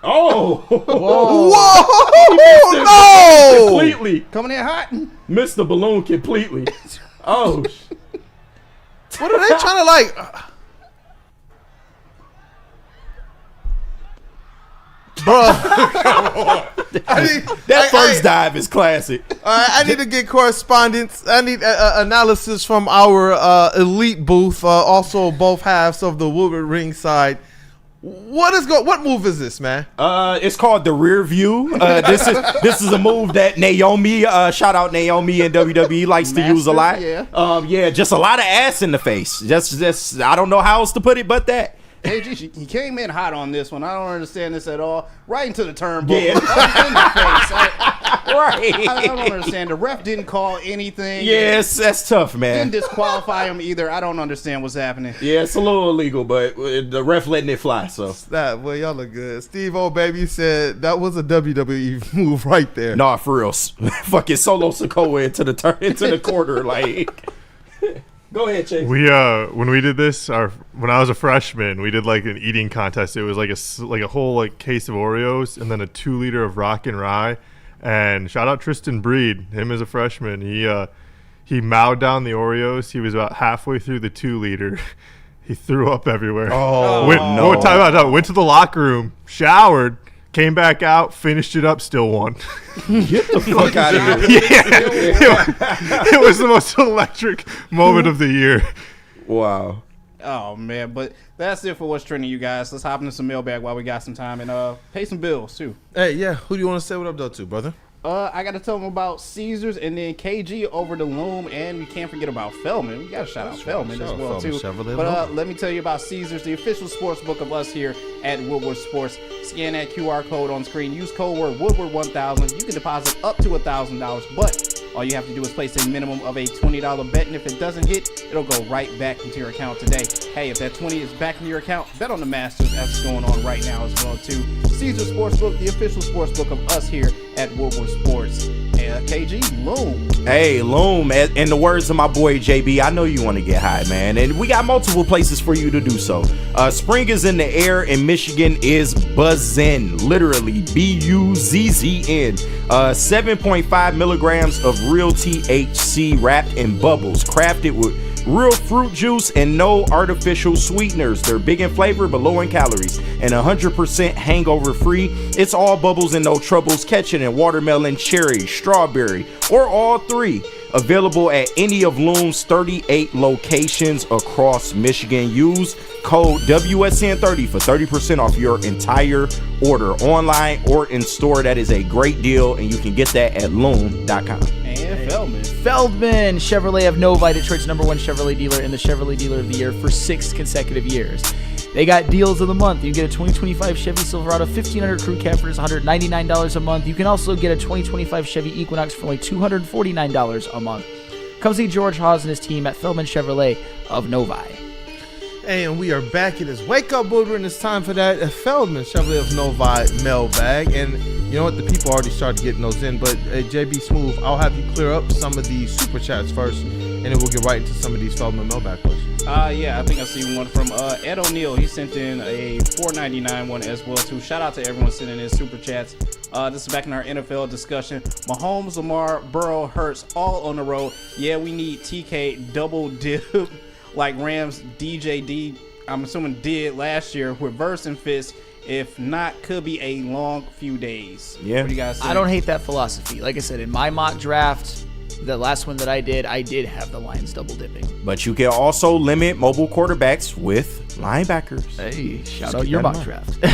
Oh! Whoa! No! Completely. Coming in hot? Missed the balloon completely. Oh. What are they trying to like? Bro. That first dive is classic. All right, I need to get correspondence. I need analysis from our elite booth, also both halves of the Woodward ringside. What move is this, man? It's called the rear view. This is a move that Naomi, shout out Naomi in WWE, likes to use a lot. Yeah. Just a lot of ass in the face. Just I don't know how else to put it but that. KG, he came in hot on this one. I don't understand this at all. Right into the turnbuckle. Yeah. Right in the face. Right. I don't understand. The ref didn't call anything. Yes, that's tough, man. Didn't disqualify him either. I don't understand what's happening. Yeah, it's a little illegal, but the ref letting it fly. So Well, y'all look good. Steve O Baby said that was a WWE move right there. nah, for real. Fucking Solo Sikoa into the corner, like. Go ahead, Chase. We when we did this, when I was a freshman, we did like an eating contest. It was like a whole like case of Oreos and then a 2-liter of Rock and Rye. And shout out Tristan Breed, him as a freshman. He mowed down the Oreos. He was about halfway through the 2-liter. He threw up everywhere. Oh, no! Time out. Went to the locker room, showered, came back out, finished it up, still won. Get the fuck out of here. Yeah, it was the most electric moment of the year. Wow. Oh, man. But that's it for what's trending, you guys. Let's hop into some mailbag while we got some time and pay some bills, too. Hey, yeah. Who do you want to say what up though to, brother? I got to tell them about Caesars and then KG over the Loom, and we can't forget about Feldman. We got to shout out Feldman as well, too. But let me tell you about Caesars, the official sports book of us here at Woodward Sports. Scan that QR code on screen. Use code word Woodward1000. You can deposit up to $1,000, but all you have to do is place a minimum of a $20 bet, and if it doesn't hit, it'll go right back into your account today. Hey, if that 20 is back in your account, bet on the Masters as it's going on right now as well, too. Caesars Sportsbook, the official sportsbook of us here at Woodward Sports. KG, Loom. Hey, Loom, in the words of my boy JB, I know you want to get high, man, and we got multiple places for you to do so. Spring is in the air, and Michigan is buzzing, literally BUZZN. 7.5 milligrams of real THC wrapped in bubbles, crafted with real fruit juice and no artificial sweeteners. They're big in flavor but low in calories and 100% hangover free. It's all bubbles and no troubles. Catch it in watermelon, cherry, strawberry, or all three. Available at any of Loom's 38 locations across Michigan. Use code WSN30 for 30% off your entire order, online or in store. That is a great deal, and you can get that at loom.com. And Feldman. Feldman Chevrolet of Novi, Detroit's #1 Chevrolet dealer and the Chevrolet Dealer of the Year for 6 consecutive years. They got deals of the month. You can get a 2025 Chevy Silverado 1500 Crew Cab for just $199 a month. You can also get a 2025 Chevy Equinox for only $249 a month. Come see George Hawes and his team at Feldman Chevrolet of Novi. And we are back. It is Wake Up Woodward, and it's time for that Feldman Chevrolet of Novi mailbag. And you know what? The people already started getting those in. But JBSmooovv, I'll have you clear up some of the super chats first, and then we'll get right into some of these Feldman mailbag questions. Yeah, I think I see one from Ed O'Neill. He sent in a $4.99 one as well too. Shout out to everyone sending in super chats. This is back in our NFL discussion. Mahomes, Lamar, Burrow, Hurts, all on the road. Yeah, we need TK double dip like Rams DJD, I'm assuming, did last year with Verse and Fitz. If not, could be a long few days. Yeah. What do you guys think? I don't hate that philosophy. Like I said, in my mock draft, the last one that I did have the Lions double dipping. But you can also limit mobile quarterbacks with linebackers. Hey, shout out your mock draft.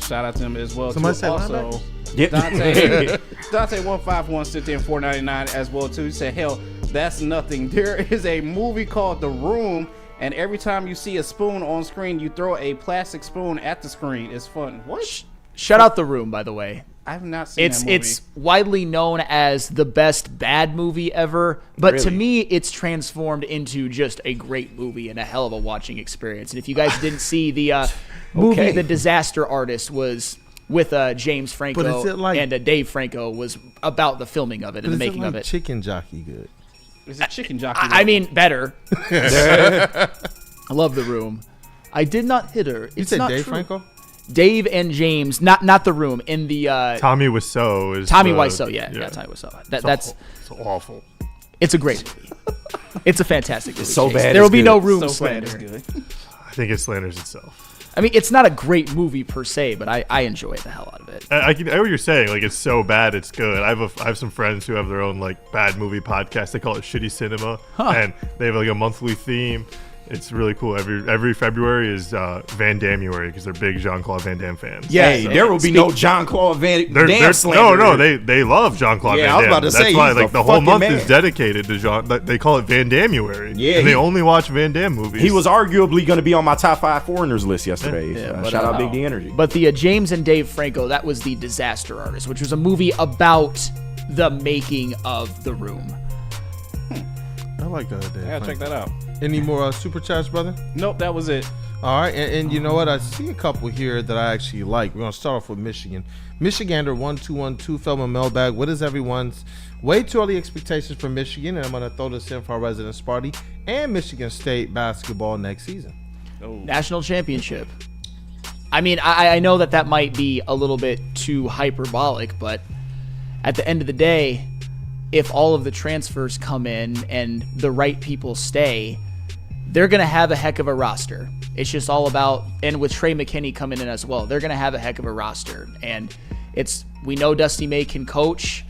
Shout out to them as well. Somebody too. say Also, linebackers? Dante151 sent in $4.99 as well too. He said, "Hell, that's nothing. There is a movie called The Room, and every time you see a spoon on screen, you throw a plastic spoon at the screen. It's fun." What? Shout out The Room, by the way. I've not seen that movie. It's widely known as the best bad movie ever, but to Really? me, it's transformed into just a great movie and a hell of a watching experience. And if you guys didn't see the movie, Okay. The Disaster Artist was with James Franco, But is it like- and Dave Franco was about the filming of it and the making of it. Chicken Jockey good? Is it Chicken Jockey? I mean, better. I love The Room. I did not hit her. You It's said not Dave true. Franco? Dave and James, not The Room, in the Tommy Wiseau is Tommy the- Wiseau, yeah, Tommy Wiseau. That's it's awful. it's a great movie. It's a fantastic movie. so Chase. bad There will it's be good. no room so slander. bad it's good. I think it slanders itself. I mean, it's not a great movie per se, but I enjoy the hell out of it. I know what you're saying. Like, it's so bad, it's good. I have some friends who have their own like bad movie podcast. They call it Shitty Cinema, and they have like a monthly theme. It's really cool. Every February is Van Damme-uary because they're big Jean-Claude Van Damme fans. Yeah, Hey, there will be no Jean-Claude Van They're Damme slander. no, they love Jean-Claude Yeah, Van I was Damme. about to say, That's why he's like the the whole fucking month man. is dedicated to Jean. They call it Van Damme-uary. Yeah, and they he- only watch Van Damme movies. He was arguably going to be on my top 5 foreigners list yesterday. but, Shout out Big D Energy. But the James and Dave Franco, that was The Disaster Artist, which was a movie about the making of The Room. I like that. Yeah, check that out. Any more super chats, brother? Nope, that was it. All right, and you know what? I see a couple here that I actually like. We're going to start off with Michigan. Michigander1212, Feldman Mailbag. What is everyone's way too early expectations for Michigan? And I'm going to throw this in for our residence party and Michigan State basketball next season. National championship. I mean, I know that might be a little bit too hyperbolic, but at the end of the day, if all of the transfers come in and the right people stay, they're going to have a heck of a roster. It's just all about, and with Trey McKinney coming in as well, they're going to have a heck of a roster. And we know Dusty May can coach.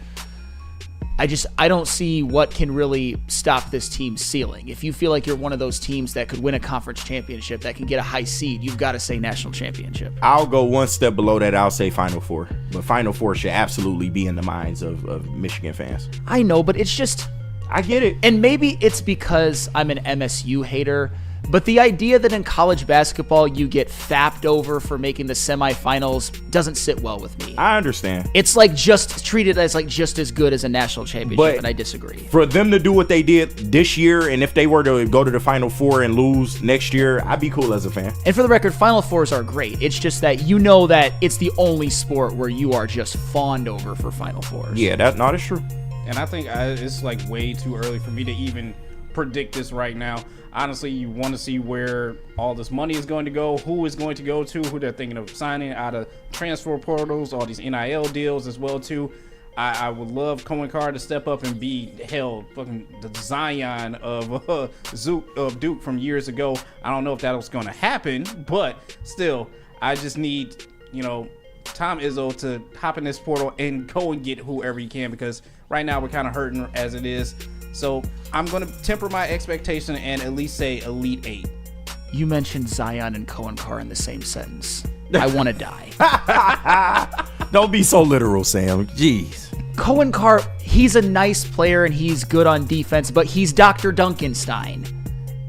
I don't see what can really stop this team's ceiling. If you feel like you're one of those teams that could win a conference championship, that can get a high seed, you've got to say national championship. I'll go one step below that. I'll say Final Four. But Final Four should absolutely be in the minds of Michigan fans. I know, but it's just, I get it. and maybe it's because I'm an MSU hater, but the idea that in college basketball you get fapped over for making the semifinals doesn't sit well with me. I understand. It's like just treated as like just as good as a national championship, But and I disagree. For them to do what they did this year, and if they were to go to the Final Four and lose next year, I'd be cool as a fan. And for the record, Final Fours are great. It's just that you know that it's the only sport where you are just fawned over for Final Fours. Yeah, that's true. And I think it's like way too early for me to even predict this right now. Honestly, you want to see where all this money is going to go, who is going to go to, who they're thinking of signing out of transfer portals, all these NIL deals as well too. I would love Cohen Carr to step up and be fucking the Zion of Duke from years ago. I don't know if that was going to happen, but still, I just need Tom Izzo to hop in this portal and go and get whoever he can, because right now we're kind of hurting as it is. So I'm going to temper my expectation and at least say Elite 8. You mentioned Zion and Cohen Carr in the same sentence. I want to die. Don't be so literal, Sam. Jeez. Cohen Carr, he's a nice player and he's good on defense, but he's Dr. Duncanstein.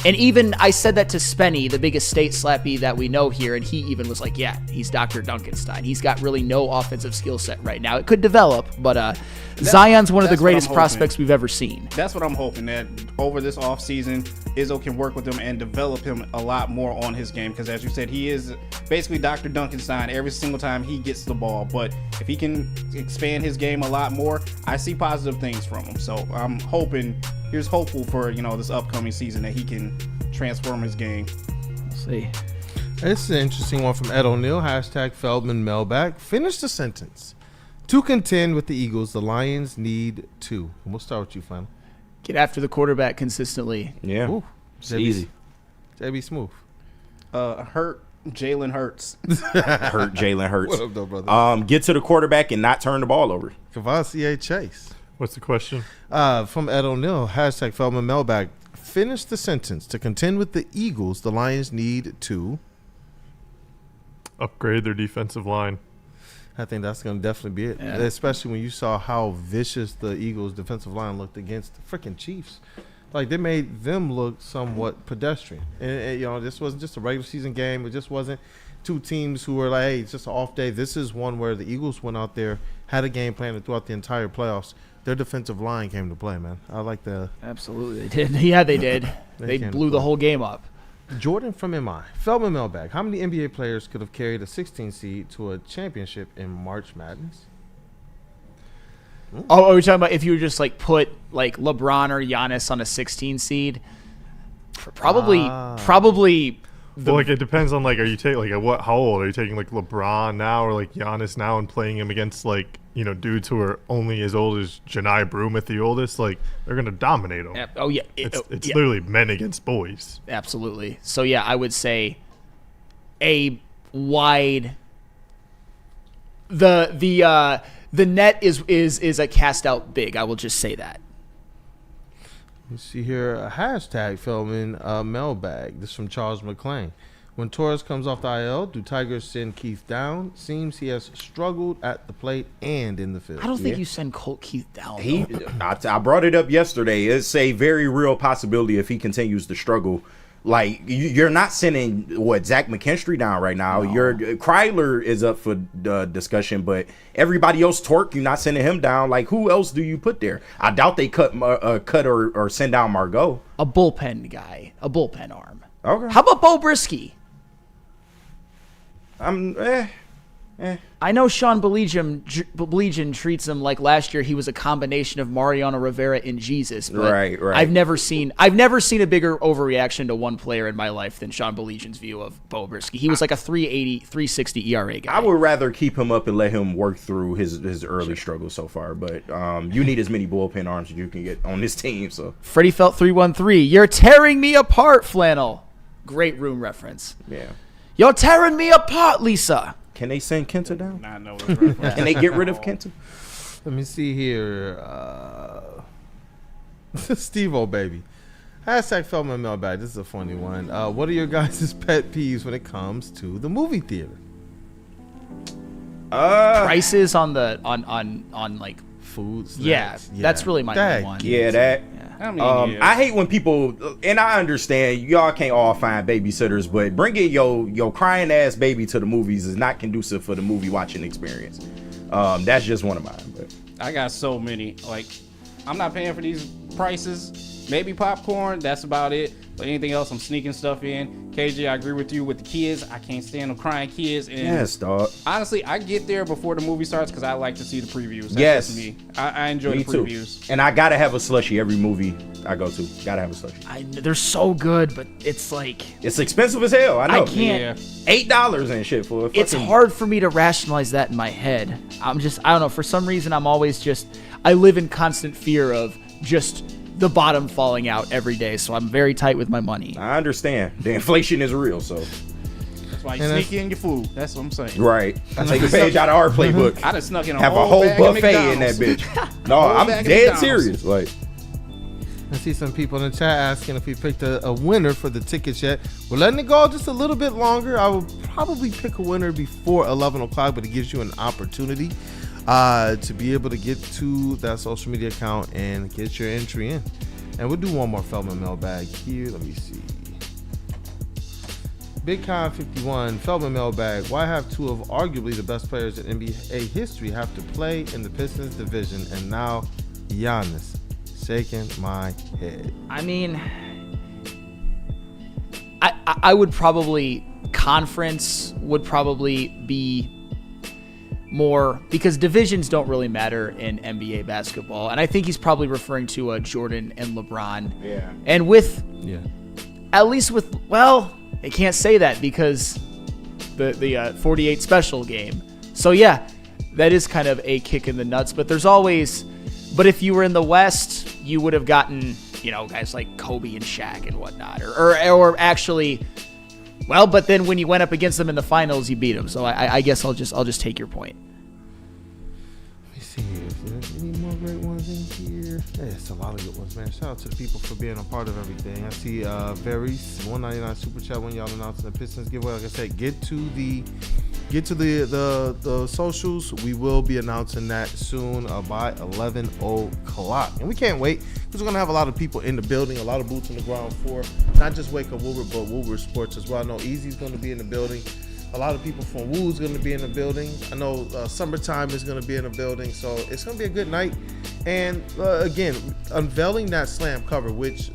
And even I said that to Spenny, the biggest state slappy that we know here, and he even was like, yeah, he's Dr. Duncanstein. He's got really no offensive skill set right now. It could develop, but Zion's one of the greatest prospects we've ever seen. That's what I'm hoping, that over this offseason, Izzo can work with him and develop him a lot more on his game, because as you said, he is basically Dr. Duncanstein every single time he gets the ball. But if he can expand his game a lot more, I see positive things from him. So I'm hoping, here's hopeful for, this upcoming season that he can transform his game. We'll see. This is an interesting one from Ed O'Neill, hashtag Feldman Mailbag. Finish the sentence. To contend with the Eagles, the Lions need to. And we'll start with you, Flannel. Get after the quarterback consistently. Yeah. Ooh, It's easy. JBSmooovv. Hurt Jalen Hurts. Hurt Jalen Hurts. What up, though, brother? Get to the quarterback and not turn the ball over. Kavasi Chase. What's the question? From Ed O'Neill, hashtag Feldman Mailbag. Finish the sentence. To contend with the Eagles, the Lions need to Upgrade their defensive line. I think that's going to definitely be it, especially when you saw how vicious the Eagles' defensive line looked against the freaking Chiefs. Like, they made them look somewhat pedestrian. And this wasn't just a regular season game. It just wasn't two teams who were like, hey, it's just an off day. This is one where the Eagles went out there, had a game plan, and throughout the entire playoffs, their defensive line came to play, man. I like the... Absolutely, they did. Yeah, they did. They blew the whole game up. Jordan from MI. Feldman Mailbag. How many NBA players could have carried a 16 seed to a championship in March Madness? Oh, are we talking about if you were just put LeBron or Giannis on a 16 seed? Probably. Well, it depends on are you taking how old are you taking LeBron now or Giannis now and playing him against dudes who are only as old as Janai Broom at the oldest? They're gonna dominate them. Oh yeah, it's literally men against boys. Absolutely. So yeah, I would say a wide. The net is a cast out big. I will just say that. You see here a hashtag Feldman Mailbag. This is from Charles McClain. When Torres comes off the IL, do Tigers send Keith down? Seems he has struggled at the plate and in the field. I don't think you send Colt Keith down. I brought it up yesterday. It's a very real possibility if he continues to struggle. You're not sending Zach McKinstry down right now. No. Kryler is up for discussion, but everybody else, Torque, you're not sending him down. Who else do you put there? I doubt they cut or send down Margot. A bullpen guy, a bullpen arm. Okay. How about Bo Brisky? I know Sean Belegian treats him like last year he was a combination of Mariano Rivera and Jesus. But right. I've never seen a bigger overreaction to one player in my life than Sean Belegian's view of Bo Brisky. He was like a 3.80, 3.60 ERA guy. I would rather keep him up and let him work through his early struggles so far. But you need as many bullpen arms as you can get on this team. So Freddie Felt 313. You're tearing me apart, Flannel. Great Room reference. Yeah. You're tearing me apart, Lisa. Can they send Kenta down? I know it's right. Can they get rid of Kenta? Let me see here. Steve-O, baby. Hashtag Feldman Mailbag. This is a funny one. What are your guys' pet peeves when it comes to the movie theater? Prices on food, snacks. Yeah, that's really my main one. Yeah, that. I hate when people, and I understand y'all can't all find babysitters, but bringing your crying ass baby to the movies is not conducive for the movie watching experience. That's just one of mine. But I got so many. I'm not paying for these prices. Maybe popcorn. That's about it. But anything else, I'm sneaking stuff in. KJ, I agree with you with the kids. I can't stand them crying kids. And yes, dog. Honestly, I get there before the movie starts because I like to see the previews. That's just me. I enjoy the previews. Too. And I gotta have a slushie every movie I go to. Gotta have a slushie. They're so good, but it's it's expensive as hell. I know. I can't. $8 and shit for it. It's hard for me to rationalize that in my head. I don't know. For some reason, I'm always I live in constant fear of just the bottom falling out every day, so I'm very tight with my money. I understand. The inflation is real, so that's why you sneak in your food. That's what I'm saying. Right. I take a page out of our playbook. I done snuck in a whole buffet in that bitch. No, I'm dead serious. I see some people in the chat asking if we picked a winner for the tickets yet. We're letting it go just a little bit longer. I will probably pick a winner before 11 o'clock, but it gives you an opportunity to be able to get to that social media account and get your entry in. And we'll do one more Feldman Mailbag here. Let me see. Big Con 51, Feldman Mailbag. Why have two of arguably the best players in NBA history have to play in the Pistons division, and now Giannis? Shaking my head. I mean, I would probably, conference would probably be more, because divisions don't really matter in NBA basketball. And I think he's probably referring to Jordan and LeBron. Yeah. And at least with, well, they can't say that because the 48 special game. So yeah, that is kind of a kick in the nuts. But if you were in the West, you would have gotten, guys like Kobe and Shaq and whatnot, or actually, well, but then when you went up against them in the finals, you beat them. So I guess I'll just take your point. Let me see here. Is there any more great ones in here? Yeah, it's a lot of good ones, man. Shout out to the people for being a part of everything. I see Varys 199 super chat when y'all announcing the Pistons giveaway. Like I said, get to the socials. We will be announcing that soon by 11 o'clock, and we can't wait because we're gonna have a lot of people in the building, a lot of boots on the ground for not just Wake Up Woodward, but Woodward Sports as well. I know Easy's gonna be in the building. A lot of people from WU's gonna be in the building. I know Summertime is gonna be in the building, so it's gonna be a good night. And again, unveiling that slam cover, which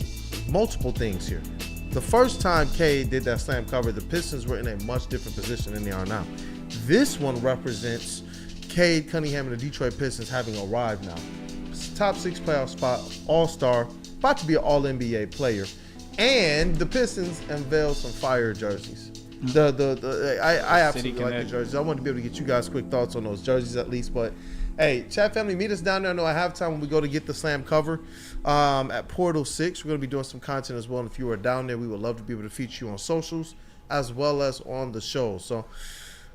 multiple things here. The first time K did that slam cover, the Pistons were in a much different position than they are now. This one represents Cade Cunningham and the Detroit Pistons having arrived now. Top 6 playoff spot, all-star, about to be an all-NBA player. And the Pistons unveiled some fire jerseys. I absolutely like the jerseys. I want to be able to get you guys quick thoughts on those jerseys at least. But hey, chat family, meet us down there. I know at halftime when we go to get the slam cover at Portal 6. We're going to be doing some content as well. And if you are down there, we would love to be able to feature you on socials as well as on the show. So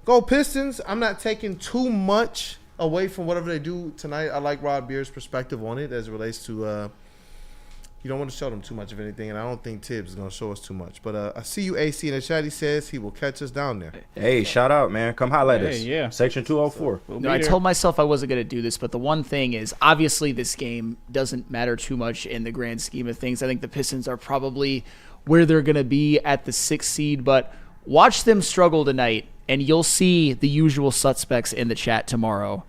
go Pistons. I'm not taking too much away from whatever they do tonight. I like Rod Beer's perspective on it as it relates to you don't want to show them too much of anything, and I don't think Tibbs is going to show us too much. But I see you, AC, in the chat. He says he will catch us down there. Hey, shout out, man. Come holler at us. Yeah. Section 204. I told myself I wasn't going to do this, but the one thing is, obviously this game doesn't matter too much in the grand scheme of things. I think the Pistons are probably where they're going to be at the 6th seed, but watch them struggle tonight, and you'll see the usual suspects in the chat tomorrow.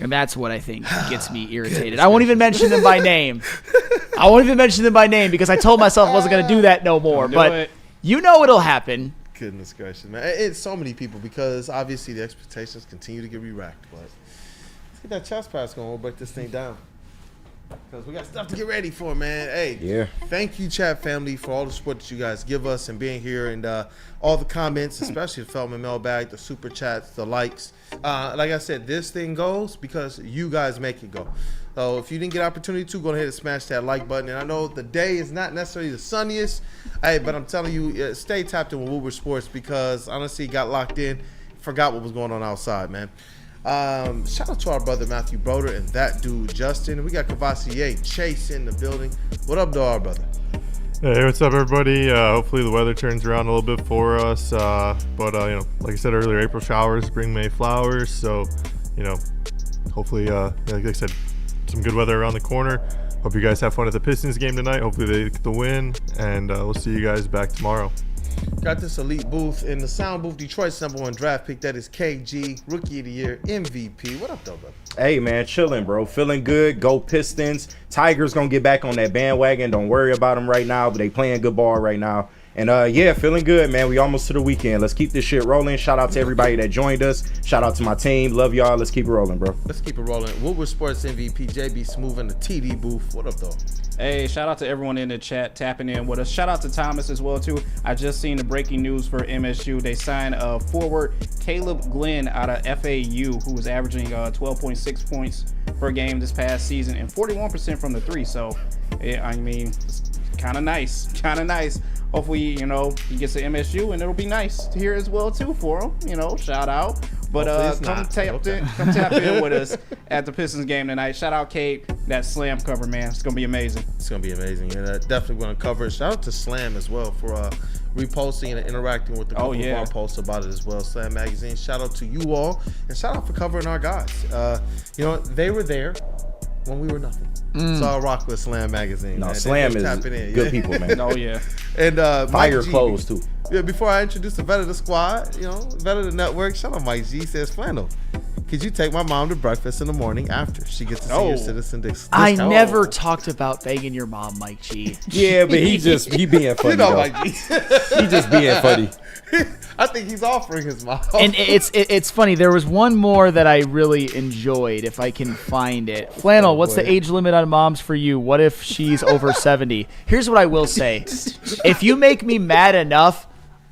And that's what I think gets me irritated. I won't even mention them by name. Because I told myself I wasn't going to do that no more. But you know it'll happen. Goodness gracious, man. It's so many people because obviously the expectations continue to get re-racked. But let's get that chest pass going. We'll break this thing down. Because we got stuff to get ready for, man. Hey, yeah. Thank you, chat family, for all the support that you guys give us and being here and all the comments, especially the Feldman Mailbag, the super chats, the likes. Like I said, this thing goes because you guys make it go. So if you didn't get an opportunity to, go ahead and smash that like button. And I know the day is not necessarily the sunniest, but I'm telling you, stay tapped in with Woodward Sports because honestly, got locked in, forgot what was going on outside, man. Shout out to our brother Matthew Broder and that dude Justin. We got Cavassier Chase in the building. What up, our brother? Hey, what's up, everybody? Hopefully the weather turns around a little bit for us. But like I said earlier, April showers bring May flowers. So, hopefully, like I said, some good weather around the corner. Hope you guys have fun at the Pistons game tonight. Hopefully they get the win, and we'll see you guys back tomorrow. Got this elite booth in the sound booth. Detroit's #1 draft pick. That is KG, Rookie of the Year, MVP. What up, though, brother? Hey, man, chilling, bro. Feeling good. Go Pistons. Tigers gonna get back on that bandwagon. Don't worry about them right now, but they playing good ball right now. And feeling good, man. We almost to the weekend. Let's keep this shit rolling. Shout out to everybody that joined us. Shout out to my team. Love y'all. Let's keep it rolling, bro. Let's keep it rolling. Woodward Sports MVP, JBSmooovv in the TD booth. What up, though? Hey, shout out to everyone in the chat tapping in with us. Shout out to Thomas as well, too. I just seen the breaking news for MSU. They signed forward Caleb Glenn out of FAU, who was averaging 12.6 points per game this past season and 41% from the 3. So, kind of nice. Hopefully, he gets to MSU, and it'll be nice to hear as well, too, for him. Shout out. But come tap in with us at the Pistons game tonight. Shout out, Kate. That slam cover, man. It's going to be amazing. It's going to be amazing. And definitely going to cover it. Shout out to Slam as well for reposting and interacting with the couple of our posts about it as well. Slam Magazine. Shout out to you all. And shout out for covering our guys. They were there. when we were nothing. So I rock with Slam magazine. No, man. Slam is good people, man. Oh yeah. And Fire Mike G, clothes too. Yeah, before I introduce the vet of the squad, vet of the network, shout out Mike G says, Flannel, could you take my mom to breakfast in the morning after she gets to see your citizen discount? I never talked about begging your mom, Mike G. Yeah, but he being funny. Mike G. He just being funny. I think he's offering his mom. And it's funny. There was one more that I really enjoyed, if I can find it. Flannel, what's the age limit on moms for you? What if she's over 70? Here's what I will say. If you make me mad enough,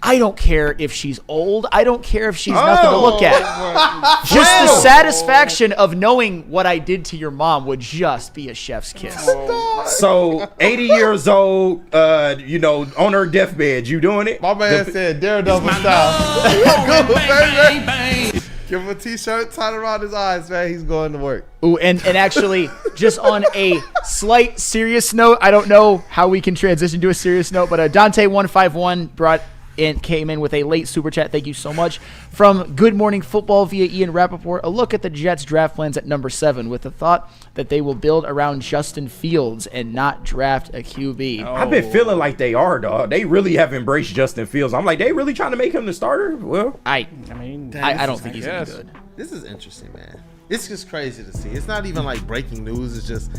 I don't care if she's old. I don't care if she's nothing to look at. Just the satisfaction of knowing what I did to your mom would just be a chef's kiss. So 80 years old, on her deathbed, you doing it? My man said Daredevil style. Go, baby. Give him a t-shirt, tie it around his eyes, man. He's going to work. Ooh, and actually, just on a slight serious note, I don't know how we can transition to a serious note, but Dante151 came in with a late super chat. Thank you so much. From Good Morning Football via Ian Rappaport, a look at the Jets draft plans at number 7 with the thought that they will build around Justin Fields and not draft a QB. I've been feeling like they are, dog. They really have embraced Justin Fields. I'm like, they really trying to make him the starter? Well, I don't think he's any good. This is interesting, man. It's just crazy to see. It's not even like breaking news. It's just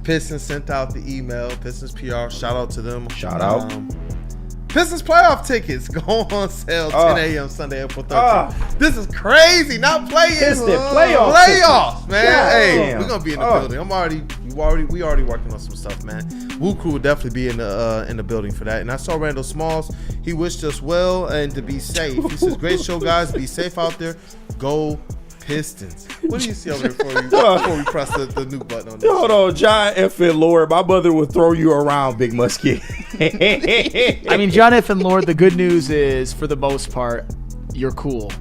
Pistons sent out the email. Pistons PR, shout out to them. Shout out. Pistons playoff tickets go on sale 10 a.m. Sunday, April 13th. This is crazy. Not playing. Playoffs, man. Hey, we're gonna be in the building. We already working on some stuff, man. WUW Crew will definitely be in the building for that. And I saw Randall Smalls. He wished us well and to be safe. He says, "Great show, guys. Be safe out there. Go Pistons." What do you see over there before we press the nuke button on this? Hold on, John F. and Lord. My mother would throw you around, Big Muskie. I mean, John F. and Lord, the good news is, for the most part, you're cool.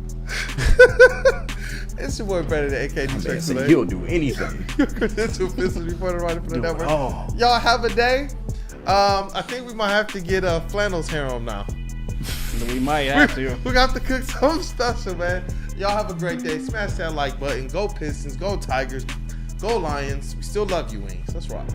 It's your boy Brandon, AKD Tricks today. He'll do anything. Your credential Pistons reporter right for the network. Y'all have a day. I think we might have to get Flannel's harem now. We might have to. We got to cook something special, man. Y'all have a great day. Smash that like button. Go Pistons. Go Tigers. Go Lions. We still love you, Wings. Let's rock.